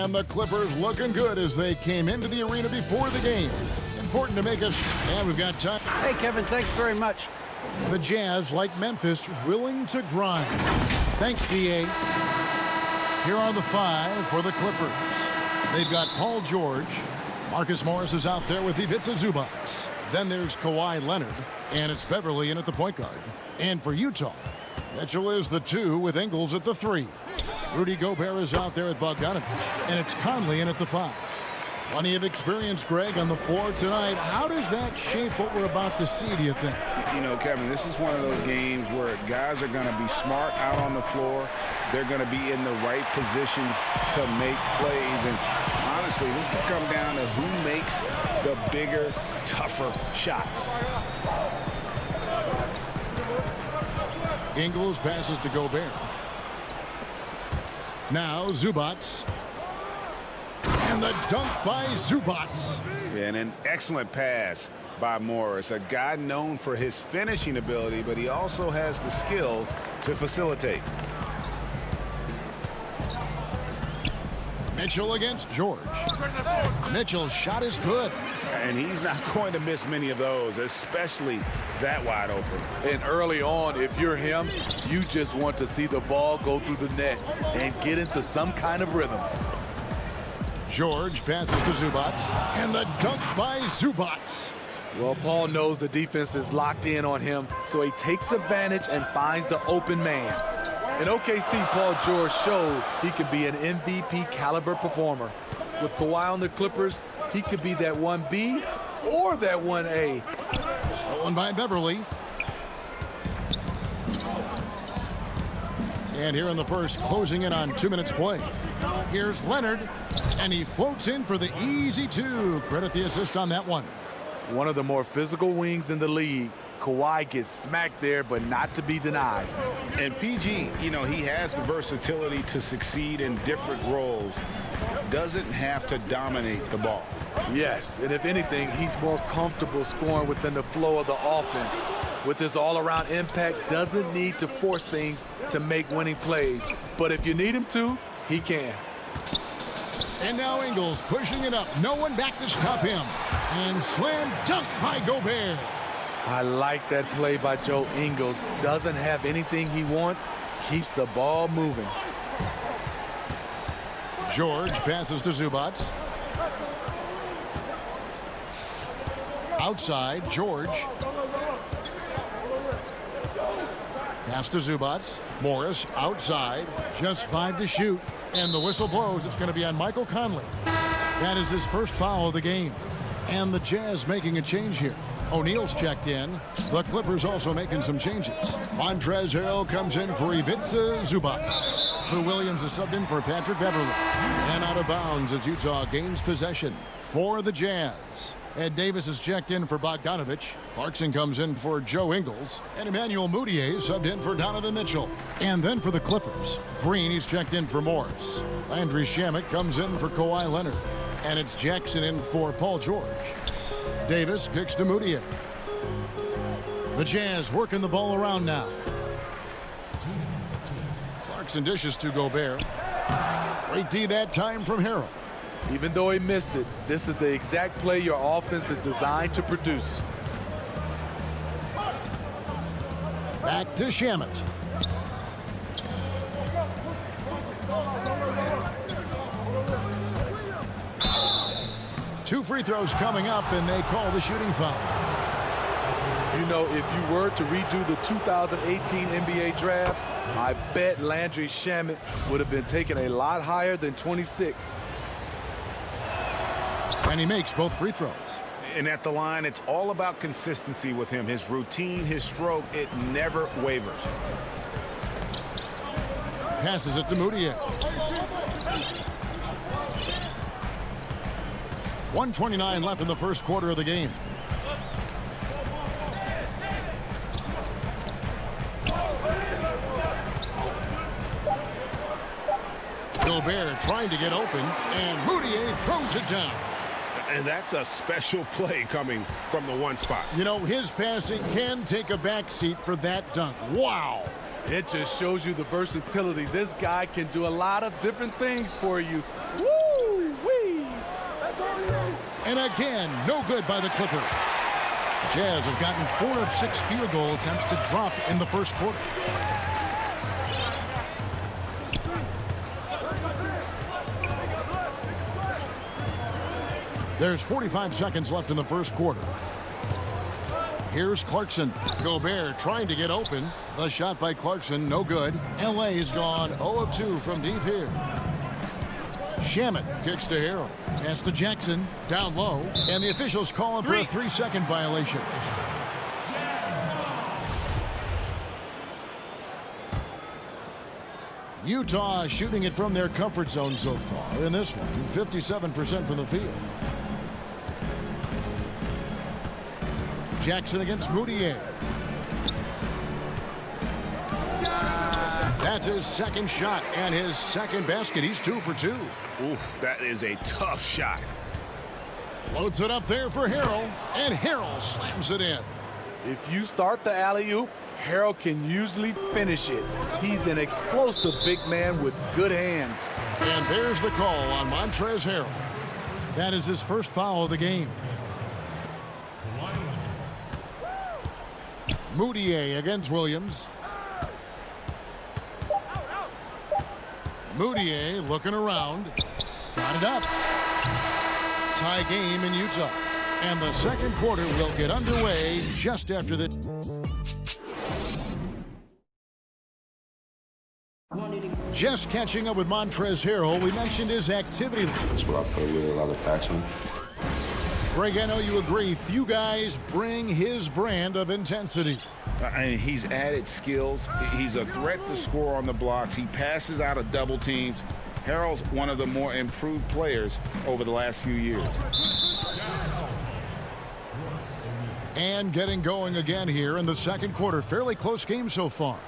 And the Clippers looking good as they came into the arena before the game. Important to make us, and we've got time. Hey, Kevin, thanks very much. The Jazz, like Memphis, willing to grind. Thanks, D.A. Here are the 5 for the Clippers. They've got Paul George. Marcus Morris is out there with Ivica Zubac. Then there's Kawhi Leonard, and it's Beverly in at the point guard. And for Utah, Mitchell is the 2 with Ingles at the 3. Rudy Gobert is out there at Bogdanovich, and it's Conley in at the 5. Plenty of experience, Greg, on the floor tonight. How does that shape what we're about to see, do you think? You know, Kevin, this is one of those games where guys are going to be smart out on the floor. They're going to be in the right positions to make plays. And honestly, this could come down to who makes the bigger, tougher shots. Ingles passes to Gobert. Now Zubac. And the dunk by Zubac. And an excellent pass by Morris, a guy known for his finishing ability, but he also has the skills to facilitate. Mitchell against George. Mitchell's shot is good. And he's not going to miss many of those, especially that wide open. And early on, if you're him, you just want to see the ball go through the net and get into some kind of rhythm. George passes to Zubac, and the dunk by Zubac. Well, Paul knows the defense is locked in on him, so he takes advantage and finds the open man. In OKC, Paul George showed he could be an MVP caliber performer. With Kawhi on the Clippers, he could be that 1B or that 1A. Stolen by Beverly. And here in the first, closing in on 2 minutes play. Here's Leonard, and he floats in for the easy 2. Credit the assist on that one. One of the more physical wings in the league. Kawhi gets smacked there, but not to be denied. And PG, you know, he has the versatility to succeed in different roles. Doesn't have to dominate the ball. Yes, and if anything, he's more comfortable scoring within the flow of the offense. With his all-around impact, doesn't need to force things to make winning plays. But if you need him to, he can. And now Ingles pushing it up. No one back to stop him. And slam dunk by Gobert. I like that play by Joe Ingles. Doesn't have anything he wants. Keeps the ball moving. George passes to Zubac. Outside, George. Pass to Zubac. Morris outside. Just 5 to shoot. And the whistle blows. It's going to be on Michael Conley. That is his first foul of the game. And the Jazz making a change here. O'Neal's checked in. The Clippers also making some changes. Montrezl Harrell comes in for Ivica Zubac. Lou Williams is subbed in for Patrick Beverly. And out of bounds as Utah gains possession for the Jazz. Ed Davis is checked in for Bogdanovich. Clarkson comes in for Joe Ingles. And Emmanuel Mudiay subbed in for Donovan Mitchell. And then for the Clippers, Green, he's checked in for Morris. Landry Shamet comes in for Kawhi Leonard. And it's Jackson in for Paul George. Davis kicks to Mudiay. The Jazz working the ball around now. Clarkson dishes to Gobert. Great D that time from Harrell. Even though he missed it, this is the exact play your offense is designed to produce. Back to Shamet. Two free throws coming up, and they call the shooting foul. You know, if you were to redo the 2018 NBA draft, I bet Landry Shamet would have been taken a lot higher than 26. And he makes both free throws. And at the line, it's all about consistency with him. His routine, his stroke, it never wavers. Passes it to Mudiay. 1:29 left in the first quarter of the game. Gobert trying to get open, and Mudiay throws it down. And that's a special play coming from the one spot. You know, his passing can take a backseat for that dunk. Wow. It just shows you the versatility. This guy can do a lot of different things for you. Woo! And again, no good by the Clippers. The Jazz have gotten 4 of 6 field goal attempts to drop in the first quarter. There's 45 seconds left in the first quarter. Here's Clarkson. Gobert trying to get open. The shot by Clarkson, no good. LA is gone 0 of 2 from deep here. Shamet kicks to Harrell. Pass to Jackson, down low. And the officials call him for a 3-second violation. Utah shooting it from their comfort zone so far. In this one, 57% from the field. Jackson against Moutier. That's his second shot and his second basket. He's 2 for 2. Oof, that is a tough shot. Floats it up there for Harrell, and Harrell slams it in. If you start the alley-oop, Harrell can usually finish it. He's an explosive big man with good hands. And there's the call on Montrezl Harrell. That is his first foul of the game. Moutier against Williams. Moutier looking around. Got it up. Tie game in Utah. And the second quarter will get underway just after the... Just catching up with Montrezl Harrell, we mentioned his activity. That's what I play with, a lot of passion. Greg, I know you agree. Few guys bring his brand of intensity. He's added skills. He's a threat to score on the blocks. He passes out of double teams. Harrell's one of the more improved players over the last few years. And getting going again here in the second quarter. Fairly close game so far.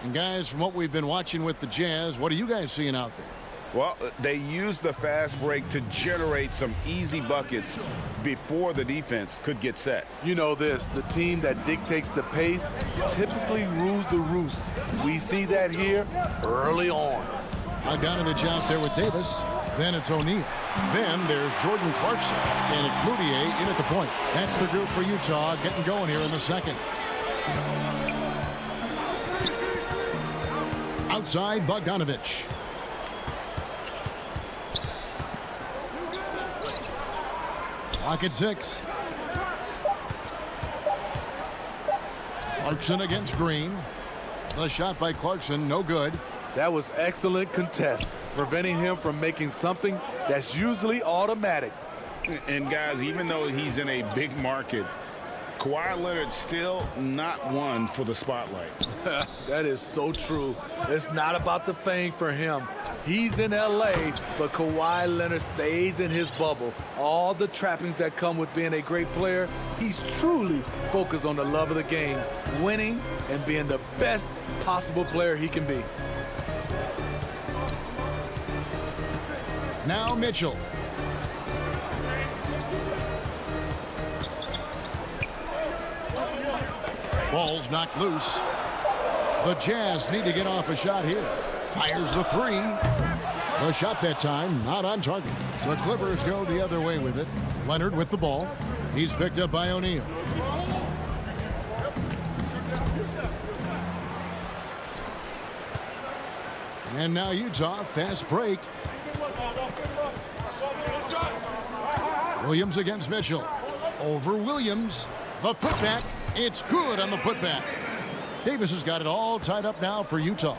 And guys, from what we've been watching with the Jazz, what are you guys seeing out there? Well, they use the fast break to generate some easy buckets before the defense could get set. You know this, the team that dictates the pace typically rules the roost. We see that here early on. Bogdanovich out there with Davis. Then it's O'Neal. Then there's Jordan Clarkson. And it's Moutier in at the point. That's the group for Utah getting going here in the second. Outside, Bogdanovich. Clock at 6. Clarkson against Green. The shot by Clarkson, no good. That was excellent contest, preventing him from making something that's usually automatic. And guys, even though he's in a big market, Kawhi Leonard's still not one for the spotlight. That is so true. It's not about the fame for him. He's in L.A., but Kawhi Leonard stays in his bubble. All the trappings that come with being a great player, he's truly focused on the love of the game, winning and being the best possible player he can be. Now Mitchell. Ball's knocked loose. The Jazz need to get off a shot here. Fires the 3. The shot that time not on target. The Clippers go the other way with it. Leonard with the ball. He's picked up by O'Neal. And now Utah, fast break. Williams against Mitchell. Over Williams. The putback. It's good on the putback. Davis has got it all tied up now for Utah.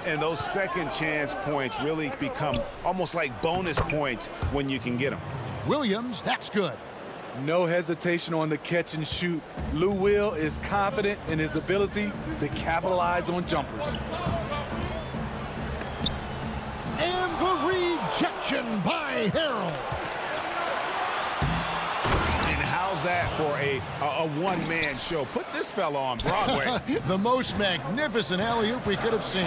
And those second chance points really become almost like bonus points when you can get them. Williams, that's good. No hesitation on the catch and shoot. Lou Will is confident in his ability to capitalize on jumpers. And the rejection by Harrell. How's that for a one-man show? Put this fella on Broadway. The most magnificent alley-oop we could have seen.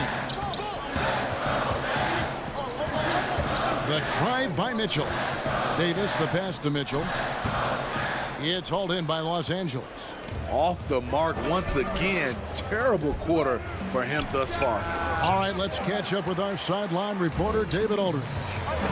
The drive by Mitchell. Davis, the pass to Mitchell. It's hauled in by Los Angeles. Off the mark once again. Terrible quarter for him thus far. All right, let's catch up with our sideline reporter, David Aldridge.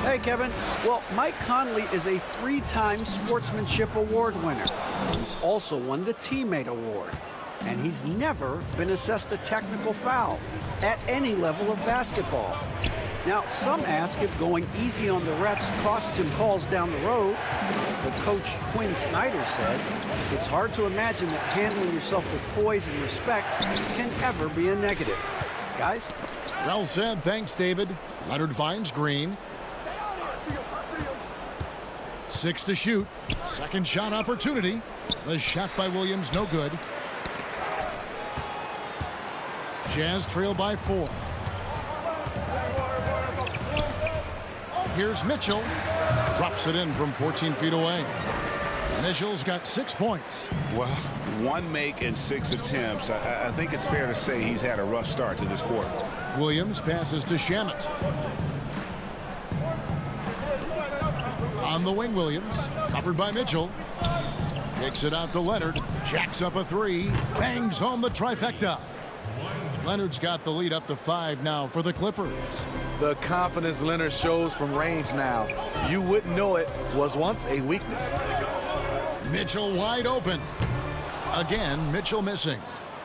Hey, Kevin. Well, Mike Conley is a 3-time Sportsmanship Award winner. He's also won the Teammate Award. And he's never been assessed a technical foul at any level of basketball. Now, some ask if going easy on the refs costs him calls down the road. But Coach Quinn Snyder said, it's hard to imagine that handling yourself with poise and respect can ever be a negative. Guys? Well said. Thanks, David. Leonard finds Green. 6 to shoot. Second shot opportunity. The shot by Williams, no good. Jazz trail by 4. Here's Mitchell. Drops it in from 14 feet away. Mitchell's got 6 points. Well, 1 make and 6 attempts. I think it's fair to say he's had a rough start to this quarter. Williams passes to Shamet. On the wing, Williams. Covered by Mitchell. Kicks it out to Leonard. Jacks up a 3. Bangs home the trifecta. Leonard's got the lead up to 5 now for the Clippers. The confidence Leonard shows from range now, you wouldn't know it was once a weakness. Mitchell wide open. Again, Mitchell missing.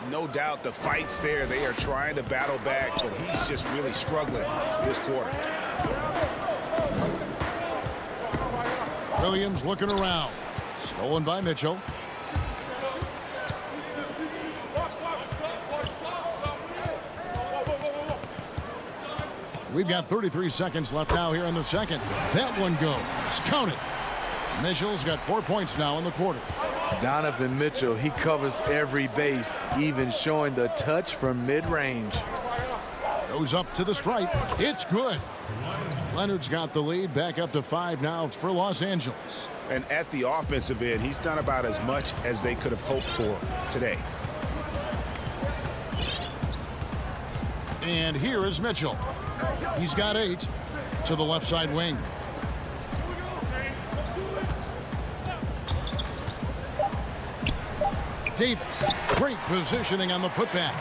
No doubt the fight's there. They are trying to battle back, but he's just really struggling this quarter. Williams looking around. Stolen by Mitchell. We've got 33 seconds left now here in the second. That one goes. Count it. Mitchell's got 4 points now in the quarter. Donovan Mitchell, he covers every base, even showing the touch from mid-range. Goes up to the stripe. It's good. Leonard's got the lead back up to 5 now for Los Angeles. And at the offensive end, he's done about as much as they could have hoped for today. And here is Mitchell. He's got 8 to the left side wing. Davis, great positioning on the putback.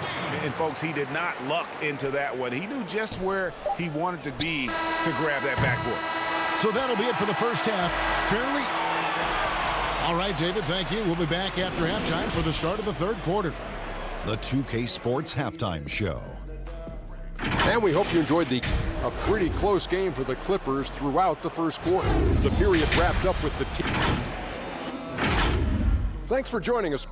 And folks, he did not luck into that one. He knew just where he wanted to be to grab that backboard. So that'll be it for the first half. Fairly. All right, David, thank you. We'll be back after halftime for the start of the third quarter. The 2K Sports Halftime Show. And we hope you enjoyed a pretty close game for the Clippers throughout the first quarter. The period wrapped up with the team. Thanks for joining us.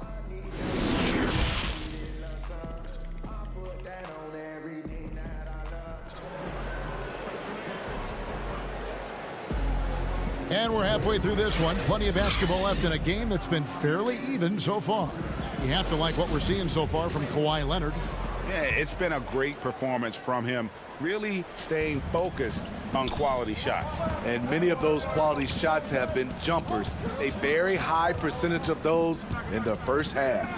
And we're halfway through this one. Plenty of basketball left in a game that's been fairly even so far. You have to like what we're seeing so far from Kawhi Leonard. Yeah, it's been a great performance from him, really staying focused on quality shots. And many of those quality shots have been jumpers. A very high percentage of those in the first half.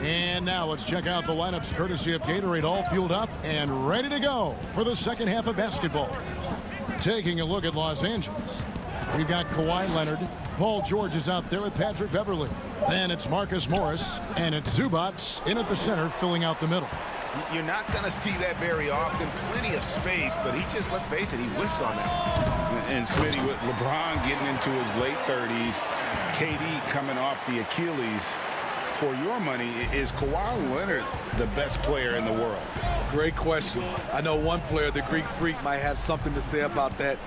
And now let's check out the lineups courtesy of Gatorade, all fueled up and ready to go for the second half of basketball. Taking a look at Los Angeles. We've got Kawhi Leonard. Paul George is out there with Patrick Beverley. Then it's Marcus Morris, and it's Zubac in at the center, filling out the middle. You're not going to see that very often. Plenty of space, but he just, let's face it, he whiffs on that. And Smitty with LeBron getting into his late 30s, KD coming off the Achilles. For your money, is Kawhi Leonard the best player in the world? Great question. I know one player, the Greek Freak, might have something to say about that.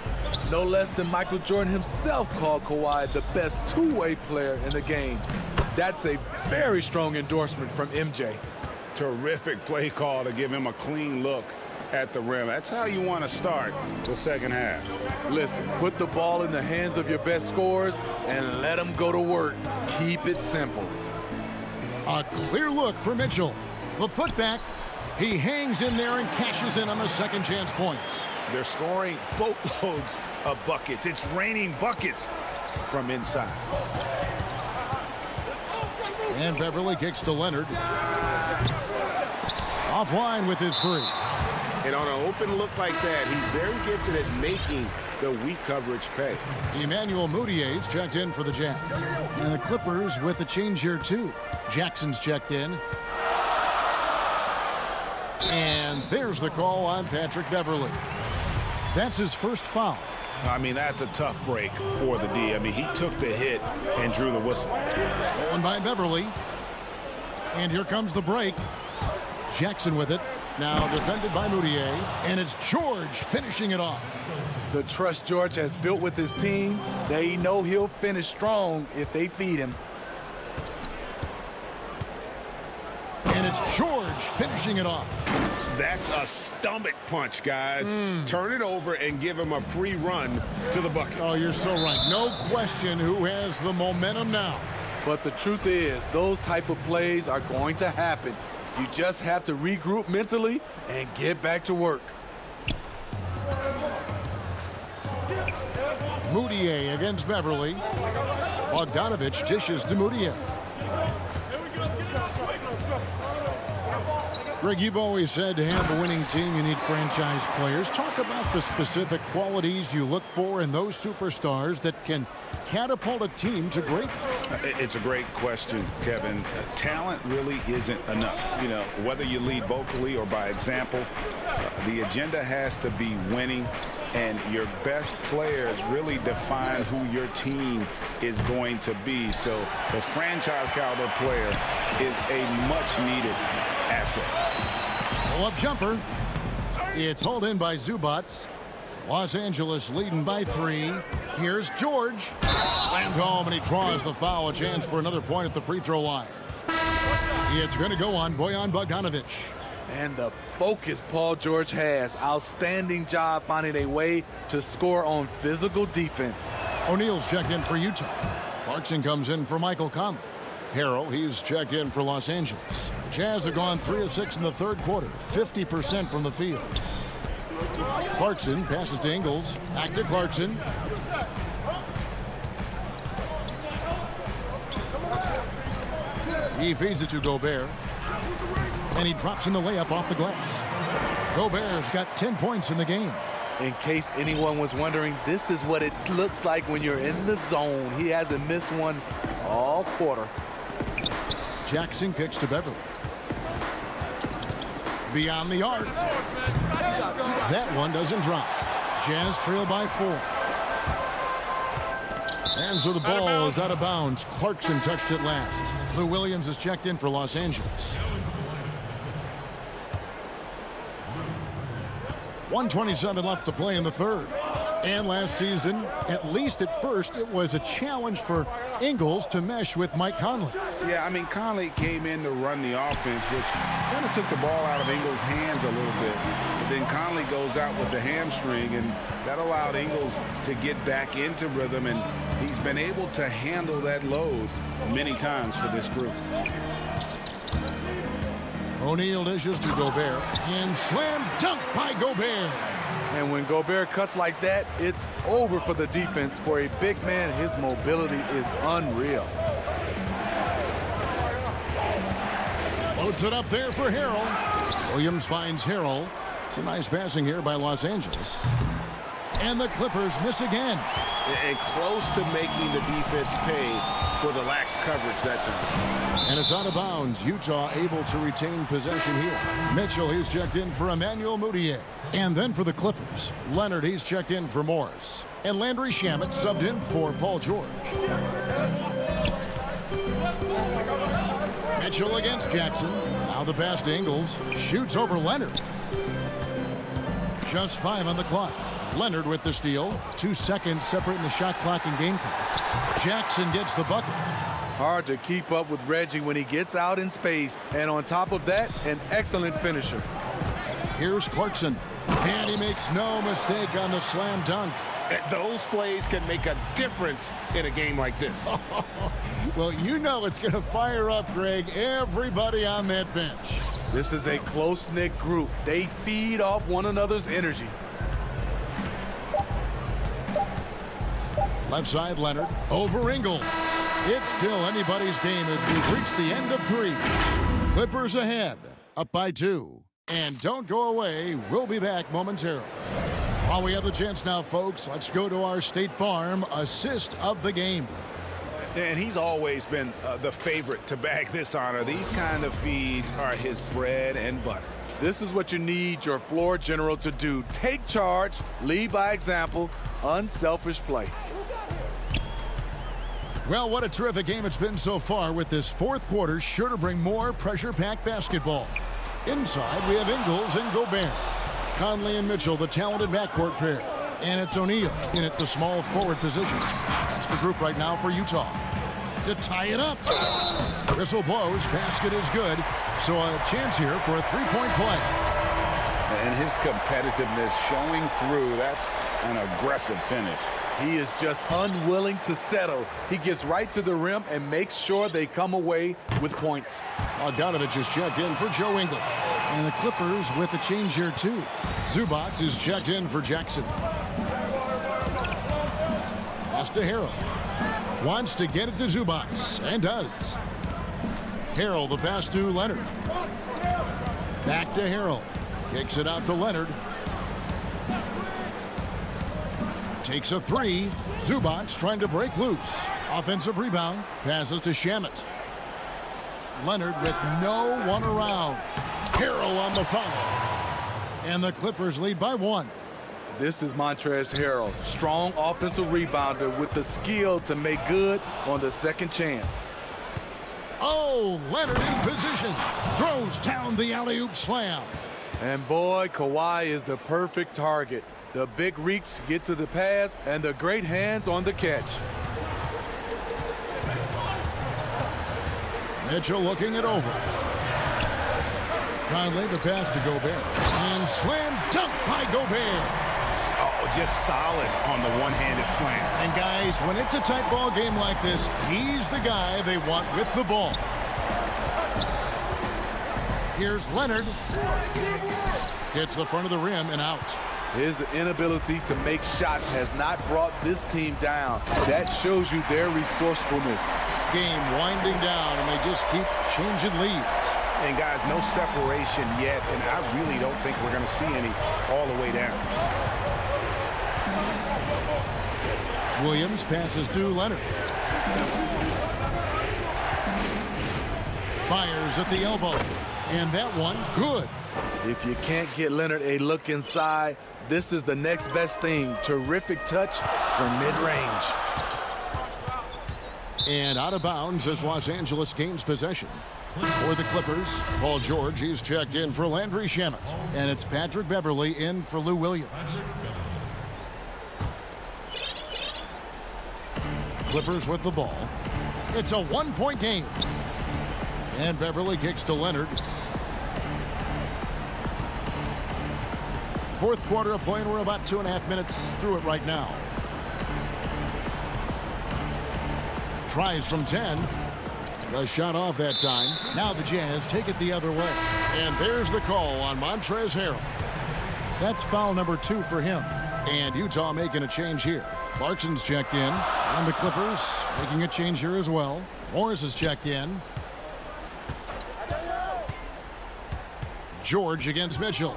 No less than Michael Jordan himself called Kawhi the best two-way player in the game. That's a very strong endorsement from MJ. Terrific play call to give him a clean look at the rim. That's how you want to start the second half. Listen, put the ball in the hands of your best scorers and let them go to work. Keep it simple. A clear look for Mitchell. The putback. He hangs in there and cashes in on the second chance points. They're scoring boatloads of buckets. It's raining buckets from inside. And Beverly kicks to Leonard. Offline with his 3. And on an open look like that, he's very gifted at making the weak coverage pay. Emmanuel Moutier's checked in for the Jazz. And the Clippers with a change here too. Jackson's checked in. And there's the call on Patrick Beverly. That's his first foul. I mean, that's a tough break for the D. I mean, he took the hit and drew the whistle. Stolen by Beverly. And here comes the break. Jackson with it. Now defended by Moutier. And it's George finishing it off. The trust George has built with his team, they know he'll finish strong if they feed him. And it's George finishing it off. That's a stomach punch, guys. Turn it over and give him a free run to the bucket. Oh, you're so right. No question who has the momentum now. But the truth is, those type of plays are going to happen. You just have to regroup mentally and get back to work. Moutier against Beverly. Bogdanovich dishes to Moutier. Greg, you've always said to have a winning team, you need franchise players. Talk about the specific qualities you look for in those superstars that can catapult a team to greatness. It's a great question, Kevin. Talent really isn't enough. You know, whether you lead vocally or by example, the agenda has to be winning, and your best players really define who your team is going to be. So the franchise caliber player is a much needed asset. Pull-up jumper. It's hauled in by Zubats. Los Angeles leading by 3. Here's George. Slammed home, and he draws the foul. A chance for another point at the free throw line. It's going to go on Bojan Bogdanovich. And the focus Paul George has. Outstanding job finding a way to score on physical defense. O'Neal's checked in for Utah. Clarkson comes in for Michael Conley. Harrell, he's checked in for Los Angeles. Jazz have gone 3 of 6 in the third quarter, 50% from the field. Clarkson passes to Ingles. Back to Clarkson. He feeds it to Gobert. And he drops in the layup off the glass. Gobert's got 10 points in the game. In case anyone was wondering, this is what it looks like when you're in the zone. He hasn't missed one all quarter. Jackson kicks to Beverly. Beyond the arc. That one doesn't drop. Jazz trail by 4. Hands with the ball is out of bounds. Clarkson touched it last. Lou Williams is checked in for Los Angeles. 1:27 left to play in the third. And last season, at least at first, it was a challenge for Ingles to mesh with Mike Conley. Yeah, I mean, Conley came in to run the offense, which kind of took the ball out of Ingles' hands a little bit. But then Conley goes out with the hamstring, and that allowed Ingles to get back into rhythm, and he's been able to handle that load many times for this group. O'Neal dishes to Gobert, and slam dunk by Gobert. And when Gobert cuts like that, it's over for the defense. For a big man, his mobility is unreal. Loads it up there for Harrell. Williams finds Harrell. It's a nice passing here by Los Angeles. And the Clippers miss again. And close to making the defense pay for the lax coverage that time. And it's out of bounds. Utah able to retain possession here. Mitchell, he's checked in for Emmanuel Moutier. And then for the Clippers, Leonard, he's checked in for Morris. And Landry Shamet subbed in for Paul George. Mitchell against Jackson. Now the pass to Ingles. Shoots over Leonard. Just 5 on the clock. Leonard with the steal. 2 seconds separating the shot clock and game clock. Jackson gets the bucket. Hard to keep up with Reggie when he gets out in space. And on top of that, an excellent finisher. Here's Clarkson. And he makes no mistake on the slam dunk. Those plays can make a difference in a game like this. Well, you know it's going to fire up, Greg, everybody on that bench. This is a close-knit group. They feed off one another's energy. Left side, Leonard. Over Ingles. It's still anybody's game as we've reached the end of 3. Clippers ahead, up by 2. And don't go away. We'll be back momentarily. While we have the chance now, folks, let's go to our State Farm assist of the game. And he's always been the favorite to bag this honor. These kind of feeds are his bread and butter. This is what you need your floor general to do. Take charge, lead by example, unselfish play. Well, what a terrific game it's been so far, with this fourth quarter sure to bring more pressure-packed basketball. Inside, we have Ingles and Gobert. Conley and Mitchell, the talented backcourt pair. And it's O'Neal in at the small forward position. That's the group right now for Utah. To tie it up. Whistle blows, basket is good. So a chance here for a three-point play. And his competitiveness showing through. That's an aggressive finish. He is just unwilling to settle. He gets right to the rim and makes sure they come away with points. Bogdanovich is checked in for Joe Ingles. And the Clippers with a change here, too. Zubac is checked in for Jackson. Pass to Harrell. Wants to get it to Zubac, and does. Harrell, the pass to Leonard. Back to Harrell. Kicks it out to Leonard. Takes a three. Zubac trying to break loose. Offensive rebound. Passes to Shamet. Leonard with no one around. Harrell on the foul. And the Clippers lead by one. This is Montrezl Harrell. Strong offensive rebounder with the skill to make good on the second chance. Oh, Leonard in position. Throws down the alley-oop slam. And boy, Kawhi is the perfect target. The big reach to get to the pass and the great hands on the catch. Mitchell looking it over. Conley, the pass to Gobert. And slam dunk by Gobert. Oh, just solid on the one-handed slam. And guys, when it's a tight ball game like this, he's the guy they want with the ball. Here's Leonard. Hits the front of the rim and out. His inability to make shots has not brought this team down. That shows you their resourcefulness. Game winding down, and they just keep changing leads. And guys, no separation yet, and I really don't think we're going to see any all the way down. Williams passes to Leonard. Fires at the elbow. And that one, good. If you can't get Leonard a look inside, this is the next best thing. Terrific touch from mid-range. And out of bounds as Los Angeles gains possession. For the Clippers, Paul George is checked in for Landry Shamet. And it's Patrick Beverley in for Lou Williams. Clippers with the ball. It's a one-point game. And Beverley kicks to Leonard. Fourth quarter of play, and we're about 2.5 minutes through it right now. Tries from 10. The shot off that time. Now the Jazz take it the other way. And there's the call on Montrezl Harrell. That's foul number 2 for him. And Utah making a change here. Clarkson's checked in. And the Clippers making a change here as well. Morris is checked in. George against Mitchell.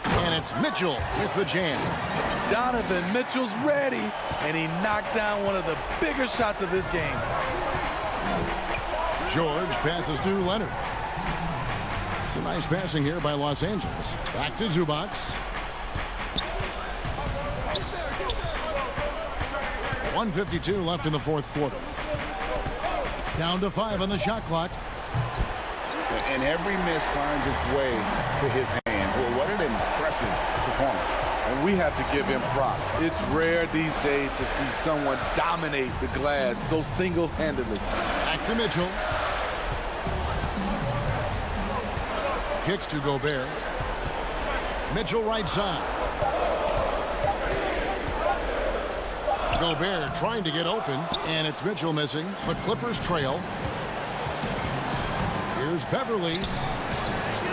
And it's Mitchell with the jam. Donovan Mitchell's ready, and he knocked down one of the bigger shots of this game. George passes to Leonard. Some nice passing here by Los Angeles. Back to Zubac. .152 left in the fourth quarter. Down to 5 on the shot clock. And every miss finds its way to his hands. Well, what an impressive performance. And we have to give him props. It's rare these days to see someone dominate the glass so single-handedly. Back to Mitchell. Kicks to Gobert. Mitchell right side. Gobert trying to get open, and it's Mitchell missing. The Clippers trail. Here's Beverley.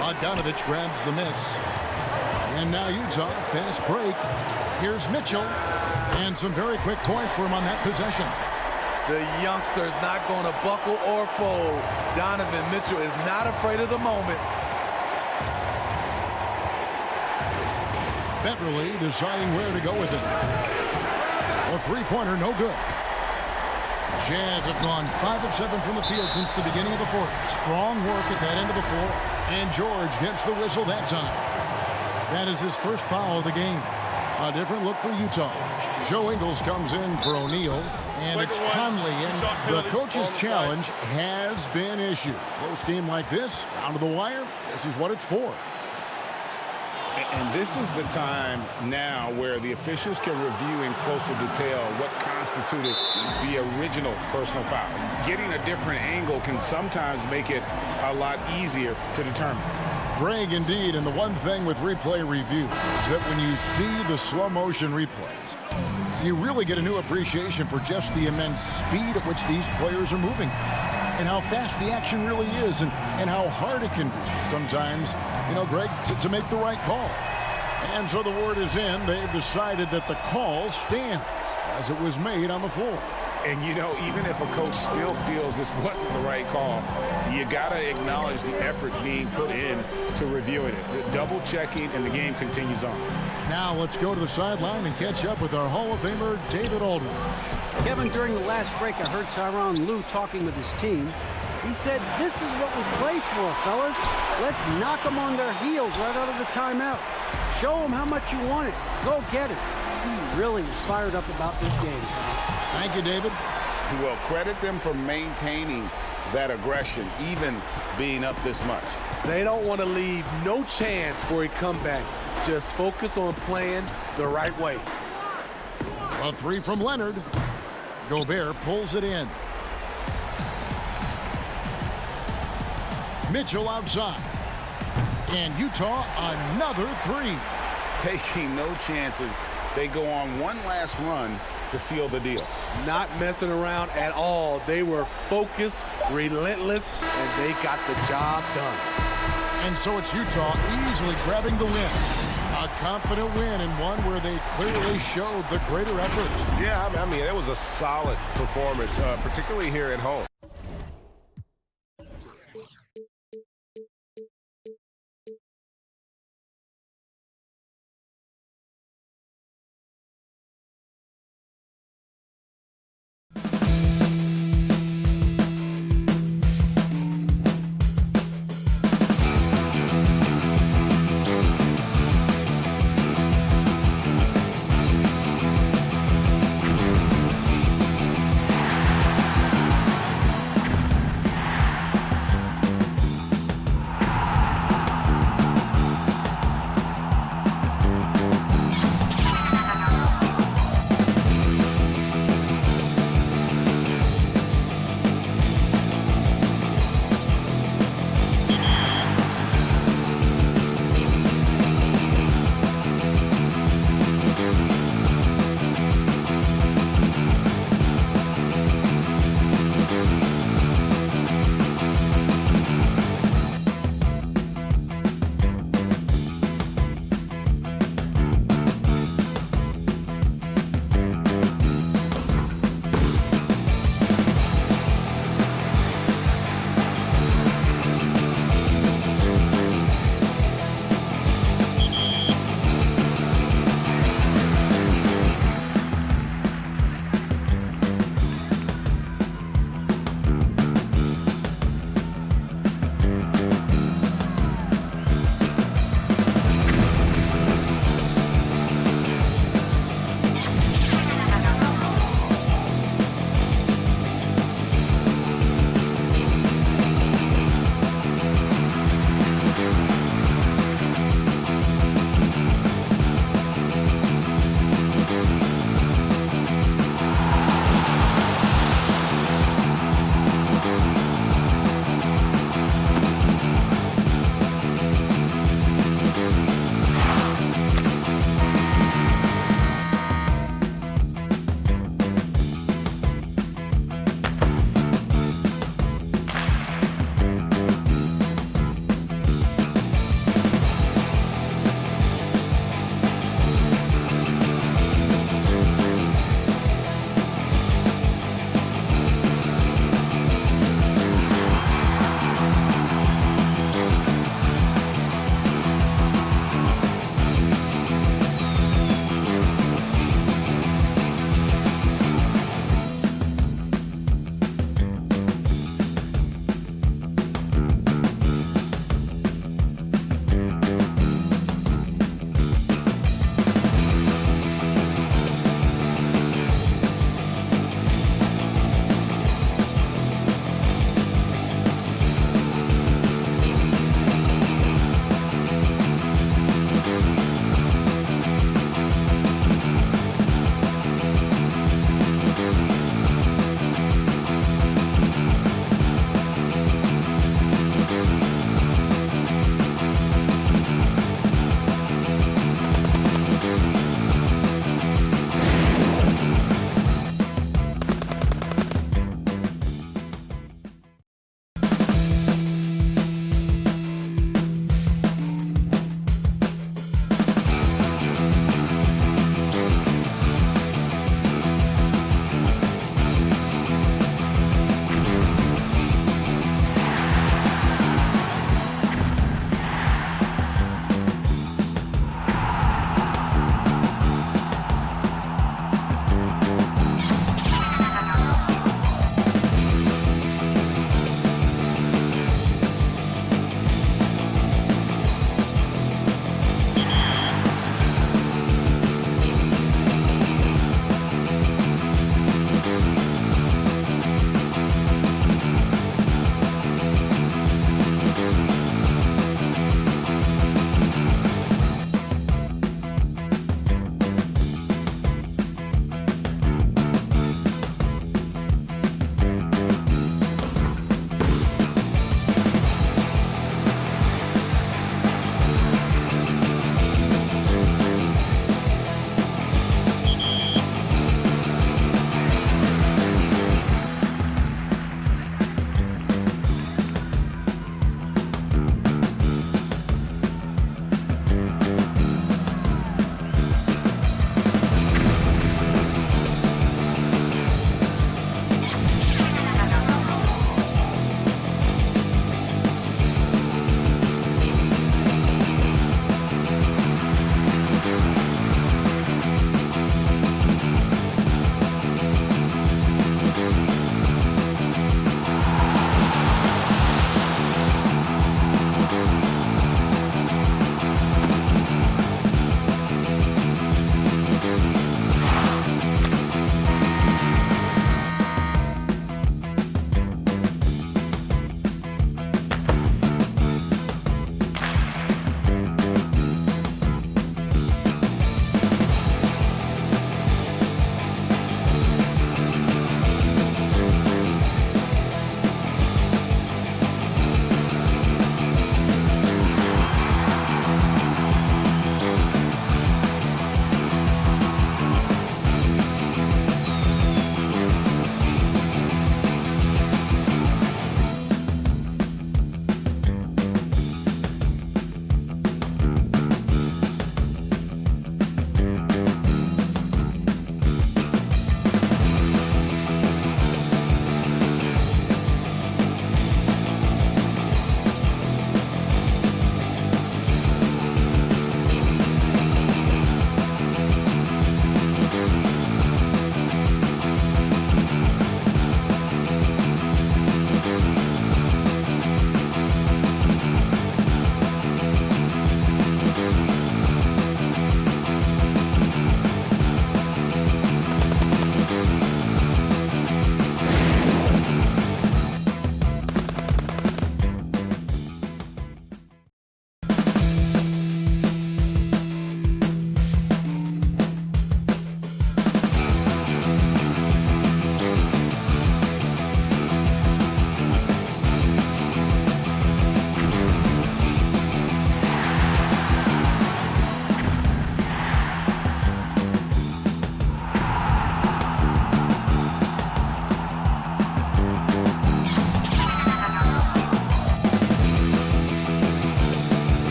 Bogdanovich grabs the miss. And now Utah, fast break. Here's Mitchell. And some very quick points for him on that possession. The youngster's not going to buckle or fold. Donovan Mitchell is not afraid of the moment. Beverley deciding where to go with it. A three-pointer, no good. Jazz have gone 5 of 7 from the field since the beginning of the fourth. Strong work at that end of the floor. And George gets the whistle that time. That is his first foul of the game. A different look for Utah. Joe Ingles comes in for O'Neal, and it's Conley, and the coach's challenge has been issued. Close game like this, down to the wire, this is what it's for. And this is the time now where the officials can review in closer detail what constituted the original personal foul. Getting a different angle can sometimes make it a lot easier to determine. Greg, indeed, and the one thing with replay review is that when you see the slow motion replays, you really get a new appreciation for just the immense speed at which these players are moving and how fast the action really is and how hard it can be sometimes, you know, Greg, to make the right call. And so the word is in. They've decided that the call stands as it was made on the floor. And, you know, even if a coach still feels this wasn't the right call, you got to acknowledge the effort being put in to reviewing it. The double checking, and the game continues on. Now let's go to the sideline and catch up with our Hall of Famer, David Aldridge. Kevin, during the last break, I heard Tyronn Lue talking with his team. He said, this is what we play for, fellas. Let's knock them on their heels right out of the timeout. Show them how much you want it. Go get it. He really is fired up about this game. Thank you, David. Well, credit them for maintaining that aggression, even being up this much. They don't want to leave no chance for a comeback. Just focus on playing the right way. A three from Leonard. Gobert pulls it in. Mitchell outside. And Utah, another three. Taking no chances. They go on one last run to seal the deal. Not messing around at all. They were focused, relentless, and they got the job done. And so it's Utah easily grabbing the win. A confident win, and one where they clearly showed the greater effort. Yeah, I mean, it was a solid performance, particularly here at home.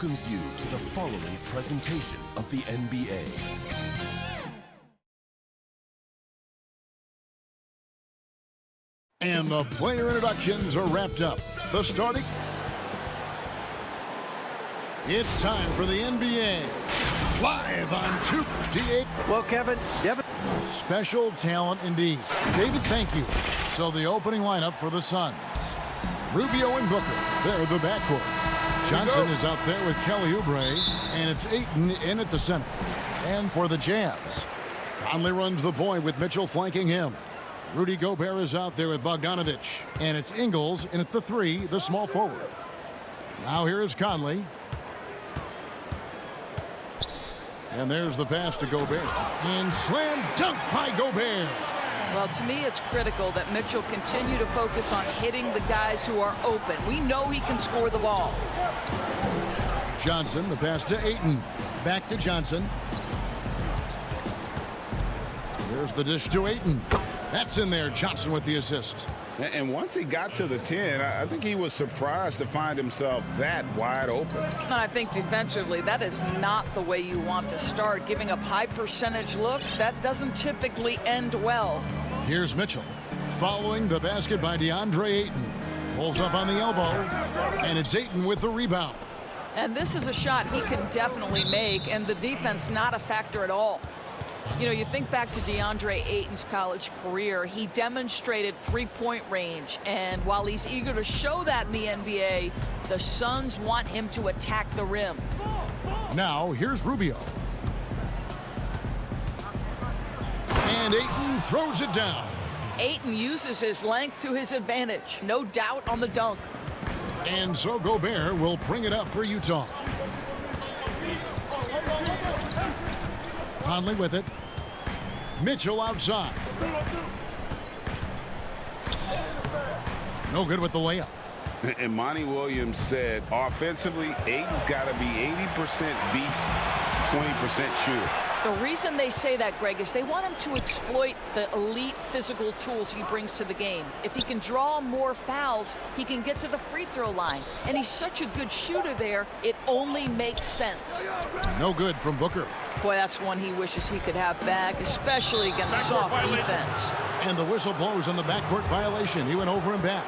welcomes you to the following presentation of the NBA. And the player introductions are wrapped up. The starting. It's time for the NBA. Live on 2D8. Well, Kevin, Devin. Special talent indeed. David, thank you. So the opening lineup for the Suns. Rubio and Booker, they're the backcourt. Johnson is out there with Kelly Oubre, and it's Ayton in at the center. And for the Jazz, Conley runs the point with Mitchell flanking him. Rudy Gobert is out there with Bogdanovich, and it's Ingles in at the 3, the small forward. Now here is Conley. And there's the pass to Gobert. And slam dunk by Gobert. Well, to me, it's critical that Mitchell continue to focus on hitting the guys who are open. We know he can score the ball. Johnson, the pass to Ayton. Back to Johnson. Here's the dish to Ayton. That's in there. Johnson with the assist. And once he got to the 10, I think he was surprised to find himself that wide open. I think defensively, that is not the way you want to start. Giving up high percentage looks, that doesn't typically end well. Here's Mitchell. Following the basket by DeAndre Ayton. Pulls up on the elbow. And it's Ayton with the rebound. And this is a shot he can definitely make, and the defense not a factor at all. You know, you think back to DeAndre Ayton's college career, he demonstrated three-point range. And while he's eager to show that in the NBA, the Suns want him to attack the rim. Now, here's Rubio. And Ayton throws it down. Ayton uses his length to his advantage. No doubt on the dunk. And so Gobert will bring it up for Utah. Conley with it. Mitchell outside. No good with the layup. And Monty Williams said, offensively, Ayton's got to be 80% beast, 20% shooter. The reason they say that, Greg, is they want him to exploit the elite physical tools he brings to the game. If he can draw more fouls, he can get to the free throw line. And he's such a good shooter there, it only makes sense. No good from Booker. Boy, that's one he wishes he could have back, especially against soft defense. And the whistle blows on the backcourt violation. He went over and back.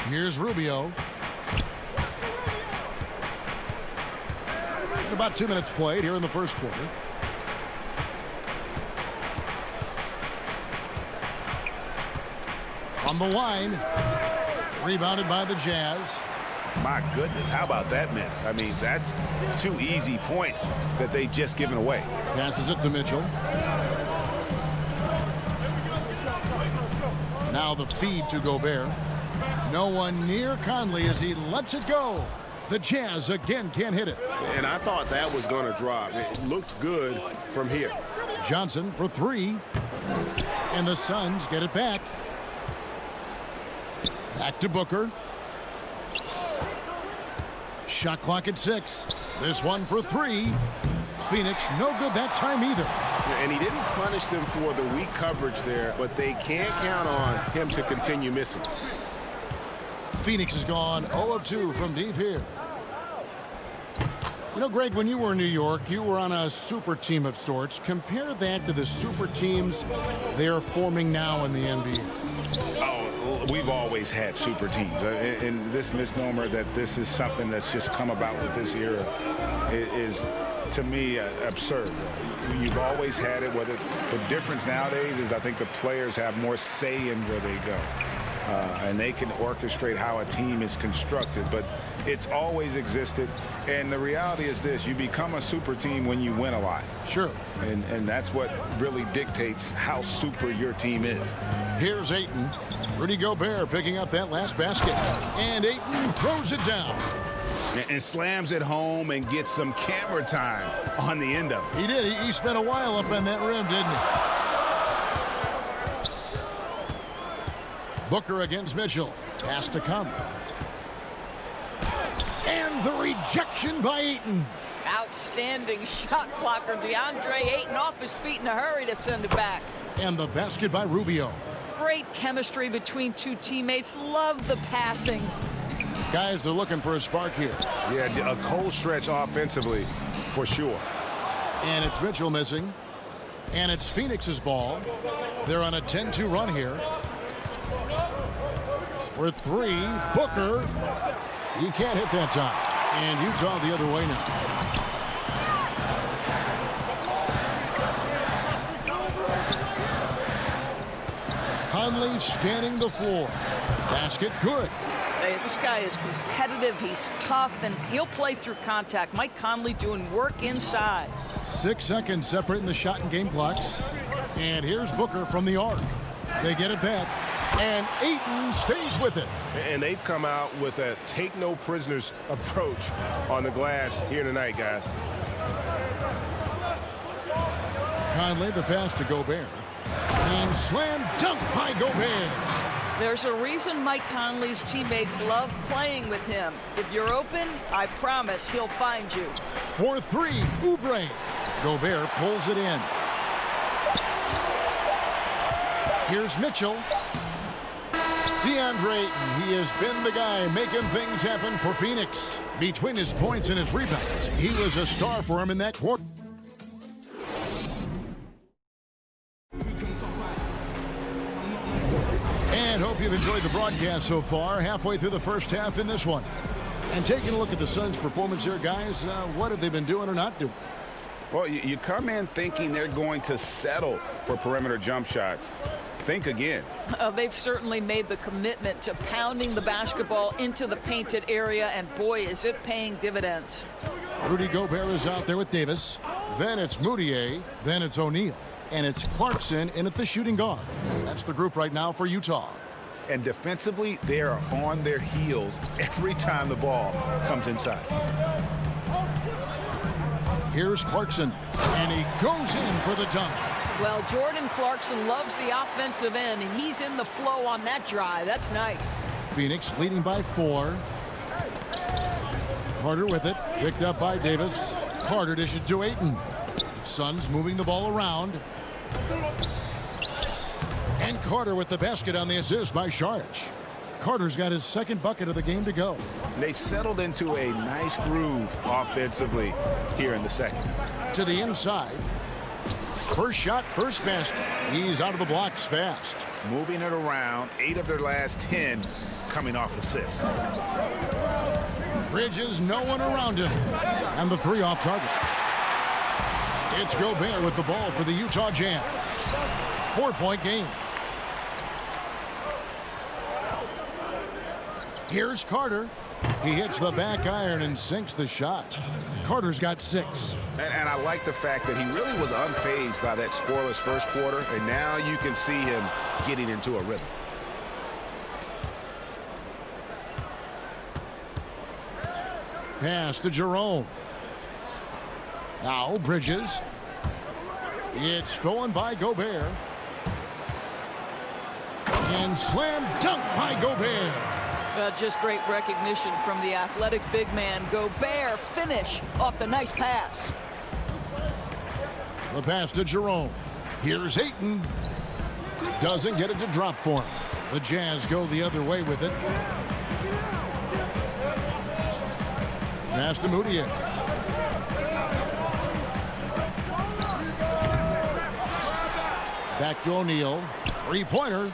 Here's Rubio. About 2 minutes played here in the first quarter. From the line. Rebounded by the Jazz. My goodness, how about that miss? I mean, that's 2 easy points that they just given away. Passes it to Mitchell. Now the feed to Gobert. No one near Conley as he lets it go. The Jazz again can't hit it. And I thought that was going to drop. It looked good from here. Johnson for 3. And the Suns get it back. Back to Booker. Shot clock at 6. This one for 3. Phoenix no good that time either. And he didn't punish them for the weak coverage there, but they can't count on him to continue missing. Phoenix has gone 0 of 2 from deep here. You know, Greg, when you were in New York, you were on a super team of sorts. Compare that to the super teams they're forming now in the NBA. Oh, we've always had super teams. And this misnomer that this is something that's just come about with this era is, to me, absurd. You've always had it. Whether the difference nowadays is I think the players have more say in where they go. And they can orchestrate how a team is constructed, but it's always existed. And the reality is this: you become a super team when you win a lot. Sure. And that's what really dictates how super your team is. Here's Ayton. Rudy Gobert picking up that last basket. And Ayton throws it down. And slams it home and gets some camera time on the end of it. He did. He spent a while up on that rim, didn't he? Booker against Mitchell. Pass to Conley. And the rejection by Ayton. Outstanding shot blocker. DeAndre Ayton off his feet in a hurry to send it back. And the basket by Rubio. great chemistry between two teammates. Love the passing. Guys, they're looking for a spark here. Yeah, a cold stretch offensively for sure. And it's Mitchell missing. And it's Phoenix's ball. They're on a 10-2 run here. For three, Booker. He can't hit that time. And Utah the other way now. Conley scanning the floor. Basket good. Hey, this guy is competitive. He's tough, and he'll play through contact. Mike Conley doing work inside. 6 seconds separating the shot and game clocks. And here's Booker from the arc. They get it back. And Ayton stays with it. And they've come out with a take-no-prisoners approach on the glass here tonight, guys. Conley, the pass to Gobert. And slam dunk by Gobert. There's a reason Mike Conley's teammates love playing with him. If you're open, I promise he'll find you. For three, Oubre. Gobert pulls it in. Here's Mitchell. DeAndre Ayton, he has been the guy making things happen for Phoenix. Between his points and his rebounds, he was a star for him in that quarter. And hope you've enjoyed the broadcast so far. Halfway through the first half in this one. And taking a look at the Suns' performance here, guys, what have they been doing or not doing? Well, you come in thinking they're going to settle for perimeter jump shots. Think again. They've certainly made the commitment to pounding the basketball into the painted area, and boy, is it paying dividends. Rudy Gobert is out there with Davis. Then it's Moutier. Then it's O'Neal. And it's Clarkson in at the shooting guard. That's the group right now for Utah. And defensively, they are on their heels every time the ball comes inside. Here's Clarkson. And he goes in for the dunk. Well, Jordan Clarkson loves the offensive end, and he's in the flow on that drive. That's nice. Phoenix leading by 4. Carter with it. Picked up by Davis. Carter dishes to Ayton. Suns moving the ball around. And Carter with the basket on the assist by Saric. Carter's got his second bucket of the game to go. They've settled into a nice groove offensively here in the second. To the inside. First shot, first basket. He's out of the blocks fast. Moving it around, 8 of their last 10 coming off assists. Bridges, no one around him. And the 3 off target. It's Gobert with the ball for the Utah Jazz. 4-point game. Here's Carter. He hits the back iron and sinks the shot. Carter's got 6. And I like the fact that he really was unfazed by that scoreless first quarter, and now you can see him getting into a rhythm. Pass to Jerome. Now Bridges. It's stolen by Gobert. And slam dunk by Gobert. Just great recognition from the athletic big man. Gobert finish off the nice pass. The pass to Jerome. Here's Ayton. Doesn't get it to drop for him. The Jazz go the other way with it. Pass to Moutier. Back to O'Neal. 3-pointer.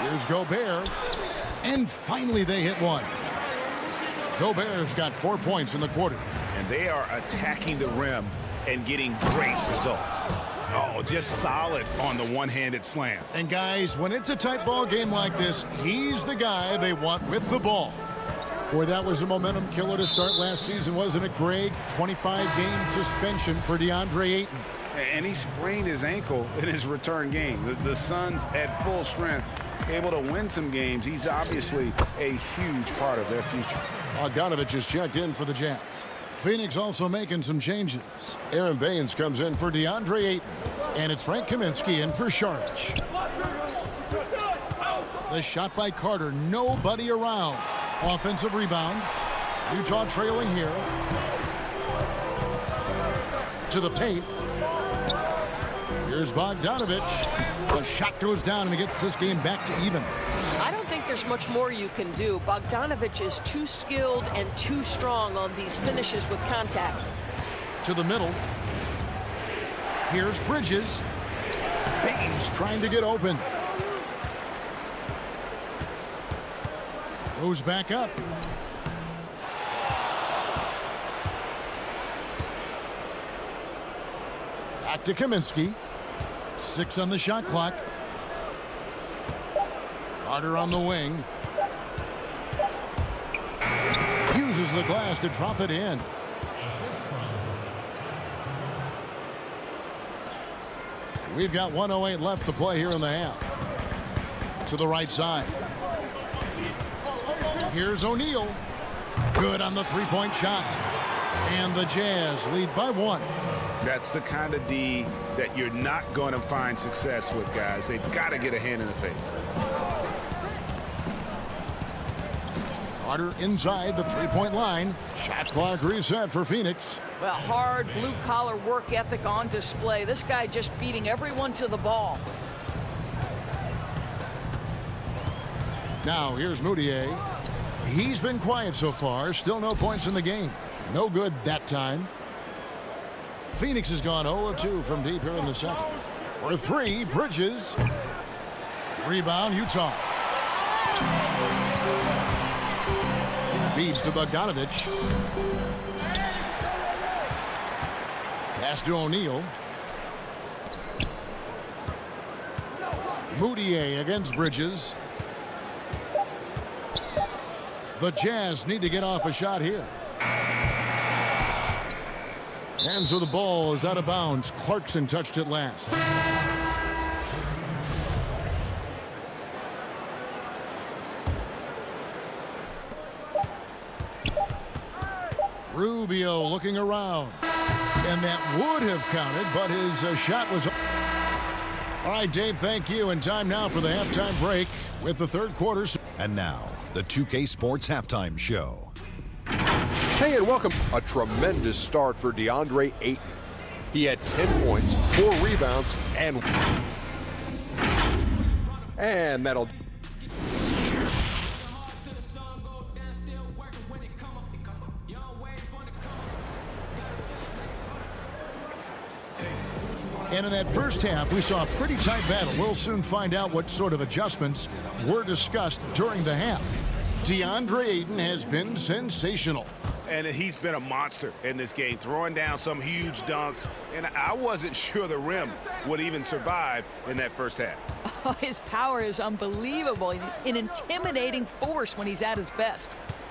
Here's Gobert. And finally they hit one. Gobert's got 4 points in the quarter. And they are attacking the rim and getting great results. Oh, just solid on the one-handed slam. And guys, when it's a tight ball game like this, he's the guy they want with the ball. Boy, that was a momentum killer to start last season, wasn't it, Greg? 25-game suspension for DeAndre Ayton. And he sprained his ankle in his return game. The Suns at full strength, able to win some games. He's obviously a huge part of their future. Bogdanovich is checked in for the Jazz. Phoenix also making some changes. Aaron Baines comes in for DeAndre Ayton. And it's Frank Kaminsky in for Saric. The shot by Carter. Nobody around. Offensive rebound. Utah trailing here. To the paint. Here's Bogdanovich. The shot goes down and it gets this game back to even. I don't think there's much more you can do. Bogdanovich is too skilled and too strong on these finishes with contact. To the middle. Here's Bridges. Baines trying to get open. Goes back up. Back to Kaminsky. 6 on the shot clock. Carter on the wing. Uses the glass to drop it in. We've got 1:08 left to play here in the half. To the right side. Here's O'Neal. Good on the three-point shot. And the Jazz lead by 1. That's the kind of D that you're not going to find success with, guys. They've got to get a hand in the face. Carter inside the three-point line. Shot clock reset for Phoenix. Well, hard blue-collar work ethic on display. This guy just beating everyone to the ball. Now here's Moutier. He's been quiet so far. Still no points in the game. No good that time. Phoenix has gone 0-2 from deep here in the second. For 3, Bridges. Rebound, Utah. Feeds to Bogdanovich. Pass to O'Neal. Moutier against Bridges. The Jazz need to get off a shot here. And so the ball is out of bounds. Clarkson touched it last. Rubio looking around. And that would have counted, but his shot was... All right, Dave, thank you. And time now for the halftime break with the third quarter. And now, the 2K Sports Halftime Show. Hey, and welcome. A tremendous start for DeAndre Ayton. He had 10 points, 4 rebounds, and that'll... And in that first half, we saw a pretty tight battle. We'll soon find out what sort of adjustments were discussed during the half. DeAndre Ayton has been sensational. And he's been a monster in this game, throwing down some huge dunks. And I wasn't sure the rim would even survive in that first half. Oh, his power is unbelievable. An intimidating force when he's at his best.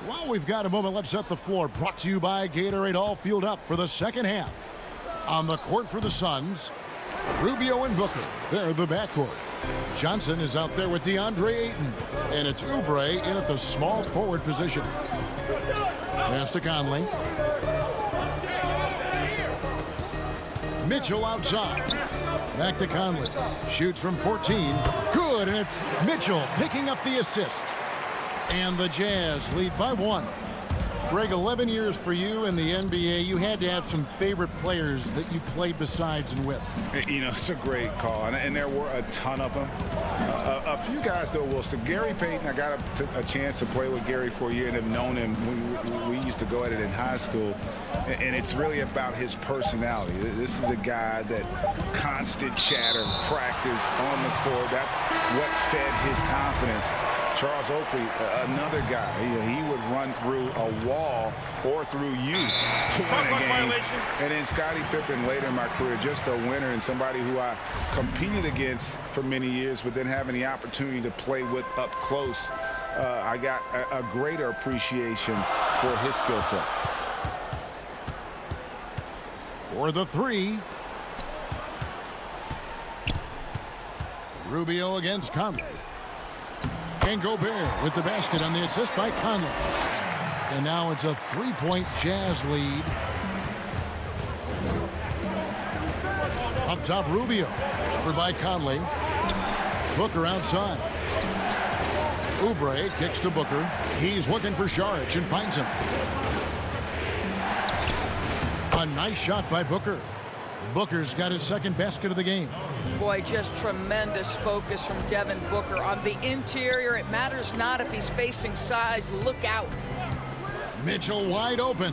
Well, we've got a moment. Let's set the floor. Brought to you by Gatorade, all fueled up for the second half. On the court for the Suns, Rubio and Booker. They're the backcourt. Johnson is out there with DeAndre Ayton. And it's Oubre in at the small forward position. Pass to Conley. Mitchell outside. Back to Conley. Shoots from 14. Good, and it's Mitchell picking up the assist. And the Jazz lead by 1. Greg, 11 years for you in the NBA. You had to have some favorite players that you played besides and with. You know, it's a great call, and there were a ton of them. A few guys, though, Wilson. Gary Payton, I got a chance to play with Gary for a year and have known him. We used to go at it in high school, and it's really about his personality. This is a guy that constant chatter, practice on the court. That's what fed his confidence. Charles Oakley, another guy, he would run through a wall or through you to win a game. And then Scottie Pippen later in my career, just a winner and somebody who I competed against for many years, but then having the opportunity to play with up close, I got a greater appreciation for his skill set. For the 3. Rubio against Conley. And Gobert with the basket on the assist by Conley. And now it's a 3-point Jazz lead. Up top, Rubio. Over by Conley. Booker outside. Oubre kicks to Booker. He's looking for Saric and finds him. A nice shot by Booker. Booker's got his second basket of the game. Boy, just tremendous focus from Devin Booker. On the interior, it matters not if he's facing size. Look out. Mitchell wide open.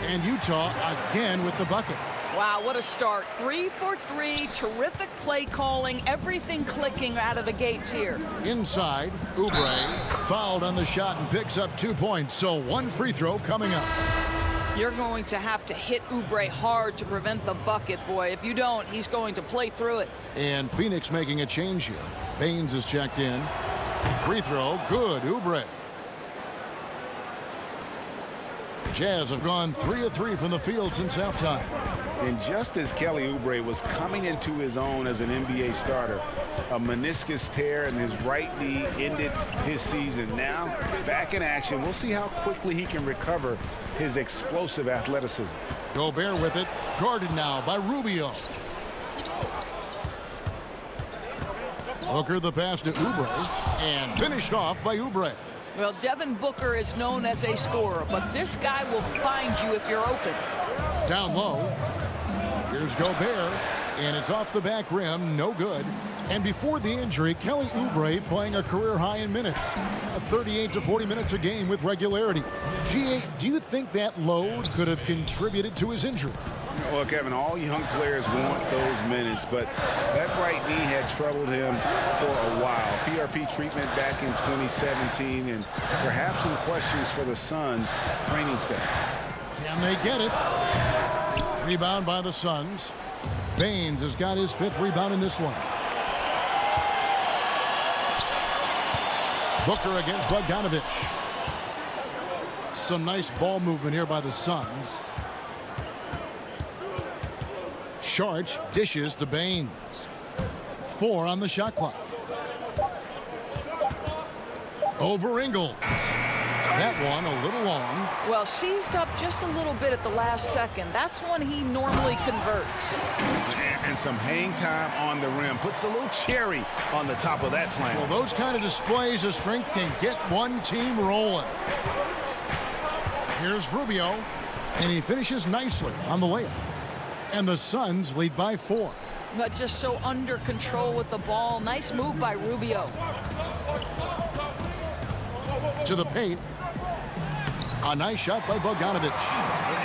And Utah again with the bucket. Wow, what a start. 3 for 3. Terrific play calling. Everything clicking out of the gates here. Inside, Oubre fouled on the shot and picks up 2 points. So 1 free throw coming up. You're going to have to hit Oubre hard to prevent the bucket, boy. If you don't, he's going to play through it. And Phoenix making a change here. Baines is checked in. Free throw, good, Oubre. Jazz have gone 3 of 3 from the field since halftime. And just as Kelly Oubre was coming into his own as an NBA starter, a meniscus tear in his right knee ended his season. Now, back in action. We'll see how quickly he can recover his explosive athleticism. Gobert with it. Guarded now by Rubio. Booker the pass to Oubre. And finished off by Oubre. Well, Devin Booker is known as a scorer, but this guy will find you if you're open. Down low. Here's Gobert, and it's off the back rim, no good. And before the injury, Kelly Oubre playing a career high in minutes, 38 to 40 minutes a game with regularity. GA, do you think that load could have contributed to his injury? Well, Kevin, all young players want those minutes, but that right knee had troubled him for a while. PRP treatment back in 2017, and perhaps some questions for the Suns training staff. Can they get it? Rebound by the Suns. Baines has got his 5th rebound in this one. Booker against Bogdanovich. Some nice ball movement here by the Suns. Sharch dishes to Baines. 4 on the shot clock. Over Ingles. That one a little long. Well, seized up just a little bit at the last second. That's when he normally converts. And some hang time on the rim. Puts a little cherry on the top of that slam. Well, those kind of displays of strength can get one team rolling. Here's Rubio, and he finishes nicely on the layup. And the Suns lead by 4. But just so under control with the ball. Nice move by Rubio. To the paint. A nice shot by Bogdanovich.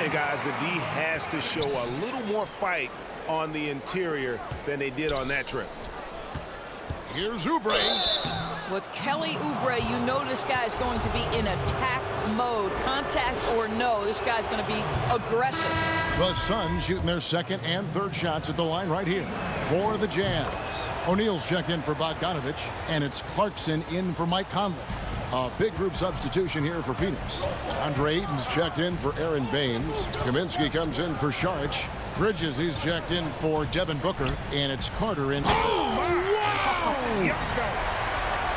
And guys, the D has to show a little more fight on the interior than they did on that trip. Here's Oubre. With Kelly Oubre, you know this guy's going to be in attack mode. Contact or no, this guy's going to be aggressive. The Suns shooting their 2nd and 3rd shots at the line right here for the Jazz. O'Neal's checked in for Bogdanovich, and it's Clarkson in for Mike Conley. A big group substitution here for Phoenix. Andre Ayton's checked in for Aaron Baines. Kaminsky comes in for Sharch. Bridges, he's checked in for Devin Booker, and it's Carter in.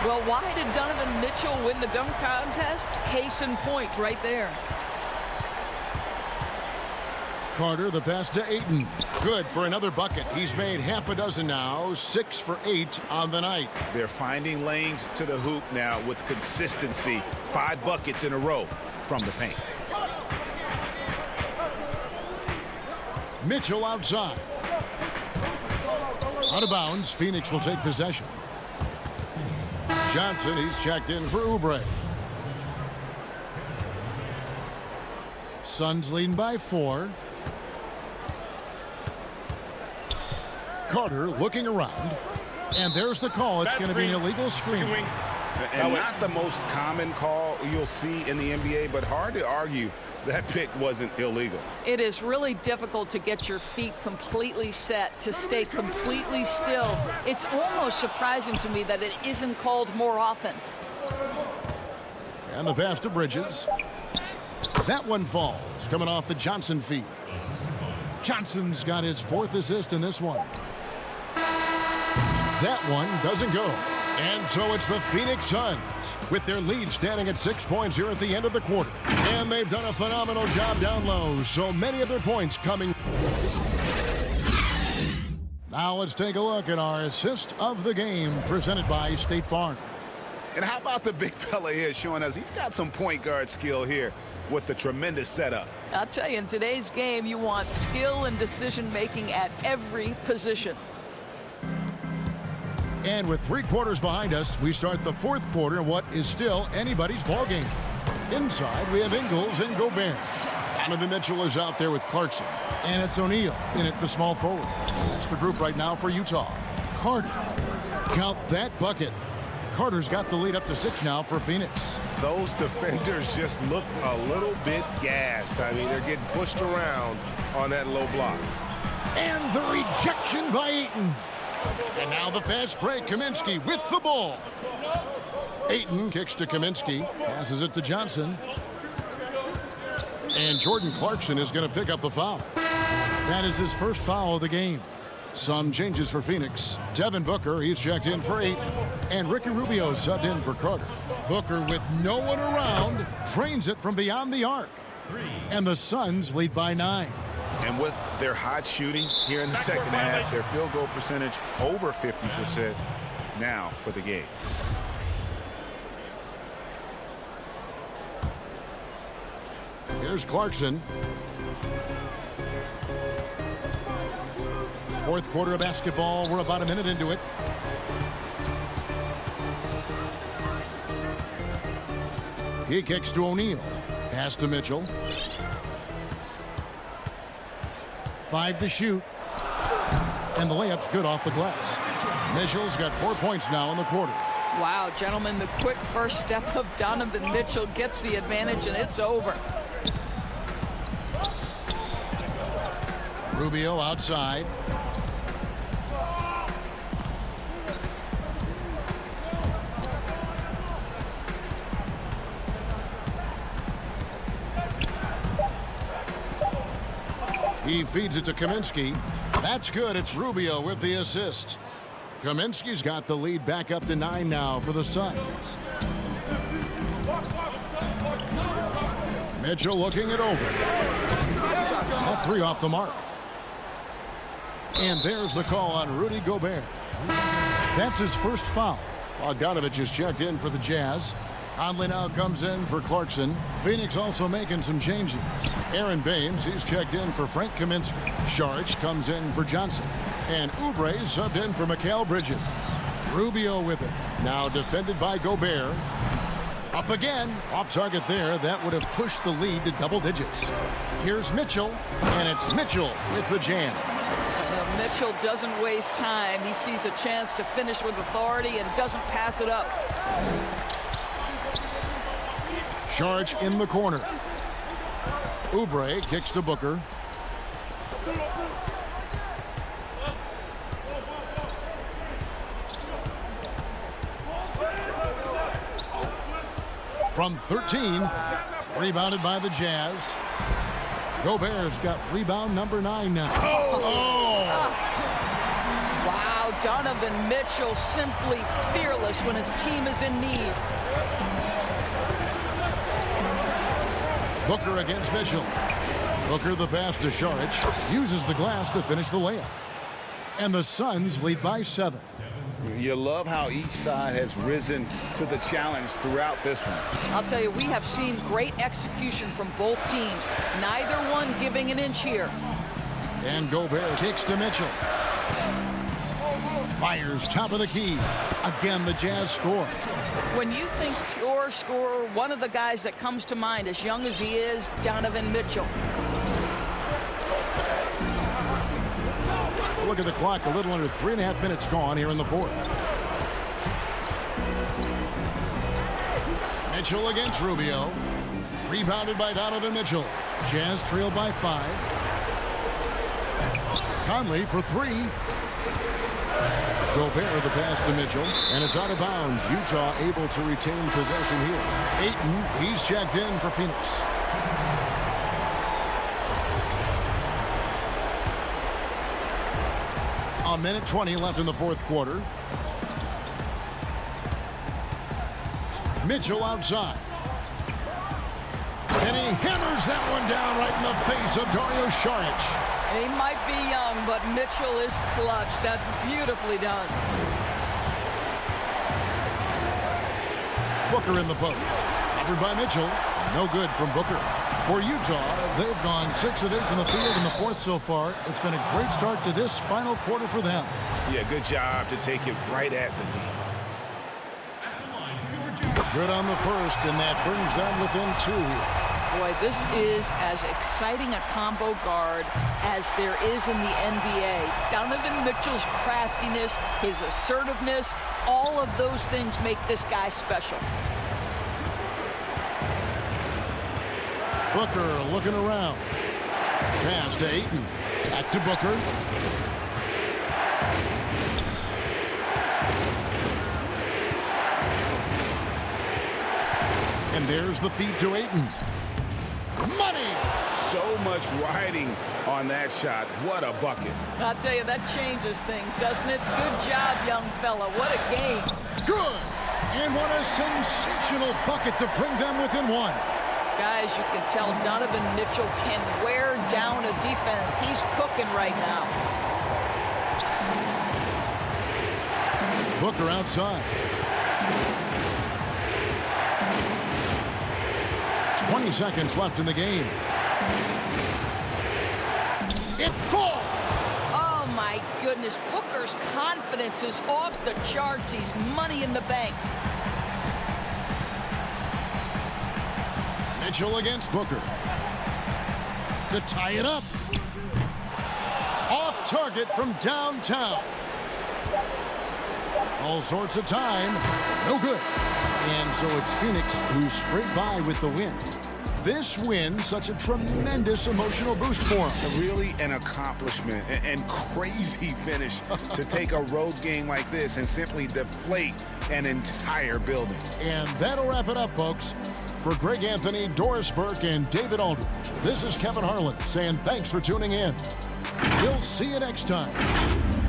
Well, why did Donovan Mitchell win the dunk contest? Case in point right there. Carter, the pass to Ayton. Good for another bucket. He's made half a dozen now, 6 for 8 on the night. They're finding lanes to the hoop now with consistency. 5 buckets in a row from the paint. Mitchell outside. Out of bounds, Phoenix will take possession. Johnson, he's checked in for Oubre. Suns leading by 4. Carter looking around. And there's the call. It's going to be an illegal screen. And not the most common call you'll see in the NBA, but hard to argue that pick wasn't illegal. It is really difficult to get your feet completely set, to stay completely still. It's almost surprising to me that it isn't called more often. And the pass to Bridges. That one falls, coming off the Johnson feed. Johnson's got his 4th assist in this one. That one doesn't go. And so it's the Phoenix Suns with their lead standing at 6 points here at the end of the quarter. And they've done a phenomenal job down low. So many of their points coming. Now let's take a look at our assist of the game presented by State Farm. And how about the big fella here showing us he's got some point guard skill here with the tremendous setup. I'll tell you, in today's game, you want skill and decision-making at every position. And with 3 quarters behind us, we start the 4th quarter in what is still anybody's ball game. Inside, we have Ingles and Gobert. Donovan Mitchell is out there with Clarkson. And it's O'Neal in at the small forward. That's the group right now for Utah. Carter. Count that bucket. Carter's got the lead up to 6 now for Phoenix. Those defenders just look a little bit gassed. I mean, they're getting pushed around on that low block. And the rejection by Ayton. And now the fast break. Kaminsky with the ball. Ayton kicks to Kaminsky. Passes it to Johnson. And Jordan Clarkson is going to pick up the foul. That is his first foul of the game. Some changes for Phoenix. Devin Booker, he's checked in for 8. And Ricky Rubio subbed in for Carter. Booker, with no one around, drains it from beyond the arc. And the Suns lead by 9. And with their hot shooting here in the second half, their field goal percentage over 50% now for the game. Here's Clarkson. 4th quarter of basketball. We're about a minute into it. He kicks to O'Neal. Pass to Mitchell. 5 to shoot. And the layup's good off the glass. Mitchell's got 4 points now in the quarter. Wow, gentlemen, the quick first step of Donovan Mitchell gets the advantage, and it's over. Rubio outside. He feeds it to Kaminsky. That's good. It's Rubio with the assist. Kaminsky's got the lead back up to 9 now for the Suns. Mitchell looking it over. That 3 off the mark. And there's the call on Rudy Gobert. That's his first foul. Bogdanovich is checked in for the Jazz. Conley now comes in for Clarkson. Phoenix also making some changes. Aaron Baines, he's checked in for Frank Kaminsky. Saric comes in for Johnson. And Oubre subbed in for Mikal Bridges. Rubio with it. Now defended by Gobert. Up again. Off target there. That would have pushed the lead to double digits. Here's Mitchell. And it's Mitchell with the jam. Mitchell doesn't waste time. He sees a chance to finish with authority and doesn't pass it up. Saric in the corner. Oubre kicks to Booker. From 13, rebounded by the Jazz. Gobert's got rebound number 9 now. Wow, Donovan Mitchell simply fearless when his team is in need. Booker against Mitchell. Booker the pass to Saric. Uses the glass to finish the layup. And the Suns lead by 7. You love how each side has risen to the challenge throughout this one. I'll tell you, we have seen great execution from both teams. Neither one giving an inch here. And Gobert kicks to Mitchell. Fires top of the key. Again, the Jazz score. When you think pure scorer, one of the guys that comes to mind, as young as he is, Donovan Mitchell. Look at the clock, a little under 3.5 minutes gone here in the 4th. Mitchell against Rubio. Rebounded by Donovan Mitchell. Jazz trailed by 5. Conley for 3. Gobert the pass to Mitchell, and it's out of bounds. Utah able to retain possession here. Ayton, he's checked in for Phoenix. A minute 20 left in the 4th quarter. Mitchell outside. And he hammers that one down right in the face of Dario Saric. He might be young, but Mitchell is clutch. That's beautifully done. Booker in the post. Covered by Mitchell. No good from Booker. For Utah, they've gone 6 of 8 from the field in the fourth so far. It's been a great start to this final quarter for them. Yeah, good job to take it right at the lead. Good on the first, and that brings them within 2. Boy, this is as exciting a combo guard as there is in the NBA. Donovan Mitchell's craftiness, his assertiveness, all of those things make this guy special. Booker looking around. Pass to Ayton. Back to Booker. And there's the feed to Ayton. Money! So much riding on that shot. What a bucket. I'll tell you, that changes things, doesn't it? Good job, young fella. What a game. Good! And what a sensational bucket to bring them within 1. Guys, you can tell Donovan Mitchell can wear down a defense. He's cooking right now. Booker outside. 20 seconds left in the game. It falls! Oh, my goodness. Booker's confidence is off the charts. He's money in the bank. Mitchell against Booker. To tie it up. Off target from downtown. All sorts of time. No good. And so it's Phoenix who scraped by with the win. This win, such a tremendous emotional boost for them. Really an accomplishment and crazy finish to take a road game like this and simply deflate an entire building. And that'll wrap it up, folks. For Greg Anthony, Doris Burke, and David Aldridge, this is Kevin Harlan saying thanks for tuning in. We'll see you next time.